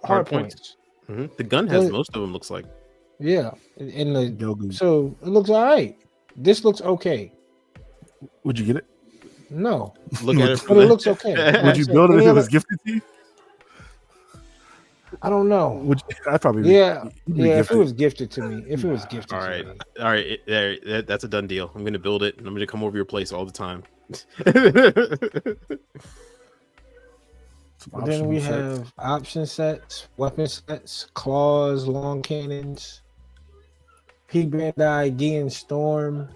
[SPEAKER 2] Hard points.
[SPEAKER 3] Mm-hmm. The gun has most of them. Looks like.
[SPEAKER 2] Yeah, in the
[SPEAKER 1] Gelgoog.
[SPEAKER 2] So it looks all right. This looks okay.
[SPEAKER 1] Would you get it?
[SPEAKER 2] No.
[SPEAKER 3] Look at it,
[SPEAKER 2] but it looks okay.
[SPEAKER 1] Would you build it if it was gifted to you?
[SPEAKER 2] I don't know.
[SPEAKER 1] Would you, I'd probably
[SPEAKER 2] yeah. If it was gifted to me,
[SPEAKER 3] all right, there. That's a done deal. I'm gonna build it, and I'm gonna come over your place all the time.
[SPEAKER 2] Then we have option sets, weapon sets, claws, long cannons, BANDAI Giant Storm,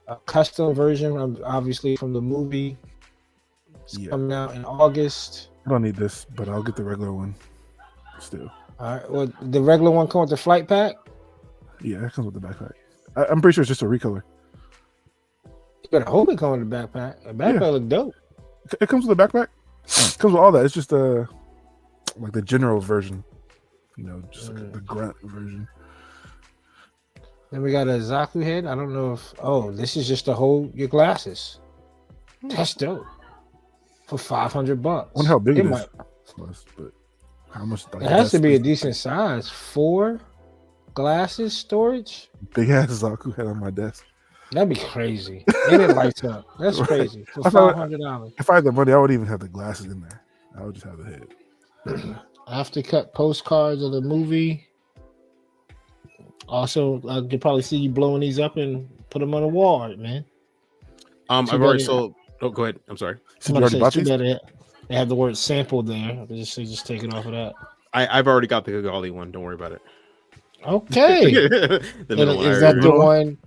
[SPEAKER 2] a custom version, obviously from the movie. It's coming out in August.
[SPEAKER 1] I don't need this, but I'll get the regular one still.
[SPEAKER 2] All right. Well, the regular one comes with the flight pack?
[SPEAKER 1] Yeah, it comes with the backpack. I'm pretty sure it's just a recolor.
[SPEAKER 2] You better hope it comes with the backpack. The backpack look dope.
[SPEAKER 1] It comes with a backpack. It comes with all that. It's just like the general version. You know, just like the grunt version.
[SPEAKER 2] Then we got a Zaku head. I don't know if this is just to hold your glasses. That's dope. For $500.
[SPEAKER 1] I wonder how big it is. But how much?
[SPEAKER 2] It has to be a decent size. 4 glasses storage.
[SPEAKER 1] Big ass Zaku head on my desk.
[SPEAKER 2] That'd be crazy. And it lights up. That's crazy. For $500.
[SPEAKER 1] If I had the money, I wouldn't even have the glasses in there. I would just have the head.
[SPEAKER 2] Aftercut postcards of the movie. Also, I could probably see you blowing these up and put them on the wall, man.
[SPEAKER 3] I've already sold. Oh, go ahead. I'm sorry.
[SPEAKER 1] So you already bought these?
[SPEAKER 2] They have the word sample there. Just take it off of that.
[SPEAKER 3] I've already got the Kigali one. Don't worry about it.
[SPEAKER 2] Okay. Is that the one?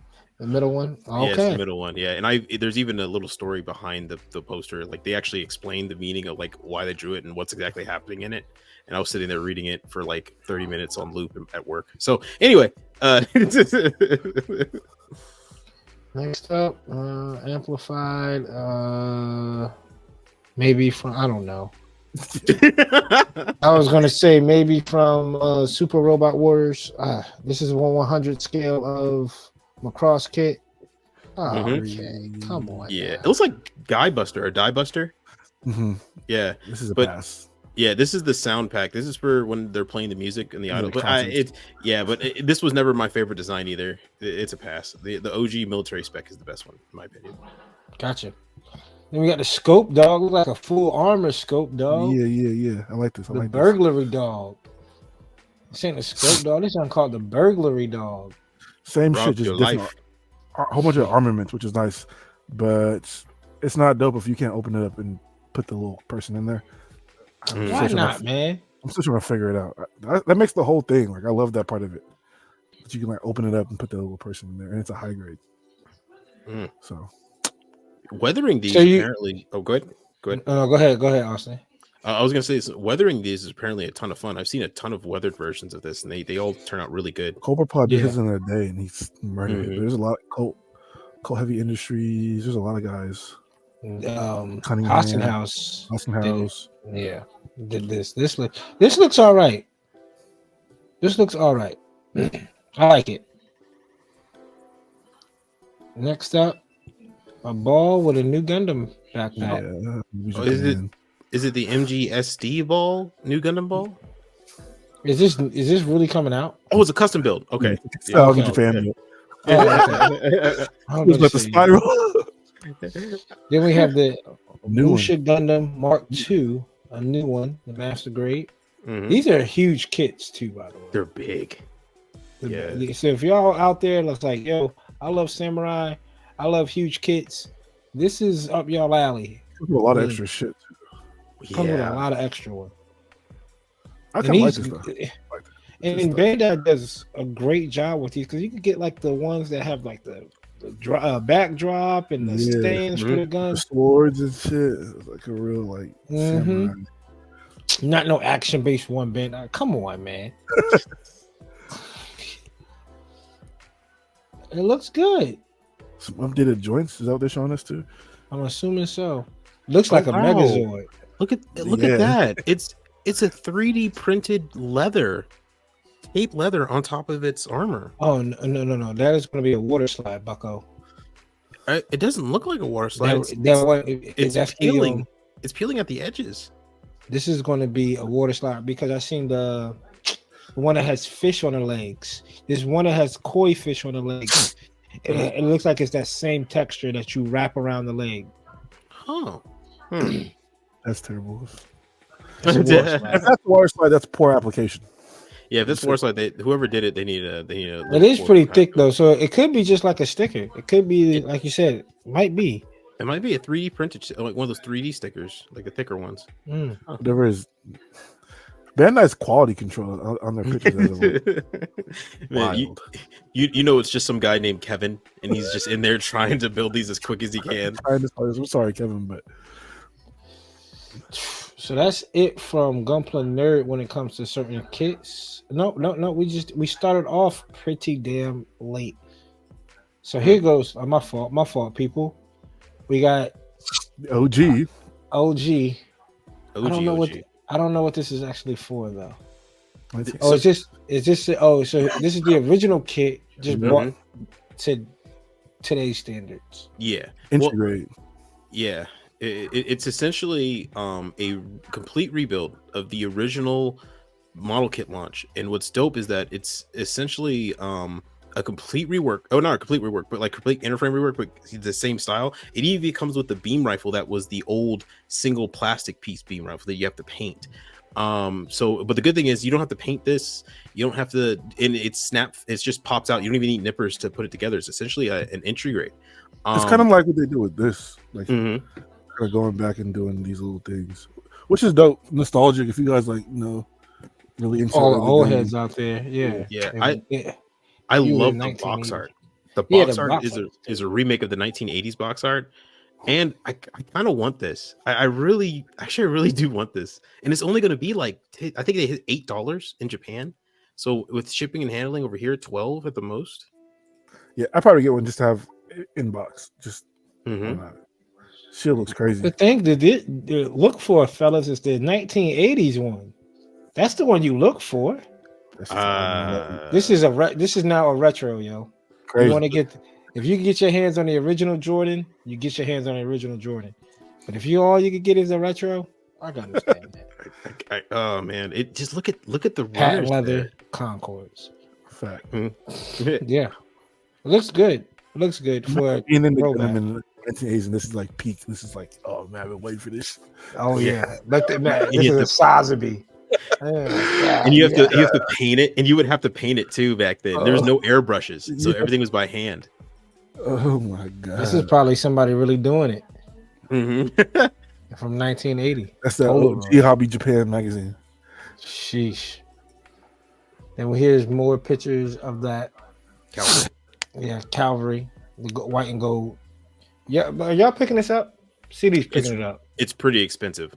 [SPEAKER 2] The middle one? Okay.
[SPEAKER 3] Yeah, it's the middle one. Yeah, and there's even a little story behind the poster. Like they actually explained the meaning of like why they drew it and what's exactly happening in it. And I was sitting there reading it for like 30 minutes on loop at work. So anyway,
[SPEAKER 2] next up, amplified. Maybe from I don't know. I was gonna say maybe from Super Robot Warriors. This is 1/100 scale of Macross kit. Okay, come on.
[SPEAKER 3] Yeah, it looks like Guy Buster or Die Buster.
[SPEAKER 1] Mm-hmm.
[SPEAKER 3] Yeah,
[SPEAKER 1] this is a pass.
[SPEAKER 3] Yeah, this is the sound pack. This is for when they're playing the music and the idol. But this was never my favorite design either. It's a pass. The OG military spec is the best one in my opinion.
[SPEAKER 2] Gotcha. Then we got the scope dog, look like a full armor scope dog.
[SPEAKER 1] Yeah. I like this.
[SPEAKER 2] The burglary dog. This ain't a scope dog. This one called the burglary dog.
[SPEAKER 1] Same shit, just different. A whole bunch of armaments, which is nice, but it's not dope if you can't open it up and put the little person in there.
[SPEAKER 2] Why not, man?
[SPEAKER 1] I'm still trying to figure it out. That makes the whole thing. Like I love that part of it. That you can like open it up and put the little person in there, and it's a high grade. So
[SPEAKER 3] weathering these apparently. Oh, go ahead.
[SPEAKER 2] No, go ahead, Austin.
[SPEAKER 3] I was gonna say weathering these is apparently a ton of fun. I've seen a ton of weathered versions of this, and they all turn out really good.
[SPEAKER 1] Cobra Pod did
[SPEAKER 2] Yeah.
[SPEAKER 1] his in a day, and he's murdered it.
[SPEAKER 3] Mhm.
[SPEAKER 1] There's a lot of Colt Heavy Industries. There's a lot of guys. Cunningham,
[SPEAKER 2] House.
[SPEAKER 1] Austin
[SPEAKER 2] did it.
[SPEAKER 1] House.
[SPEAKER 2] Yeah, did this. This looks all right. This looks all right. I like it. Next up, a ball with a new Gundam backpack.
[SPEAKER 1] Yeah,
[SPEAKER 3] Is it the MGSD ball, new Gundam ball?
[SPEAKER 2] Is this really coming out?
[SPEAKER 3] Oh, it's a custom build. Okay.
[SPEAKER 1] Yeah,
[SPEAKER 2] okay.
[SPEAKER 1] Japan.
[SPEAKER 2] I
[SPEAKER 1] Was
[SPEAKER 2] was
[SPEAKER 1] about the spiral.
[SPEAKER 2] Then we have the
[SPEAKER 1] New one.
[SPEAKER 2] Musha Gundam Mark II, a new one, the Master Grade.
[SPEAKER 3] Mhm.
[SPEAKER 2] These are huge kits too, by the way.
[SPEAKER 3] They're big. Yeah.
[SPEAKER 2] So if y'all out there looks like, yo, I love samurai, I love huge kits. This is up y'all alley.
[SPEAKER 1] A lot of extra shit.
[SPEAKER 2] Comes with a lot of extra one.
[SPEAKER 1] I kind of like this stuff.
[SPEAKER 2] And Bandai does a great job with these because you can get like the ones that have like the backdrop and the stands for the
[SPEAKER 1] The
[SPEAKER 2] guns.
[SPEAKER 1] swords and shit. It's like a real like samurai.
[SPEAKER 2] Not no action based one Bandai. Come on, man. It looks good.
[SPEAKER 1] Some updated joints. Is that what they're showing us too?
[SPEAKER 2] I'm assuming so. Looks like a
[SPEAKER 3] wow.
[SPEAKER 2] Megazord.
[SPEAKER 3] Look at that. It's a 3D printed tape leather on top of its armor.
[SPEAKER 2] Oh no. That is going to be a water slide, Bucko.
[SPEAKER 3] It doesn't look like a water slide.
[SPEAKER 2] That's
[SPEAKER 3] peeling. It's peeling at the edges.
[SPEAKER 2] This is going to be a water slide because I seen the one that has fish on the legs. There's one that has koi fish on the legs. It looks like it's that same texture that you wrap around the leg.
[SPEAKER 3] Huh.
[SPEAKER 1] That's terrible.
[SPEAKER 2] That's a water slide.
[SPEAKER 1] If that's the water slide, that's poor application.
[SPEAKER 3] Yeah, if this water slide, whoever did it, they need a.
[SPEAKER 2] It is pretty thick though, so it could be just like a sticker. It could be like you said, it might be.
[SPEAKER 3] It might be a 3D printed, like one of those 3D stickers, like the thicker ones.
[SPEAKER 1] Whatever is. Bandai's quality control on their pictures.
[SPEAKER 3] Man, you know it's just some guy named Kevin, and he's just in there trying to build these as quick as he can.
[SPEAKER 1] I'm sorry, Kevin, but
[SPEAKER 2] so that's it from Gunpla Nerd when it comes to certain kits. No. We started off pretty damn late. So here goes. My fault, people. We got
[SPEAKER 1] OG.
[SPEAKER 2] I don't know what this is actually for though.
[SPEAKER 1] So
[SPEAKER 2] So this is the original kit just brought to today's standards.
[SPEAKER 3] Yeah.
[SPEAKER 1] integrate.
[SPEAKER 3] Yeah. It's essentially a complete rebuild of the original model kit launch. And what's dope is that it's essentially a complete rework. Oh, not a complete rework, but like complete interframe rework, but the same style. It even comes with the beam rifle that was the old single plastic piece beam rifle that you have to paint. But the good thing is you don't have to paint this. You don't have to, and it just pops out. You don't even need nippers to put it together. It's essentially an entry grade.
[SPEAKER 1] It's kind of like what they do with this, like
[SPEAKER 3] mhm.
[SPEAKER 1] kind of going back and doing these little things, which is dope, nostalgic. If you guys like, really into
[SPEAKER 2] All the
[SPEAKER 1] early
[SPEAKER 2] old
[SPEAKER 1] games.
[SPEAKER 2] heads out there, yeah.
[SPEAKER 3] I
[SPEAKER 2] You
[SPEAKER 3] love
[SPEAKER 2] in
[SPEAKER 3] the box
[SPEAKER 2] 1980s.
[SPEAKER 3] art. The
[SPEAKER 2] Yeah,
[SPEAKER 3] box
[SPEAKER 2] the
[SPEAKER 3] art
[SPEAKER 2] box
[SPEAKER 3] is a remake of the 1980s box art, and I kind of want this. I really do want this, and it's only going to be like I think they hit $8 in Japan. So with shipping and handling over here, 12 at the most.
[SPEAKER 1] Yeah, I probably get one just to have in box. Just
[SPEAKER 3] Mhm.
[SPEAKER 1] why not? Shit looks crazy.
[SPEAKER 2] The thing that look for, fellas, is the 1980s one. That's the one you look for.
[SPEAKER 1] That's just
[SPEAKER 2] This is now a retro, yo.
[SPEAKER 1] crazy.
[SPEAKER 2] You want to get if you can get your hands on the original Jordan, you get your hands on the original Jordan. But if all you can get is a retro, I can understand that.
[SPEAKER 3] Oh man, it just look at the
[SPEAKER 2] Patent
[SPEAKER 3] runners
[SPEAKER 2] leather
[SPEAKER 3] there.
[SPEAKER 2] Concords.
[SPEAKER 1] Fact.
[SPEAKER 2] Yeah, it looks good. It looks good for
[SPEAKER 1] Being in the
[SPEAKER 2] throwback.
[SPEAKER 1] Gundam in the 1980s, and this is like peak. This is like, oh man, I've been waiting for this.
[SPEAKER 2] Oh
[SPEAKER 3] Yeah.
[SPEAKER 2] yeah, but this
[SPEAKER 3] You
[SPEAKER 2] is
[SPEAKER 3] get
[SPEAKER 2] a Sazabi.
[SPEAKER 3] And you have to paint it, and you would have to paint it too back then. There was no airbrushes, so everything was by hand.
[SPEAKER 1] Oh my god,
[SPEAKER 2] This is probably somebody really doing it
[SPEAKER 3] Mm-hmm.
[SPEAKER 2] from 1980.
[SPEAKER 1] that's that
[SPEAKER 2] Polaroid.
[SPEAKER 1] OG Hobby Japan magazine.
[SPEAKER 2] Sheesh. And here's more pictures of that. Calvary, white and gold. Yeah, but are y'all picking this up? CD's picking it up.
[SPEAKER 3] It's pretty expensive.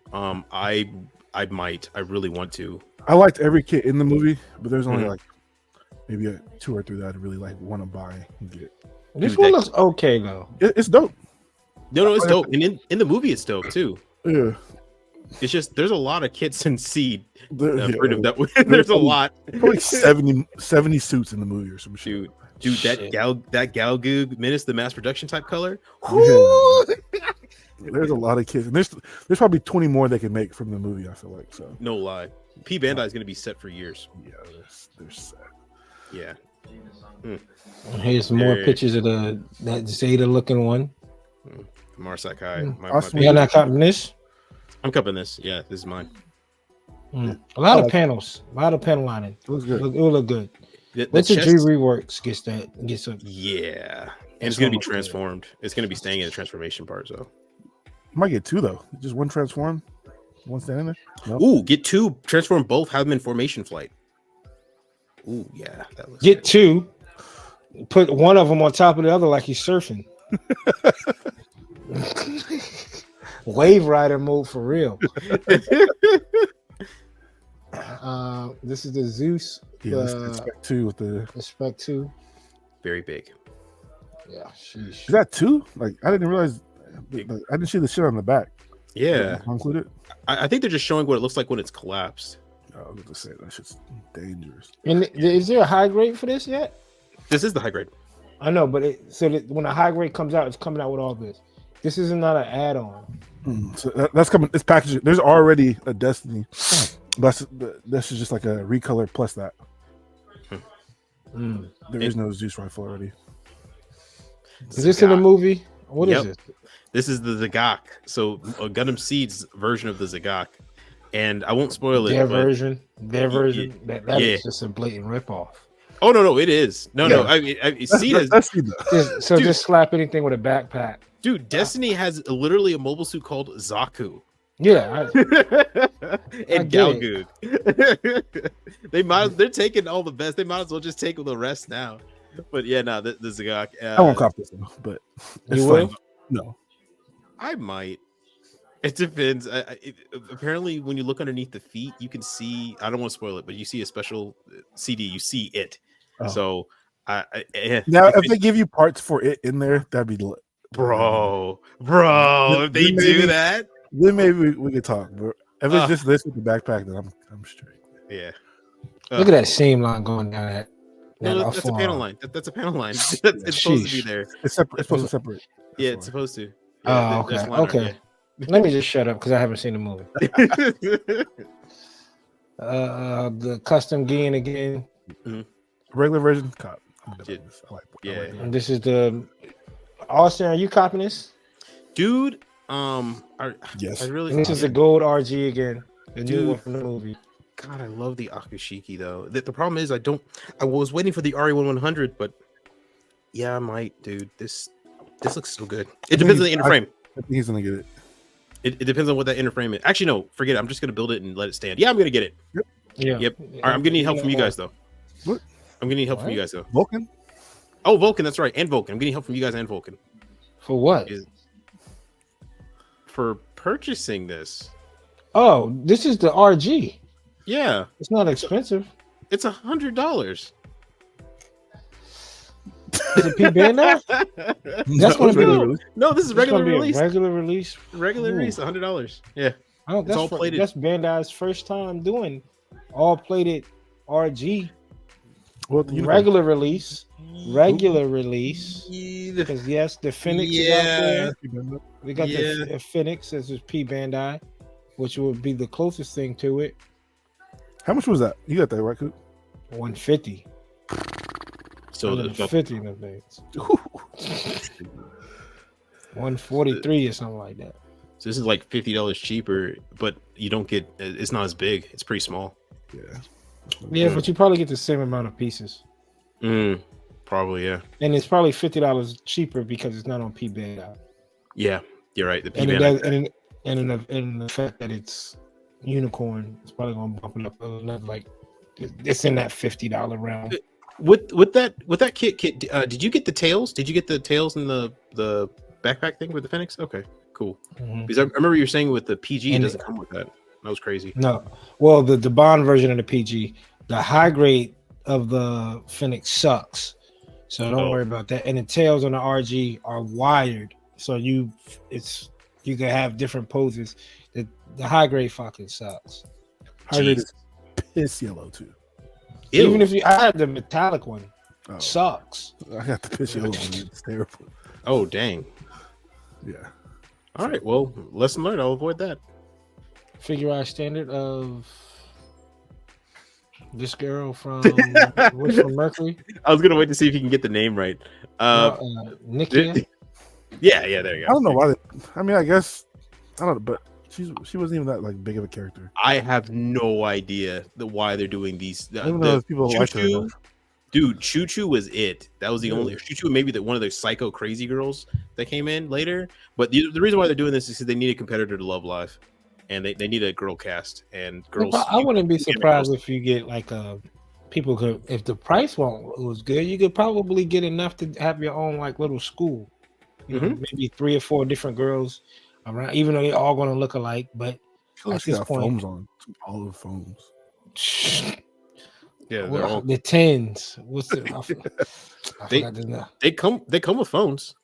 [SPEAKER 3] I really want to.
[SPEAKER 1] I liked every kit in the movie, but there's only
[SPEAKER 3] Mhm.
[SPEAKER 1] like maybe 2 or 3 that I'd really like want to buy and get.
[SPEAKER 2] This
[SPEAKER 3] Dude,
[SPEAKER 2] one
[SPEAKER 3] that-
[SPEAKER 2] looks okay though.
[SPEAKER 1] It's dope.
[SPEAKER 3] No, it's dope. And in the movie, it's dope too.
[SPEAKER 1] Yeah.
[SPEAKER 3] It's just there's a lot of kits in Seed.
[SPEAKER 1] Yeah.
[SPEAKER 3] Freedom that there's a lot.
[SPEAKER 1] Probably 70 suits in the movie or some shit.
[SPEAKER 3] Dude, that
[SPEAKER 2] Shit.
[SPEAKER 3] Gal Goog Menace, the mass production type color.
[SPEAKER 1] Yeah. There's a lot of kits, and there's probably 20 more they can make from the movie. I feel like so.
[SPEAKER 3] No lie. P Bandai is gonna be set for years.
[SPEAKER 1] Yeah, they're sad.
[SPEAKER 3] Yeah.
[SPEAKER 2] Here's some more
[SPEAKER 3] Hey.
[SPEAKER 2] pictures of that Zeta looking one.
[SPEAKER 3] Marsakai.
[SPEAKER 1] Awesome.
[SPEAKER 2] You're not copying this?
[SPEAKER 3] I'm cupping this. Yeah, this is mine.
[SPEAKER 2] A lot
[SPEAKER 1] I
[SPEAKER 2] of
[SPEAKER 1] like
[SPEAKER 2] panels, a lot of panel lining.
[SPEAKER 1] It looks good.
[SPEAKER 2] It will look good.
[SPEAKER 3] The
[SPEAKER 2] What's the G
[SPEAKER 3] chest-
[SPEAKER 2] reworks gets a
[SPEAKER 3] Yeah. And
[SPEAKER 2] That's
[SPEAKER 3] it's gonna be
[SPEAKER 2] almost good.
[SPEAKER 3] transformed. It's gonna be staying in the transformation part, so.
[SPEAKER 1] Might get 2 though. Just one transform, one standing there. Nope.
[SPEAKER 3] Ooh, get 2, transform both, have them in formation flight. Ooh, yeah. That looks
[SPEAKER 2] get
[SPEAKER 3] good.
[SPEAKER 2] 2, put one of them on top of the other like he's surfing. Wave rider mode for real. This is the Zeus.
[SPEAKER 1] Yeah, it's spec 2 with the.
[SPEAKER 2] The Spec 2.
[SPEAKER 3] Very big.
[SPEAKER 2] Yeah, sheesh.
[SPEAKER 1] Is that 2? Like I didn't realize. I didn't see the shit on the back.
[SPEAKER 3] Yeah.
[SPEAKER 1] Included.
[SPEAKER 3] I think they're just showing what it looks like when it's collapsed.
[SPEAKER 1] I was gonna say that shit's dangerous.
[SPEAKER 2] And is there a high grade for this yet?
[SPEAKER 3] This is the high grade.
[SPEAKER 2] I know, but when a high grade comes out, it's coming out with all this. This is not an add-on.
[SPEAKER 1] So that's coming. It's packaged. There's already a Destiny. But this is just like a recolor plus that. There is no Zeus rifle already.
[SPEAKER 2] Is this in the movie? What is
[SPEAKER 3] Yep.
[SPEAKER 2] this?
[SPEAKER 3] This is the Zagak. So Gundam Seed's version of the Zagak. And I won't spoil it.
[SPEAKER 2] Their
[SPEAKER 3] but-
[SPEAKER 2] version. That
[SPEAKER 3] Yeah.
[SPEAKER 2] is just a blatant ripoff.
[SPEAKER 3] Oh no, it is. No.
[SPEAKER 1] Yeah.
[SPEAKER 3] I mean Seed has,
[SPEAKER 1] That's Seed though.
[SPEAKER 2] So
[SPEAKER 3] Dude.
[SPEAKER 2] just slap anything with a backpack.
[SPEAKER 3] dude, Destiny has literally a mobile suit called Zaku.
[SPEAKER 2] Yeah,
[SPEAKER 3] And
[SPEAKER 2] get
[SPEAKER 3] Galgoog. They're taking all the best. They might as well just take the rest now. But yeah, no, the Zagak.
[SPEAKER 1] I won't cop this one, but it's
[SPEAKER 2] You
[SPEAKER 1] fun.
[SPEAKER 2] will?
[SPEAKER 1] No.
[SPEAKER 3] I might. It depends. Apparently, when you look underneath the feet, you can see. I don't want to spoil it, but you see a special CD. You see it.
[SPEAKER 1] Oh.
[SPEAKER 3] So,
[SPEAKER 1] Now,
[SPEAKER 3] if
[SPEAKER 1] if they give you parts for it in there, that'd be lit.
[SPEAKER 3] bro, if they
[SPEAKER 1] Then
[SPEAKER 3] do
[SPEAKER 1] maybe-
[SPEAKER 3] that,
[SPEAKER 1] Then maybe we could talk. But if
[SPEAKER 3] Uh.
[SPEAKER 1] it's just this with the backpack, then I'm straight.
[SPEAKER 3] yeah.
[SPEAKER 2] look at that seam line going down that.
[SPEAKER 3] No,
[SPEAKER 2] that
[SPEAKER 3] that's a
[SPEAKER 2] forearm.
[SPEAKER 3] panel line. That's a panel line. It's supposed to be
[SPEAKER 2] Sheesh.
[SPEAKER 3] there.
[SPEAKER 1] It's separate. It's supposed to separate.
[SPEAKER 3] Yeah,
[SPEAKER 1] That's
[SPEAKER 3] it's supposed to.
[SPEAKER 2] Oh,
[SPEAKER 3] Yeah,
[SPEAKER 2] okay.
[SPEAKER 3] there's line art,
[SPEAKER 2] Okay. Let me just shut up because I haven't seen the movie.
[SPEAKER 3] yeah.
[SPEAKER 2] The custom gain again.
[SPEAKER 1] Regular version, cop. I'm good
[SPEAKER 3] Dude,
[SPEAKER 1] on this. I like
[SPEAKER 3] yeah.
[SPEAKER 1] it.
[SPEAKER 2] And this is the Austin. Are you copying this?
[SPEAKER 3] Dude,
[SPEAKER 1] Yes.
[SPEAKER 3] I really.
[SPEAKER 2] And this is the gold RG again. The
[SPEAKER 3] Dude.
[SPEAKER 2] new one from the movie.
[SPEAKER 3] God, I love the Akushiki though. The problem is I was waiting for the RE1100, but yeah, I might, dude. This looks so good. It depends on the inner frame.
[SPEAKER 1] I think he's gonna get it.
[SPEAKER 3] It depends on what that inner frame is. Actually, no, forget it. I'm just gonna build it and let it stand. Yeah, I'm gonna get it.
[SPEAKER 2] Yeah.
[SPEAKER 3] Yep. All right, I'm gonna need help from you guys though.
[SPEAKER 1] What?
[SPEAKER 3] I'm gonna need help from you guys though.
[SPEAKER 1] Vulcan.
[SPEAKER 3] Oh, Vulcan, that's right, and Vulcan. I'm getting help from you guys and Vulcan
[SPEAKER 2] For what?
[SPEAKER 3] Is- for purchasing this.
[SPEAKER 2] Oh, this is the RG.
[SPEAKER 3] Yeah,
[SPEAKER 2] It's not expensive.
[SPEAKER 3] it's $100.
[SPEAKER 2] Is it P Bandai? That's gonna be
[SPEAKER 1] regular
[SPEAKER 2] the-
[SPEAKER 1] release.
[SPEAKER 3] No, this is
[SPEAKER 2] It's
[SPEAKER 3] regular
[SPEAKER 2] gonna be a
[SPEAKER 3] release.
[SPEAKER 2] regular release.
[SPEAKER 3] Regular
[SPEAKER 2] Ooh.
[SPEAKER 3] release, $100. Yeah.
[SPEAKER 2] Oh,
[SPEAKER 3] It's all plated.
[SPEAKER 2] That's Bandai's first time doing all plated RG
[SPEAKER 1] Well, the uniform.
[SPEAKER 2] regular release. Regular release.
[SPEAKER 3] Yeah.
[SPEAKER 2] Because yes, the Phoenix is out there. We got
[SPEAKER 3] Yeah.
[SPEAKER 2] the Phoenix. This is P Bandai, which would be the closest thing to it.
[SPEAKER 1] How much was that? You got that right, Coop?
[SPEAKER 2] 150.
[SPEAKER 3] So the
[SPEAKER 2] 150 in the things. 143 or something like that.
[SPEAKER 3] So this is like $50 cheaper, but you don't get. It's not as big. It's pretty small.
[SPEAKER 1] Yeah.
[SPEAKER 2] Yeah, but you probably get the same amount of pieces.
[SPEAKER 3] Probably, yeah.
[SPEAKER 2] And it's probably $50 cheaper because it's not on P Bandai.
[SPEAKER 3] Yeah, you're right. The
[SPEAKER 2] And, it
[SPEAKER 3] P-Band.
[SPEAKER 2] does, and the fact that it's unicorn, it's probably gonna bump it up another like it's in that $50 realm.
[SPEAKER 3] With that kit, did you get the tails? Did you get the tails and the backpack thing with the Phoenix? Okay, cool.
[SPEAKER 2] Mhm.
[SPEAKER 3] Because I remember you were saying with the PG, it
[SPEAKER 2] And
[SPEAKER 3] doesn't come with that. That was crazy.
[SPEAKER 2] No, well, the Bond version of the PG, the high grade of the Phoenix sucks. So don't worry about that. And the tails on the RG are wired, so you can have different poses. The high grade fucking sucks.
[SPEAKER 1] High grade is piss yellow too.
[SPEAKER 3] Ew.
[SPEAKER 2] Even if I had the metallic one, sucks.
[SPEAKER 1] I got the piss yellow one. It's terrible.
[SPEAKER 3] Oh dang.
[SPEAKER 1] Yeah.
[SPEAKER 3] All right. Well, lesson learned. I'll avoid that.
[SPEAKER 2] Figure out standard of this girl from what's from Mercury.
[SPEAKER 3] I was gonna wait to see if you can get the name right.
[SPEAKER 2] Nikia.
[SPEAKER 3] Yeah, there you go.
[SPEAKER 1] I don't know why. I guess I don't know, but she wasn't even that like big of a character.
[SPEAKER 3] I have no idea why they're doing these.
[SPEAKER 1] I don't know if people like her enough.
[SPEAKER 3] Dude, Choo Choo was it. That was the only Choo Choo, maybe one of the psycho crazy girls that came in later. But the reason why they're doing this is because they need a competitor to Love Live, and they need a girl cast and girls.
[SPEAKER 2] I wouldn't be surprised if you get like people could, if the price was good, you could probably get enough to have your own like little school. You know, maybe 3 or 4 different girls around, even though they're all going to look alike. But at this point,
[SPEAKER 1] foams on all the foams.
[SPEAKER 3] Yeah, they're all
[SPEAKER 2] the 10s. What's it?
[SPEAKER 3] They come with phones.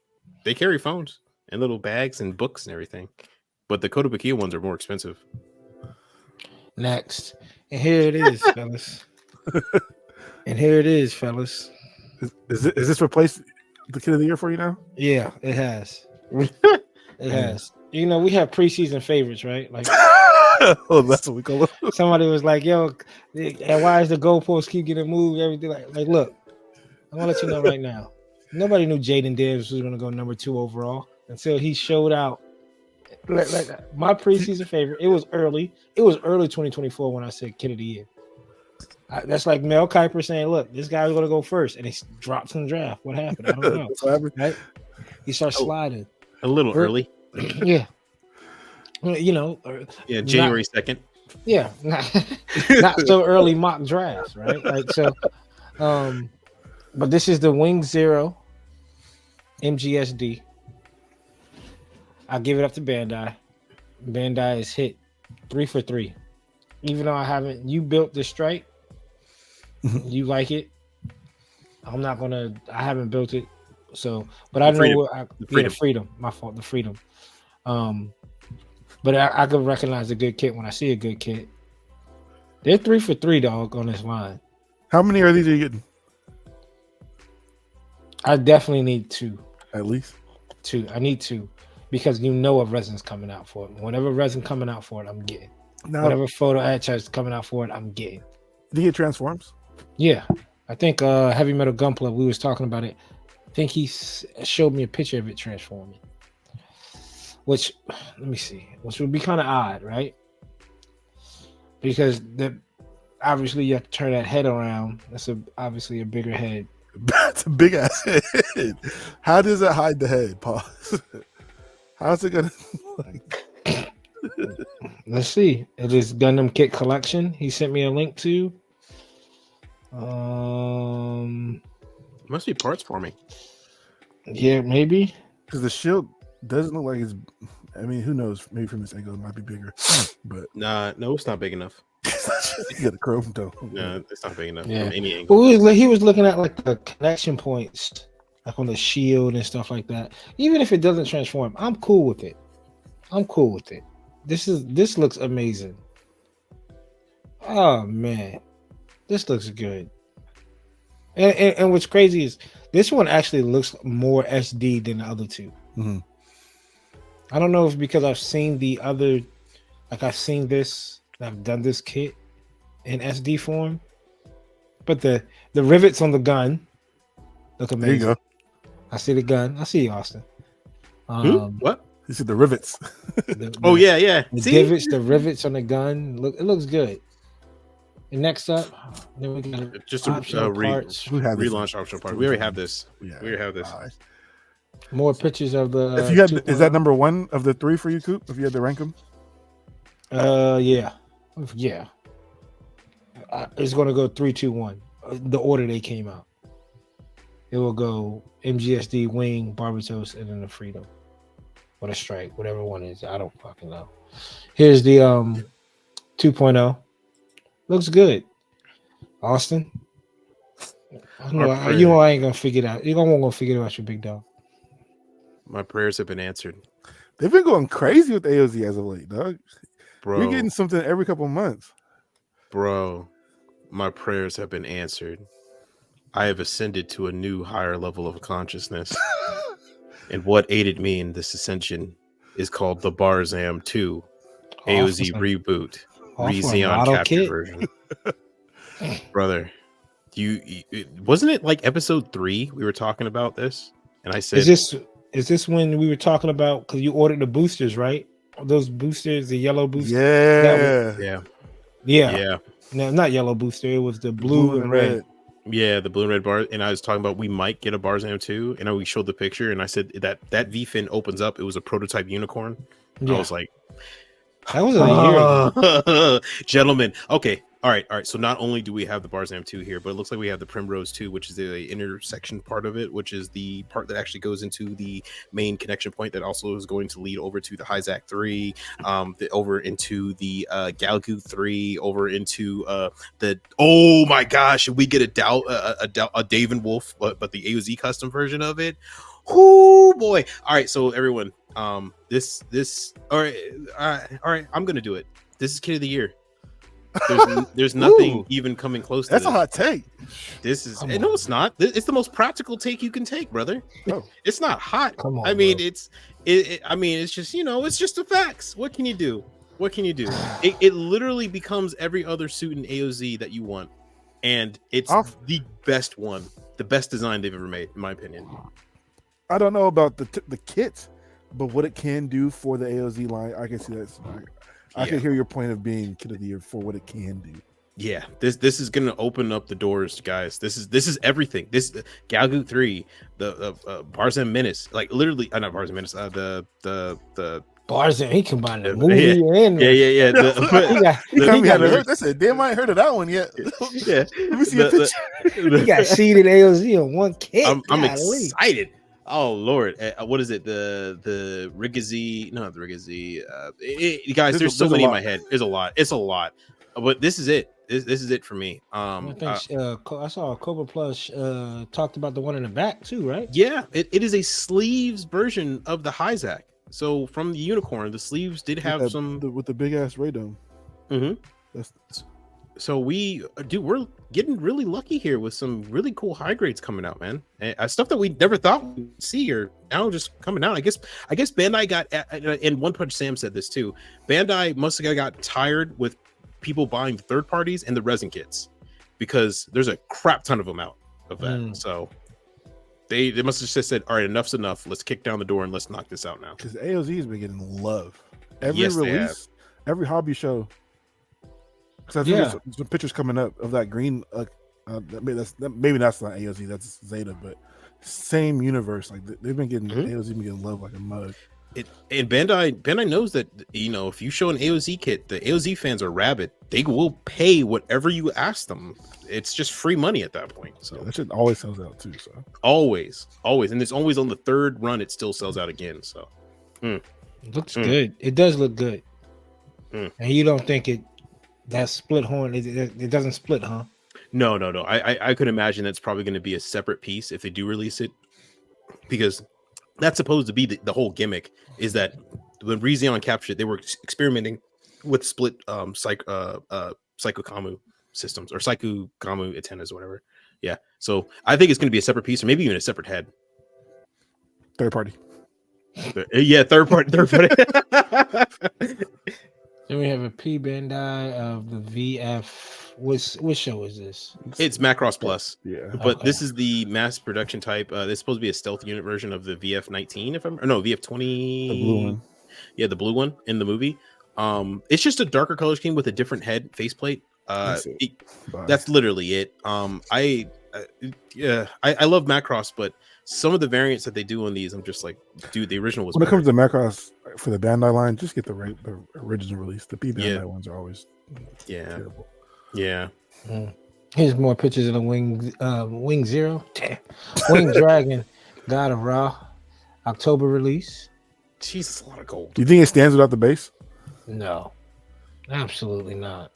[SPEAKER 3] They carry phones and little bags and books and everything. But the Kotobukiya ones are more expensive.
[SPEAKER 2] Next, and here it is, fellas. And here it is, fellas.
[SPEAKER 1] Is this replaced the kid of the year for you now?
[SPEAKER 2] Yeah, it has. It has. You know, we have preseason favorites, right? Like,
[SPEAKER 1] oh, that's what we call it.
[SPEAKER 2] Somebody was like, "Yo, and why is the goalpost keep getting moved?" Everything like, look, I'm gonna let you know right now. Nobody knew Jaden Davis was gonna go number 2 overall until he showed out. Like my preseason favorite. It was early. It was early 2024 when I said kid of the year. That's like Mel Kiper saying, "Look, this guy's gonna go first," and he drops in the draft. What happened? I don't know.
[SPEAKER 1] What happened?
[SPEAKER 2] Right? He starts sliding
[SPEAKER 3] a little early.
[SPEAKER 2] Yeah. You know.
[SPEAKER 3] Yeah, January 2nd.
[SPEAKER 2] Yeah, not so early mock drafts, right? Like so. But this is the Wing Zero MGSD. I give it up to Bandai. Bandai is hit 3 for 3. Even though you built the strike, you like it. I haven't built it. So, but I know the freedom. My fault, the freedom. But I could recognize a good kit when I see a good kit. They're 3 for 3, dog, on this line.
[SPEAKER 1] How many are these are you getting?
[SPEAKER 2] I definitely need 2.
[SPEAKER 1] At least
[SPEAKER 2] 2. I need 2 because you know a resin's coming out for it. Whenever resin coming out for it, I'm getting. Now, whatever photo ad is coming out for it, I'm getting.
[SPEAKER 1] Do you get transforms?
[SPEAKER 2] Yeah, I think Heavy Metal Gunpla, we was talking about it. I think he showed me a picture of it transforming. Which, let me see, which would be kind of odd, right? Because obviously you have to turn that head around. That's obviously a bigger head.
[SPEAKER 1] That's a big ass head. How does it hide the head? Pause. How's it gonna?
[SPEAKER 2] Let's see. It is Gundam Kit Collection. He sent me a link to.
[SPEAKER 3] Must be parts for me.
[SPEAKER 2] Yeah, maybe.
[SPEAKER 1] Because the shield doesn't look like it's. I mean, who knows? Maybe from this angle it might be bigger, but
[SPEAKER 3] no, it's not big enough.
[SPEAKER 1] You got a chrome tone.
[SPEAKER 3] No, it's not big enough
[SPEAKER 2] from
[SPEAKER 3] any angle.
[SPEAKER 2] But he was looking at like the connection points, like on the shield and stuff like that. Even if it doesn't transform, I'm cool with it. This looks amazing. Oh man, this looks good. And what's crazy is this one actually looks more SD than the other 2.
[SPEAKER 1] Mm-hmm.
[SPEAKER 2] I don't know if because I've seen the other, like I've seen this, I've done this kit in SD form, but the rivets on the gun look amazing.
[SPEAKER 1] There you go.
[SPEAKER 2] I see the gun. I see you, Austin.
[SPEAKER 3] What?
[SPEAKER 1] You see the rivets?
[SPEAKER 3] Yeah.
[SPEAKER 2] The divots, the rivets on the gun. It looks good. And next up, then we got
[SPEAKER 3] just a relaunch optional part. We already have this.
[SPEAKER 1] Yeah.
[SPEAKER 3] We already have this.
[SPEAKER 2] More pictures of the.
[SPEAKER 1] If you had, is that number 1 of the 3 for you, Coop? If you had to rank them?
[SPEAKER 2] Yeah. It's gonna go 3, 2, 1. The order they came out. It will go MGSD, Wing, Barbatos, and then the Freedom. Or the Strike, whatever one is. I don't fucking know. Here's the 2.0. Looks good. Austin. I ain't gonna figure it out. You're gonna figure it out, your big dog.
[SPEAKER 3] My prayers have been answered,
[SPEAKER 1] They've been going crazy with AOZ as of late, dog.
[SPEAKER 3] bro.
[SPEAKER 1] We're getting something every couple of months.
[SPEAKER 3] Bro, my prayers have been answered. I have ascended to a new higher level of consciousness. And what aided me in this ascension is called the Barzam 2 AOZ reboot, Re-Xeon capture version. Brother, wasn't it like episode 3 we were talking about this? And I said,
[SPEAKER 2] is this when we were talking about, because you ordered the boosters, right? Those boosters, the yellow booster.
[SPEAKER 1] Yeah.
[SPEAKER 2] No, not yellow booster. It was the blue and red.
[SPEAKER 3] Yeah, the blue and red bar. And I was talking about we might get a Barzam 2. And we showed the picture, and I said that V fin opens up. It was a prototype unicorn. Yeah. I was like,
[SPEAKER 2] that was a
[SPEAKER 3] year. Gentlemen. Okay. All right. So not only do we have the Barzam 2 here, but it looks like we have the Primrose 2, which is the intersection part of it, which is the part that actually goes into the main connection point that also is going to lead over to the Hyzak 3, over into the Galgu 3, over into the, oh my gosh, we get a Dave and Wolf, but the AOZ custom version of it. Oh boy. All right. So everyone, all right. I'm going to do it. This is Kid of the Year. There's nothing even coming close to
[SPEAKER 1] that's
[SPEAKER 3] this.
[SPEAKER 1] A hot take.
[SPEAKER 3] This is no, it's not. It's the most practical take you can take, brother. Oh. It's not hot.
[SPEAKER 2] Come on,
[SPEAKER 3] I mean, it's just, it's just the facts. What can you do? It literally becomes every other suit in AOZ that you want, and it's the best one, the best design they've ever made, in my opinion.
[SPEAKER 1] I don't know about the kit, but what it can do for the AOZ line, I can see that. I can hear your point of being Kid of the Year for what it can do.
[SPEAKER 3] Yeah, this is gonna open up the doors, guys. This is everything. This Galgu 3, the Barzam Menace, like literally, not Barzam Menace. The
[SPEAKER 2] Barzam, he combined the movie and
[SPEAKER 3] yeah.
[SPEAKER 1] That's it. Damn, I ain't heard of that one yet.
[SPEAKER 3] Yeah,
[SPEAKER 1] let me see a picture.
[SPEAKER 2] He got seeded AOZ on one kit.
[SPEAKER 3] I'm excited. Oh Lord, what is it? The Rigazi? No, the Rigazi. Guys, there's so many in my head. There's a lot. It's a lot, but this is it. This is it for me. I
[SPEAKER 2] saw Cobra Plus talked about the one in the back too, right?
[SPEAKER 3] Yeah, it is a sleeves version of the Hyzak. So from the unicorn, the sleeves did have
[SPEAKER 1] with the big ass radome.
[SPEAKER 3] Mm-hmm. So we're getting really lucky here with some really cool high grades coming out, man. And stuff that we never thought we'd see are now just coming out. I guess Bandai got, and One Punch Sam said this too. Bandai must have got tired with people buying the third parties and the resin kits, because there's a crap ton of them out of that. So they must have just said, all right, enough's enough. Let's kick down the door and let's knock this out now.
[SPEAKER 1] Because AOZ has been getting love. Every release, every hobby show. Because I think there's some pictures coming up of that green. Maybe that's not AOZ, that's Zeta, but same universe. Like they've been getting AOZ been getting love like a mug.
[SPEAKER 3] And Bandai knows that, if you show an AOZ kit, the AOZ fans are rabid. They will pay whatever you ask them. It's just free money at that point. So
[SPEAKER 1] that shit always sells out too. So
[SPEAKER 3] always, and it's always on the third run. It still sells out again. So
[SPEAKER 2] it looks good. It does look good. And you don't think that split horn? It doesn't split, huh?
[SPEAKER 3] No. I could imagine that's probably going to be a separate piece if they do release it, because that's supposed to be the whole gimmick. Is that when Re-Xeon captured it, they were experimenting with split Psycho-Kamu systems, or Psycho-Kamu antennas, or whatever. Yeah, so I think it's going to be a separate piece, or maybe even a separate head.
[SPEAKER 1] Third party.
[SPEAKER 3] Yeah, third party.
[SPEAKER 2] Then we have a P Bandai of the VF. Which show is this?
[SPEAKER 3] It's Macross Plus.
[SPEAKER 1] Yeah,
[SPEAKER 3] but this is the mass production type. This is supposed to be a stealth unit version of the VF-19, VF-20.
[SPEAKER 1] The blue one.
[SPEAKER 3] Yeah, the blue one in the movie. It's just a darker color scheme with a different head faceplate. That's literally it. I love Macross, but some of the variants that they do on these, I'm just like, dude, the original was.
[SPEAKER 1] When it comes to Macross for the Bandai line, just get the original release. The P Bandai ones are always terrible.
[SPEAKER 3] Yeah.
[SPEAKER 2] Here's more pictures of the Wing Zero. Damn. Wing Dragon, God of Ra, October release.
[SPEAKER 3] Jesus, a lot of gold.
[SPEAKER 1] Do you think it stands without the base?
[SPEAKER 2] No. Absolutely not.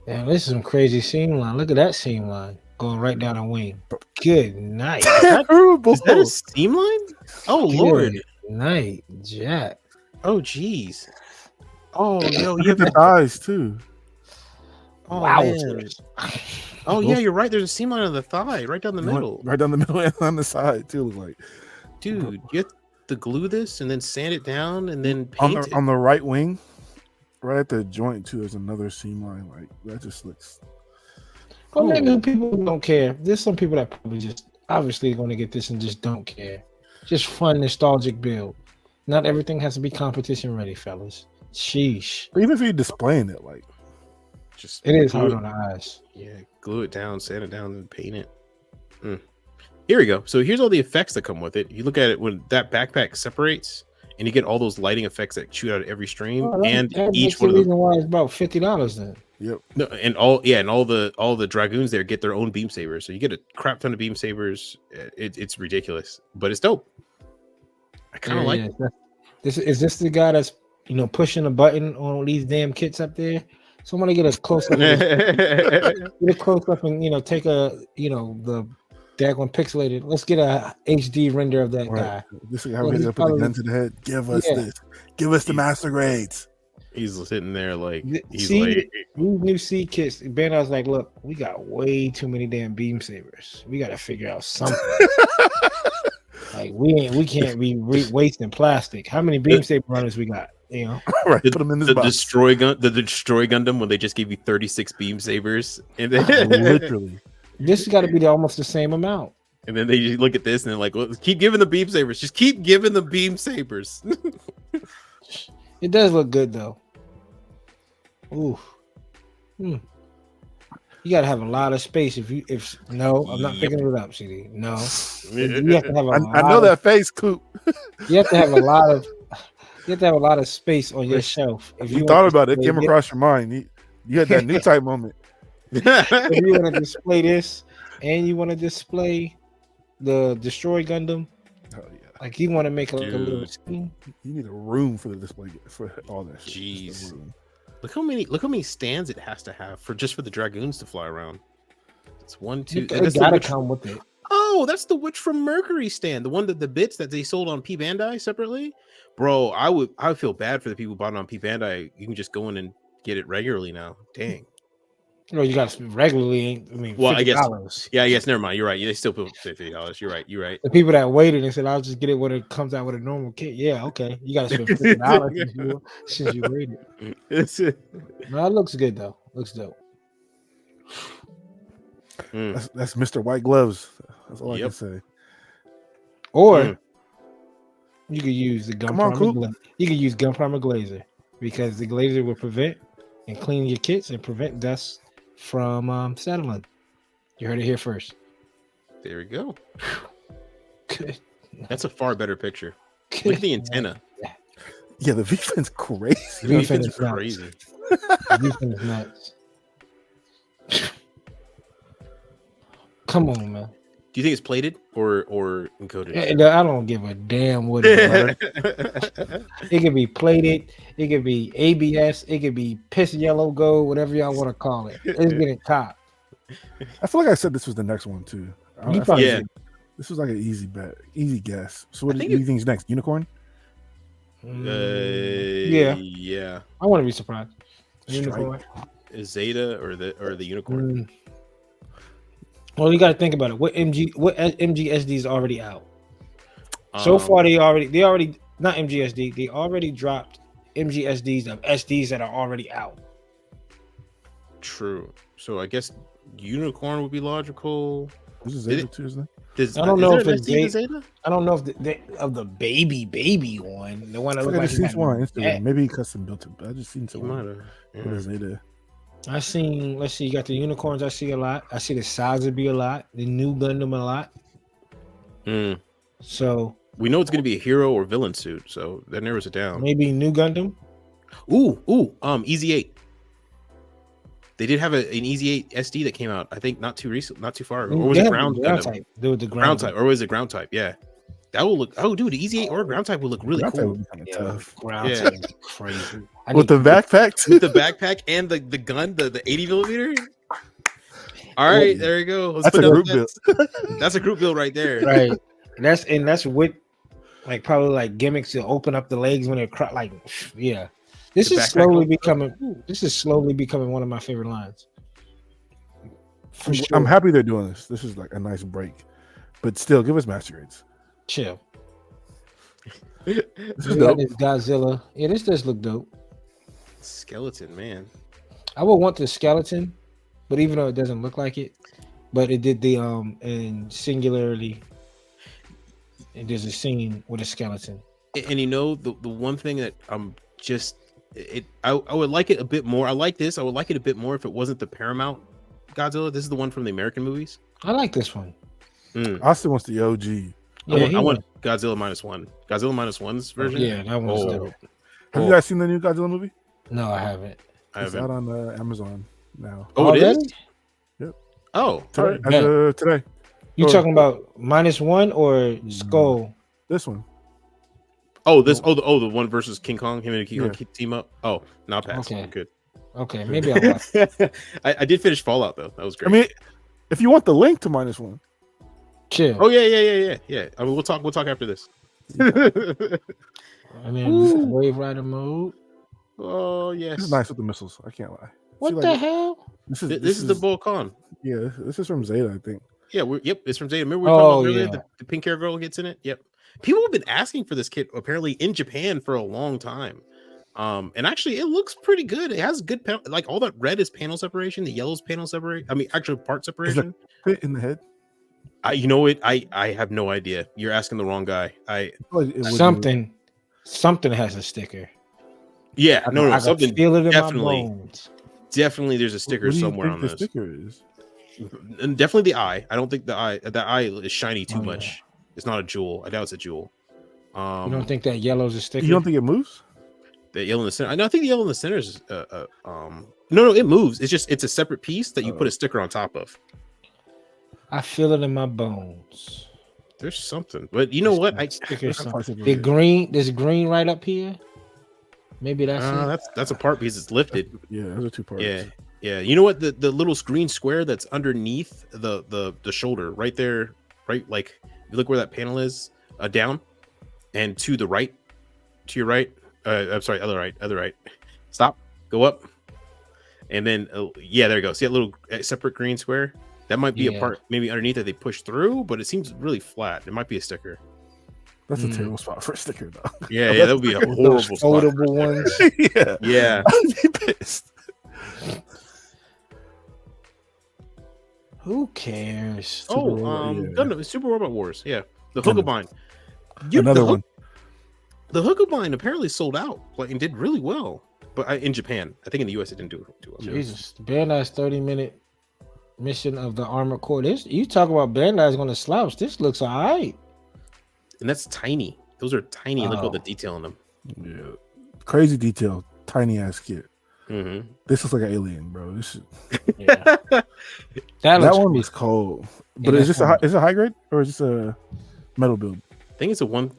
[SPEAKER 2] Damn, this is some crazy seam line. Look at that seam line going right down the wing. Good night.
[SPEAKER 3] Is that a
[SPEAKER 1] Terrible.
[SPEAKER 3] seam line? Oh
[SPEAKER 2] Good
[SPEAKER 3] Lord.
[SPEAKER 2] night, Jack.
[SPEAKER 3] Oh jeez. Oh yo,
[SPEAKER 1] Look
[SPEAKER 3] you
[SPEAKER 1] at
[SPEAKER 3] have
[SPEAKER 1] the
[SPEAKER 3] that.
[SPEAKER 1] thighs too.
[SPEAKER 3] Oh man.
[SPEAKER 2] Wowzers.
[SPEAKER 3] Oh yeah,
[SPEAKER 1] Both-
[SPEAKER 3] you're right. There's a seam line on the thigh, right down the
[SPEAKER 1] They went
[SPEAKER 3] middle.
[SPEAKER 1] right down the middle and on the side too. It was like
[SPEAKER 3] Dude, you have to glue this and then sand it down and then
[SPEAKER 1] on
[SPEAKER 3] paint
[SPEAKER 1] the
[SPEAKER 3] it.
[SPEAKER 1] on the right wing, right at the joint too. There's another seam line. Like that just looks.
[SPEAKER 2] Well, maybe
[SPEAKER 3] Oh.
[SPEAKER 2] people don't care. There's some people that probably just obviously going to get this and just don't care. Just fun, nostalgic build. Not everything has to be competition ready, fellas. Sheesh.
[SPEAKER 1] But even if you're displaying it, like
[SPEAKER 3] Just
[SPEAKER 2] It is
[SPEAKER 3] glue
[SPEAKER 2] hard
[SPEAKER 3] it.
[SPEAKER 2] on the eyes.
[SPEAKER 3] Yeah, glue it down, sand it down, and paint it. Here we go. So here's all the effects that come with it. You look at it when that backpack separates, and you get all those lighting effects that shoot out of every stream, and
[SPEAKER 2] that
[SPEAKER 3] each
[SPEAKER 2] makes
[SPEAKER 3] one
[SPEAKER 2] the
[SPEAKER 3] of them.
[SPEAKER 2] reason why it's about $50 then.
[SPEAKER 1] yep.
[SPEAKER 3] No, and all the dragoons there get their own beam sabers. So you get a crap ton of beam sabers. It's ridiculous, but it's dope. I kind of like it.
[SPEAKER 2] Is this the guy that's pushing a button on these damn kits up there? Somebody get a close up. Get a close up and take a the daggone pixelated. Let's get a HD render of that guy.
[SPEAKER 1] Right. This is how
[SPEAKER 2] Yeah,
[SPEAKER 1] we
[SPEAKER 2] he's
[SPEAKER 1] gonna put the
[SPEAKER 2] probably-
[SPEAKER 1] gun to the head. Give us
[SPEAKER 2] Yeah.
[SPEAKER 1] this. Give us the master grades.
[SPEAKER 3] He's sitting there like he's
[SPEAKER 2] See,
[SPEAKER 3] like,
[SPEAKER 2] these new C kits. Bandai's like, look, we got way too many damn beam sabers. We got to figure out something. Like we can't be wasting plastic. How many beam saber runners we got?
[SPEAKER 1] Right.
[SPEAKER 3] the,
[SPEAKER 1] Put them in this
[SPEAKER 3] the
[SPEAKER 1] box.
[SPEAKER 3] destroy Gundam when they just gave you 36 beam sabers, and then
[SPEAKER 1] Literally.
[SPEAKER 2] This has got to be almost the same amount.
[SPEAKER 3] and then they just look at this and they're like, well, keep giving the beam sabers. Just keep giving the beam sabers.
[SPEAKER 2] It does look good though. Ooh. You gotta have a lot of space if no, I'm not picking it up, CD. No. You have to have
[SPEAKER 1] I know that face, Coop.
[SPEAKER 2] You have to have a lot of space on your shelf. If
[SPEAKER 1] You thought about it, it came
[SPEAKER 2] display
[SPEAKER 1] across your mind. You had that new type moment.
[SPEAKER 2] if you want to display this and you want to display the Destroy Gundam,
[SPEAKER 1] Oh yeah.
[SPEAKER 2] like you want to make a
[SPEAKER 3] Dude.
[SPEAKER 2] little scene.
[SPEAKER 1] You need a room for the display for all that shit. Just a
[SPEAKER 3] Jeez.
[SPEAKER 1] room.
[SPEAKER 3] Look how many stands it has to have for the dragoons to fly around. It's 1, 2.
[SPEAKER 2] It
[SPEAKER 3] That's the
[SPEAKER 2] gotta
[SPEAKER 3] witch,
[SPEAKER 2] come with it.
[SPEAKER 3] oh, that's the Witch from Mercury stand. The one that the bits that they sold on P Bandai separately. Bro, I would feel bad for the people who bought it on P Bandai. You can just go in and get it regularly now. Dang.
[SPEAKER 2] You got to regularly. I mean,
[SPEAKER 3] Well, I guess-
[SPEAKER 2] $50.
[SPEAKER 3] Yeah, I guess never mind. You're right. They still put $50. You're right.
[SPEAKER 2] The people that waited and said, "I'll just get it when it comes out with a normal kit." Yeah, okay. You got to spend $50 since you waited.
[SPEAKER 3] It's it.
[SPEAKER 2] No, it looks good though. Looks dope.
[SPEAKER 1] That's Mr. White Gloves. That's all I
[SPEAKER 3] Yep.
[SPEAKER 1] can say.
[SPEAKER 2] Or
[SPEAKER 3] Mm.
[SPEAKER 2] you could use the
[SPEAKER 1] Come on, Coop.
[SPEAKER 2] You could use gun primer glazer because the glazer will prevent and clean your kits and prevent dust from settling. You heard it here first.
[SPEAKER 3] There we go.
[SPEAKER 2] Good.
[SPEAKER 3] That's a far better picture. Look at the antenna.
[SPEAKER 1] Yeah, the V-Fin's crazy.
[SPEAKER 2] The
[SPEAKER 3] The
[SPEAKER 2] V-fin
[SPEAKER 3] defense
[SPEAKER 2] is
[SPEAKER 3] is
[SPEAKER 2] nuts.
[SPEAKER 3] crazy.
[SPEAKER 2] The V-fin is nuts. Come on, man.
[SPEAKER 3] Do you think it's plated or encoded?
[SPEAKER 2] I don't give a damn what it is. It could be plated. It could be ABS. It could be piss yellow gold, whatever y'all want to call it. It's getting copped.
[SPEAKER 1] I feel like I said this was the next one too.
[SPEAKER 2] You
[SPEAKER 1] I
[SPEAKER 2] probably
[SPEAKER 3] Yeah.
[SPEAKER 2] did.
[SPEAKER 1] This was like an easy bet, easy guess. So what
[SPEAKER 3] I
[SPEAKER 1] do
[SPEAKER 3] think
[SPEAKER 1] you think is next? Unicorn?
[SPEAKER 2] Yeah.
[SPEAKER 3] Yeah.
[SPEAKER 2] I want to be surprised.
[SPEAKER 1] Strike.
[SPEAKER 2] Unicorn.
[SPEAKER 3] Is Zeta or the unicorn?
[SPEAKER 2] Well, you got to think about it. What MGSD is already out? So
[SPEAKER 3] Um,
[SPEAKER 2] far, they already not MGSD. They already dropped MGSDs of SDs that are already out.
[SPEAKER 3] True. So I guess unicorn would be logical.
[SPEAKER 1] This is
[SPEAKER 3] Did
[SPEAKER 1] Zeta
[SPEAKER 3] it-
[SPEAKER 1] too, isn't it?
[SPEAKER 2] I don't know if
[SPEAKER 3] there
[SPEAKER 2] it's
[SPEAKER 3] an SD to Zeta.
[SPEAKER 2] I don't know if of the baby one, the one that
[SPEAKER 1] I
[SPEAKER 2] looks
[SPEAKER 1] think I
[SPEAKER 2] like
[SPEAKER 1] just seen someone on
[SPEAKER 2] he
[SPEAKER 1] Instagram.
[SPEAKER 2] got-
[SPEAKER 1] Maybe he custom built it, but I just seen
[SPEAKER 3] You
[SPEAKER 1] someone
[SPEAKER 3] might have.
[SPEAKER 1] with a Zeta.
[SPEAKER 2] I seen. Let's see. You got the unicorns. I see a lot. I see the Sazabi a lot. The new Gundam a lot.
[SPEAKER 3] Mm.
[SPEAKER 2] So
[SPEAKER 3] We know it's going to be a hero or villain suit, so that narrows it down.
[SPEAKER 2] maybe new Gundam.
[SPEAKER 3] Easy 8. They did have an Easy 8 SD that came out. I think not too far ago. Or was
[SPEAKER 2] They
[SPEAKER 3] it
[SPEAKER 2] have
[SPEAKER 3] ground
[SPEAKER 2] the ground
[SPEAKER 3] Gundam?
[SPEAKER 2] type? Dude, the
[SPEAKER 3] Ground type, or was it ground type? Yeah, that will look. Oh, dude, the Easy 8 or ground type will look really
[SPEAKER 1] Ground type
[SPEAKER 3] cool.
[SPEAKER 1] would be kind of
[SPEAKER 2] Yeah,
[SPEAKER 1] tough.
[SPEAKER 2] ground
[SPEAKER 3] Yeah.
[SPEAKER 2] type is crazy.
[SPEAKER 1] With the backpack,
[SPEAKER 3] with the backpack and the gun, the 80 millimeter. All right, there you go.
[SPEAKER 1] That's a group build.
[SPEAKER 3] That's a group build right there.
[SPEAKER 2] Right. That's with like probably like gimmicks to open up the legs when they're like yeah. This
[SPEAKER 3] The
[SPEAKER 2] is
[SPEAKER 3] backpack
[SPEAKER 2] slowly
[SPEAKER 3] opens
[SPEAKER 2] becoming one of my favorite lines. For sure.
[SPEAKER 1] I'm happy they're doing this. This is like a nice break, but still, give us master grades.
[SPEAKER 2] Chill.
[SPEAKER 1] This is
[SPEAKER 2] We got
[SPEAKER 1] dope.
[SPEAKER 2] this Godzilla. Yeah, this does look dope.
[SPEAKER 3] Skeleton, man.
[SPEAKER 2] I would want the skeleton, but even though it doesn't look like it, but it did the and singularly, and there's a scene with a skeleton.
[SPEAKER 3] And you know the one thing that I'm just I would like it a bit more. I like this. I would like it a bit more if it wasn't the Paramount Godzilla. This is the one from the American movies.
[SPEAKER 2] I like this one.
[SPEAKER 1] Austin wants the OG.
[SPEAKER 2] Yeah,
[SPEAKER 3] I want Godzilla -1. Godzilla -1's version.
[SPEAKER 2] Yeah, that one's dope.
[SPEAKER 1] Have you guys seen the new Godzilla movie?
[SPEAKER 2] No, I haven't.
[SPEAKER 1] It's out on Amazon now.
[SPEAKER 3] Oh, it is?
[SPEAKER 1] Yep.
[SPEAKER 3] Oh,
[SPEAKER 1] Today.
[SPEAKER 3] all right.
[SPEAKER 1] As of today.
[SPEAKER 2] You
[SPEAKER 1] Or-
[SPEAKER 2] talking about -1 or Skull?
[SPEAKER 1] This one.
[SPEAKER 3] Oh, the one versus King Kong. Him and King Kong team up. Oh, not pass.
[SPEAKER 2] Okay.
[SPEAKER 3] Good.
[SPEAKER 2] Okay, maybe I'll watch it.
[SPEAKER 3] I did finish Fallout though. That was great.
[SPEAKER 1] I mean, if you want the link to -1,
[SPEAKER 2] Chill.
[SPEAKER 3] Oh yeah. I mean, we'll talk after this.
[SPEAKER 2] I mean, Wave Rider mode.
[SPEAKER 3] Oh yes.
[SPEAKER 1] this is nice with the missiles. I can't lie.
[SPEAKER 2] What
[SPEAKER 1] See,
[SPEAKER 2] the
[SPEAKER 1] like,
[SPEAKER 2] hell?
[SPEAKER 1] This
[SPEAKER 3] This is the Volcon.
[SPEAKER 1] Yeah, this is from Zeta, I think.
[SPEAKER 3] Yeah, it's from Zeta. Remember we were talking about earlier,
[SPEAKER 2] yeah.
[SPEAKER 3] the pink hair girl gets in it. Yep. People have been asking for this kit apparently in Japan for a long time. And actually it looks pretty good. It has good like all that red is panel separation, the yellow is panel separation. I mean, actual part separation.
[SPEAKER 1] Fit in the head.
[SPEAKER 3] You know it. I have no idea. You're asking the wrong guy.
[SPEAKER 1] It would
[SPEAKER 2] Something has a sticker.
[SPEAKER 3] Yeah,
[SPEAKER 2] I
[SPEAKER 3] no,
[SPEAKER 2] can
[SPEAKER 3] something
[SPEAKER 2] feel it in
[SPEAKER 3] definitely.
[SPEAKER 2] my bones.
[SPEAKER 3] Definitely, there's a
[SPEAKER 1] What
[SPEAKER 3] sticker
[SPEAKER 1] do you
[SPEAKER 3] somewhere
[SPEAKER 1] think
[SPEAKER 3] on
[SPEAKER 1] the
[SPEAKER 3] this.
[SPEAKER 1] sticker is?
[SPEAKER 3] And definitely the eye. I don't think the eye is shiny too
[SPEAKER 2] Oh, yeah.
[SPEAKER 3] much. It's not a jewel. I doubt it's a jewel.
[SPEAKER 2] You don't think that yellow's a sticker?
[SPEAKER 1] You don't think it moves?
[SPEAKER 3] The yellow in the center. I think the yellow in the center is no, it moves. It's a separate piece that you put a sticker on top of.
[SPEAKER 2] I feel it in my bones.
[SPEAKER 3] There's something, but you know what?
[SPEAKER 2] Sticker
[SPEAKER 1] That's
[SPEAKER 2] something.
[SPEAKER 1] possibly
[SPEAKER 2] There's green right up here. Maybe that's it.
[SPEAKER 3] that's a part because it's lifted.
[SPEAKER 1] Yeah, those are two parts.
[SPEAKER 3] Yeah. You know what? The little green square that's underneath the shoulder, right there, right. Like you look where that panel is, down, and to the right, to your right. I'm sorry, other right. Stop. Go up, and then yeah, there you go. See that little separate green square? That might be a part maybe underneath that they push through, but it seems really flat. It might be a sticker.
[SPEAKER 1] That's a terrible spot for a sticker, though.
[SPEAKER 3] Yeah, that would be a horrible spot.
[SPEAKER 2] Foldable ones.
[SPEAKER 3] Yeah.
[SPEAKER 1] I'd be pissed.
[SPEAKER 2] Who cares?
[SPEAKER 3] Super Robot Wars. Yeah, the Hookabine.
[SPEAKER 1] Another one.
[SPEAKER 3] The Hookabine apparently sold out, like, and did really well. But in Japan, I think in the US it didn't do too well.
[SPEAKER 2] Jesus, Bandai's 30-minute mission of the Armored Core. This you talk about Bandai's going to slouch. This looks alright.
[SPEAKER 3] And that's tiny. Those are tiny. Look at all the detail in them.
[SPEAKER 1] Yeah, crazy detail. Tiny ass kit.
[SPEAKER 3] Mm-hmm.
[SPEAKER 1] This looks like an alien, bro. This is,
[SPEAKER 2] Yeah.
[SPEAKER 1] that
[SPEAKER 2] looks
[SPEAKER 1] one
[SPEAKER 2] pretty-
[SPEAKER 1] was cold. But
[SPEAKER 2] Yeah,
[SPEAKER 1] is this is it high grade or is this a metal build?
[SPEAKER 3] I think it's a one.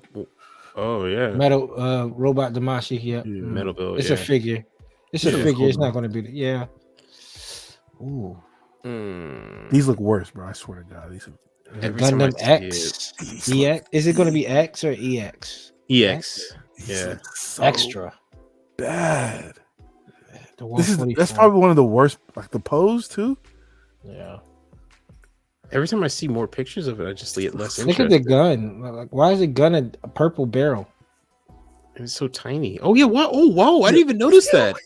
[SPEAKER 3] Oh yeah,
[SPEAKER 2] metal robot Damashi. Yeah,
[SPEAKER 3] metal build.
[SPEAKER 2] It's a figure. It's a
[SPEAKER 1] Yeah,
[SPEAKER 2] figure. It's
[SPEAKER 1] cool.
[SPEAKER 2] not going to be. Yeah. Ooh.
[SPEAKER 1] These look worse, bro. I swear to God. These are,
[SPEAKER 2] The
[SPEAKER 3] Every time I
[SPEAKER 2] Gundam
[SPEAKER 3] see
[SPEAKER 2] X. EX. Is it going to be X or EX?
[SPEAKER 3] EX.
[SPEAKER 1] these
[SPEAKER 3] Yeah.
[SPEAKER 1] look so
[SPEAKER 2] Extra.
[SPEAKER 1] bad.
[SPEAKER 2] The
[SPEAKER 1] That's
[SPEAKER 2] 144.
[SPEAKER 1] probably one of the worst. Like the pose too.
[SPEAKER 2] Yeah.
[SPEAKER 3] Every time I see more pictures of it, I just get less
[SPEAKER 2] Look
[SPEAKER 3] interested.
[SPEAKER 2] at the gun. Like, why is the gun a purple barrel?
[SPEAKER 3] It's so tiny. Oh yeah. What? Oh wow! I didn't even notice that.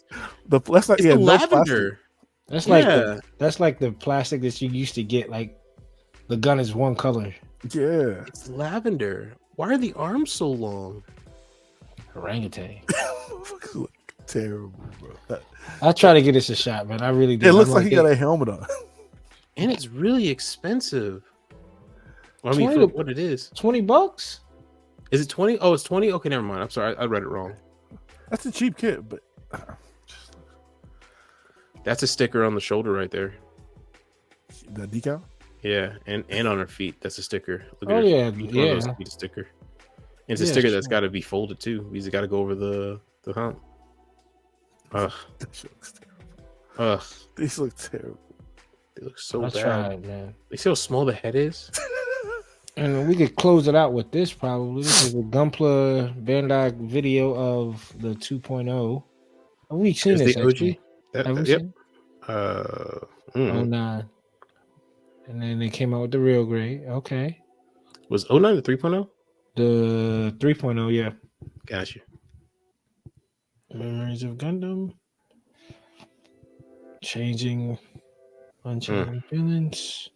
[SPEAKER 1] That's not
[SPEAKER 3] It's
[SPEAKER 1] yeah.
[SPEAKER 3] the
[SPEAKER 1] No plastic.
[SPEAKER 3] lavender.
[SPEAKER 2] That's like
[SPEAKER 3] Yeah.
[SPEAKER 2] that's like the plastic that you used to get. Like the gun is one color.
[SPEAKER 1] Yeah.
[SPEAKER 3] It's lavender. Why are the arms so long?
[SPEAKER 2] Orangutan.
[SPEAKER 1] Look terrible, bro.
[SPEAKER 2] I'll try to get this a shot, man. I really do.
[SPEAKER 1] It looks
[SPEAKER 2] I'm
[SPEAKER 1] like he got a helmet on.
[SPEAKER 3] And it's really expensive. Well, I mean,
[SPEAKER 2] 20
[SPEAKER 3] for what it is.
[SPEAKER 2] $20.
[SPEAKER 3] Is it 20? Oh, it's 20? Okay, never mind. I'm sorry. I read it wrong.
[SPEAKER 1] That's a cheap kit, but
[SPEAKER 3] That's a sticker on the shoulder right there.
[SPEAKER 1] the decal.
[SPEAKER 3] Yeah, and on her feet. That's a sticker. Look
[SPEAKER 2] Oh,
[SPEAKER 3] her
[SPEAKER 2] yeah,
[SPEAKER 3] feet.
[SPEAKER 2] yeah.
[SPEAKER 3] One of those feet, a sticker. And it's a
[SPEAKER 2] Yeah,
[SPEAKER 3] sticker that's
[SPEAKER 2] sure.
[SPEAKER 3] got to be folded too. Because it got to go over the hump. Ugh.
[SPEAKER 1] That shit looks terrible.
[SPEAKER 3] Ugh.
[SPEAKER 1] These look terrible.
[SPEAKER 3] They look so
[SPEAKER 2] I
[SPEAKER 3] bad.
[SPEAKER 2] tried, man.
[SPEAKER 3] They see how small the head is.
[SPEAKER 2] And we could close it out with this probably. This is a Gunpla Bandai video of the 2.0. Have we seen
[SPEAKER 3] There's
[SPEAKER 2] this
[SPEAKER 3] the OG.
[SPEAKER 2] actually? Have we
[SPEAKER 3] Yep.
[SPEAKER 2] seen
[SPEAKER 3] Uh,
[SPEAKER 2] it? 09. And then they came out with the real grade. Okay.
[SPEAKER 3] Was 09 the 3.0?
[SPEAKER 2] The 3.0, yeah.
[SPEAKER 3] Got you.
[SPEAKER 2] Memories of Gundam. Unchanging feelings.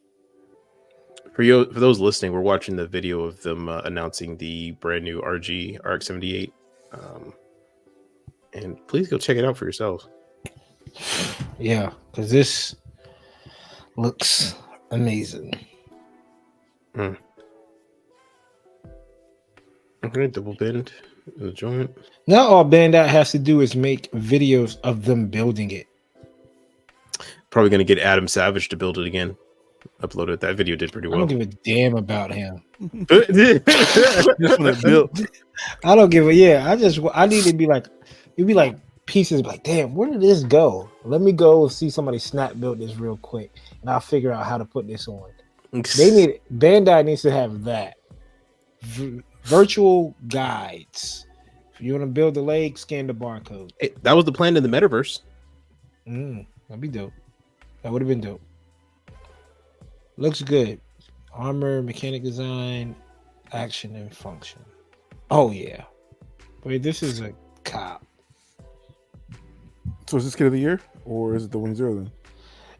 [SPEAKER 3] For those listening, we're watching the video of them announcing the brand new RG RX-78. And please go check it out for yourselves.
[SPEAKER 2] Yeah, because this looks amazing.
[SPEAKER 3] Okay, double bend in the joint.
[SPEAKER 2] Now all Bandai has to do is make videos of them building it.
[SPEAKER 3] Probably going to get Adam Savage to build it again. Upload it. That video did pretty
[SPEAKER 2] I
[SPEAKER 3] well.
[SPEAKER 2] don't give a damn about him.
[SPEAKER 1] Just when it built.
[SPEAKER 2] I don't give a I need to be like, it'd be like pieces like, damn, where did this go? Let me go see somebody snap build this real quick, and I'll figure out how to put this on. Bandai needs to have that virtual guides. If you want to build the leg, scan the barcode.
[SPEAKER 3] Hey, that was the plan in the metaverse.
[SPEAKER 2] That'd be dope. That would have been dope. Looks good. Armor, mechanic design, action, and function. Oh yeah. Wait, this is a cop.
[SPEAKER 1] So is this kid of the year or is it the Wing Zero then?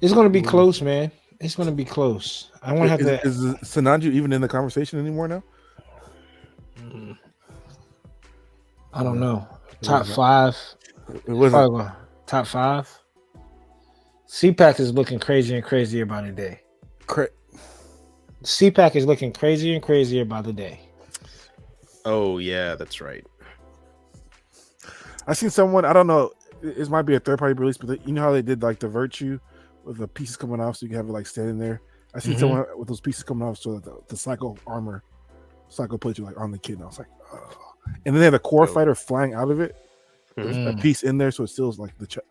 [SPEAKER 2] It's gonna be close, man. It's gonna be close. I want to have to.
[SPEAKER 1] Is Sananju even in the conversation anymore now?
[SPEAKER 2] I don't know. Top 5.
[SPEAKER 1] It wasn't.
[SPEAKER 2] Top 5. CPAC is looking crazier and crazier by the day. CPAC is looking crazier and crazier by the day.
[SPEAKER 3] Oh yeah, that's right.
[SPEAKER 1] I seen someone. I don't know. It might be a third party release, but you know how they did like the Virtue with the pieces coming off, so you can have it like standing there. I seen someone with those pieces coming off, so that the Psycho armor, Psycho put you like on the kid. And I was like, oh. And then they have the core fighter flying out of it. There's a piece in there, so it still is like the.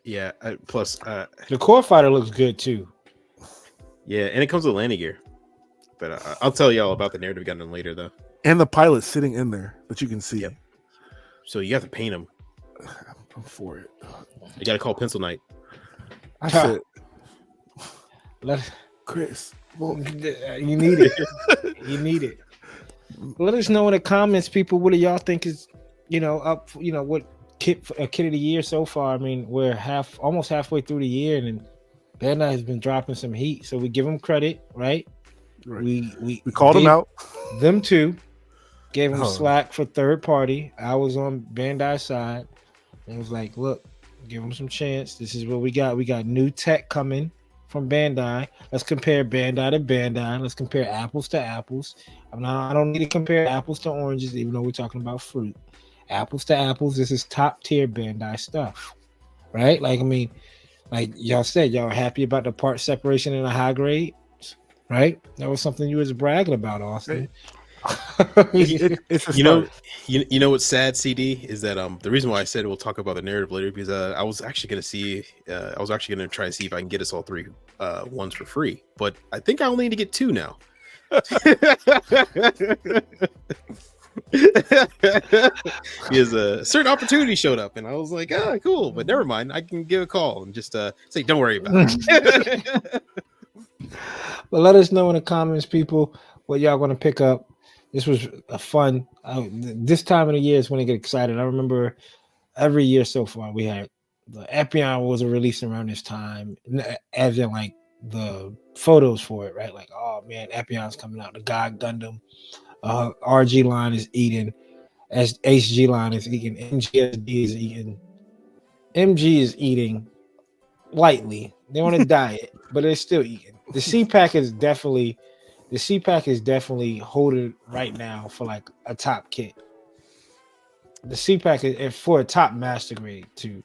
[SPEAKER 3] Yeah. Plus,
[SPEAKER 2] the core fighter looks good too.
[SPEAKER 3] Yeah, and it comes with landing gear. But I'll tell y'all about the narrative Gundam later, though.
[SPEAKER 1] And the pilot sitting in there that you can see.
[SPEAKER 3] Yep. So you have to paint him.
[SPEAKER 1] I'm for it.
[SPEAKER 3] You got to call Pencil Knight.
[SPEAKER 1] I said, Chris,
[SPEAKER 2] you need it. You need it. Let us know in the comments, people. What do y'all think is, up? What kid of the year so far? I mean, we're almost halfway through the year, and Bandai has been dropping some heat, so we give them credit, right? We
[SPEAKER 1] called them out.
[SPEAKER 2] Them too. Gave them slack for third party. I was on Bandai's side. And it was like, look, give them some chance. This is what we got. We got new tech coming from Bandai. Let's compare Bandai to Bandai. Let's compare apples to apples. I don't need to compare apples to oranges, even though we're talking about fruit. Apples to apples. This is top tier Bandai stuff, right? Like, I mean, like y'all said, y'all are happy about the part separation in a high grade, right? That was something you was bragging about, Austin.
[SPEAKER 1] It's a
[SPEAKER 3] you know what's sad, CD, is that the reason why I said we'll talk about the narrative later, because I was actually gonna try to see if I can get us all 3 ones for free, but I think I only need to get 2 now. Because a certain opportunity showed up, and I was like, cool, but never mind. I can give a call and just say, don't worry about it.
[SPEAKER 2] But let us know in the comments, people, what y'all gonna pick up. This was a fun. This time of the year is when I get excited. I remember every year so far we had the Epion was releasing around this time, as in like the photos for it, right? Like, oh man, Epion's coming out. The God Gundam, RG line is eating, as HG line is eating, MGSD is eating. MG is eating lightly. They're on a diet, but they're still eating. The CPAC is definitely holding right now for like a top kit. The CPAC is for a top master grade too.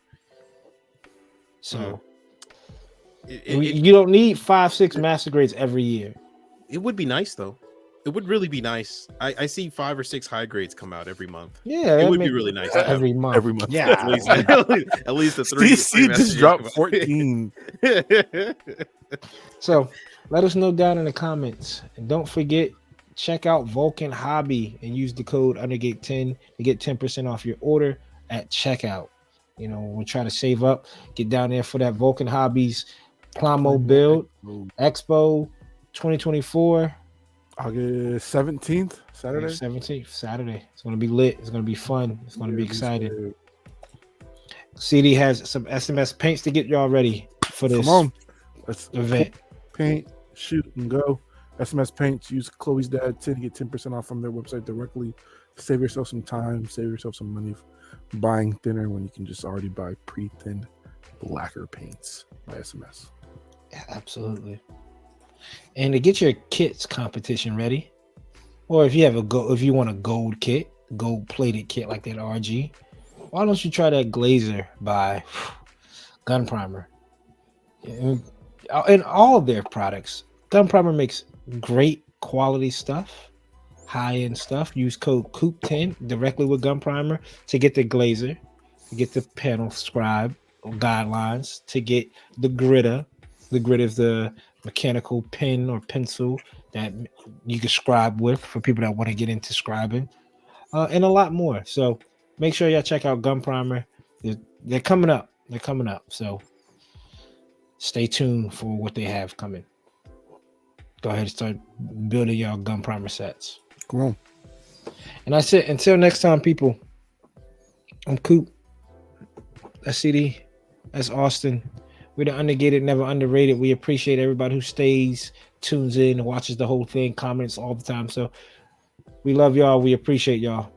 [SPEAKER 2] So you don't need 5-6 master grades every year.
[SPEAKER 3] It would be nice though. it would really be nice. I see 5 or 6 high grades come out every month.
[SPEAKER 2] Yeah,
[SPEAKER 3] It
[SPEAKER 2] that
[SPEAKER 3] would be
[SPEAKER 2] make-
[SPEAKER 3] really nice to have
[SPEAKER 2] every month.
[SPEAKER 1] every month.
[SPEAKER 2] Yeah,
[SPEAKER 3] at least the three.
[SPEAKER 1] Steve just
[SPEAKER 3] messages
[SPEAKER 1] dropped
[SPEAKER 3] come out.
[SPEAKER 1] 14.
[SPEAKER 2] So let us know down in the comments. And don't forget, check out Vulcan Hobby and use the code Undergate10 to get 10% off your order at checkout. You know, we'll try to save up. Get down there for that Vulcan Hobbies Plamo build Expo 2024.
[SPEAKER 1] August 17th, Saturday.
[SPEAKER 2] 17th, Saturday. It's going to be lit. It's going to be fun. It's going to be
[SPEAKER 1] Yeah,
[SPEAKER 2] exciting. CD has some SMS paints to get y'all ready for this
[SPEAKER 1] Come on. Let's
[SPEAKER 2] event.
[SPEAKER 1] paint, shoot, and go. SMS Paints. Use Chloe's Dad 10 to get 10% off from their website directly. Save yourself some time. Save yourself some money buying thinner when you can just already buy pre-thinned lacquer paints by SMS.
[SPEAKER 2] Yeah, absolutely. And to get your kits competition ready, or if you have if you want a gold kit, gold plated kit like that RG, why don't you try that Glazer by Gun Primer? In all of their products, Gun Primer makes great quality stuff, high-end stuff. Use code COOP10 directly with Gun Primer to get the Glazer, to get the panel scribe guidelines, to get the gritter. The grit is the mechanical pen or pencil that you can scribe with for people that want to get into scribing, and a lot more. So make sure y'all check out Gun Primer. They're coming up. They're coming up. So stay tuned for what they have coming. Go ahead and start building y'all Gun Primer sets.
[SPEAKER 1] Come on.
[SPEAKER 2] And that's it. Until next time, people. I'm Coop. That's CD. That's Austin. We're the Undergated, never underrated. We appreciate everybody who stays, tunes in, watches the whole thing, comments all the time. So we love y'all. We appreciate y'all.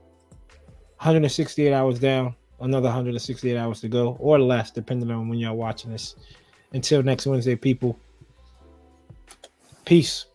[SPEAKER 2] 168 hours down, another 168 hours to go, or less, depending on when y'all watching this. Until next Wednesday, people. Peace.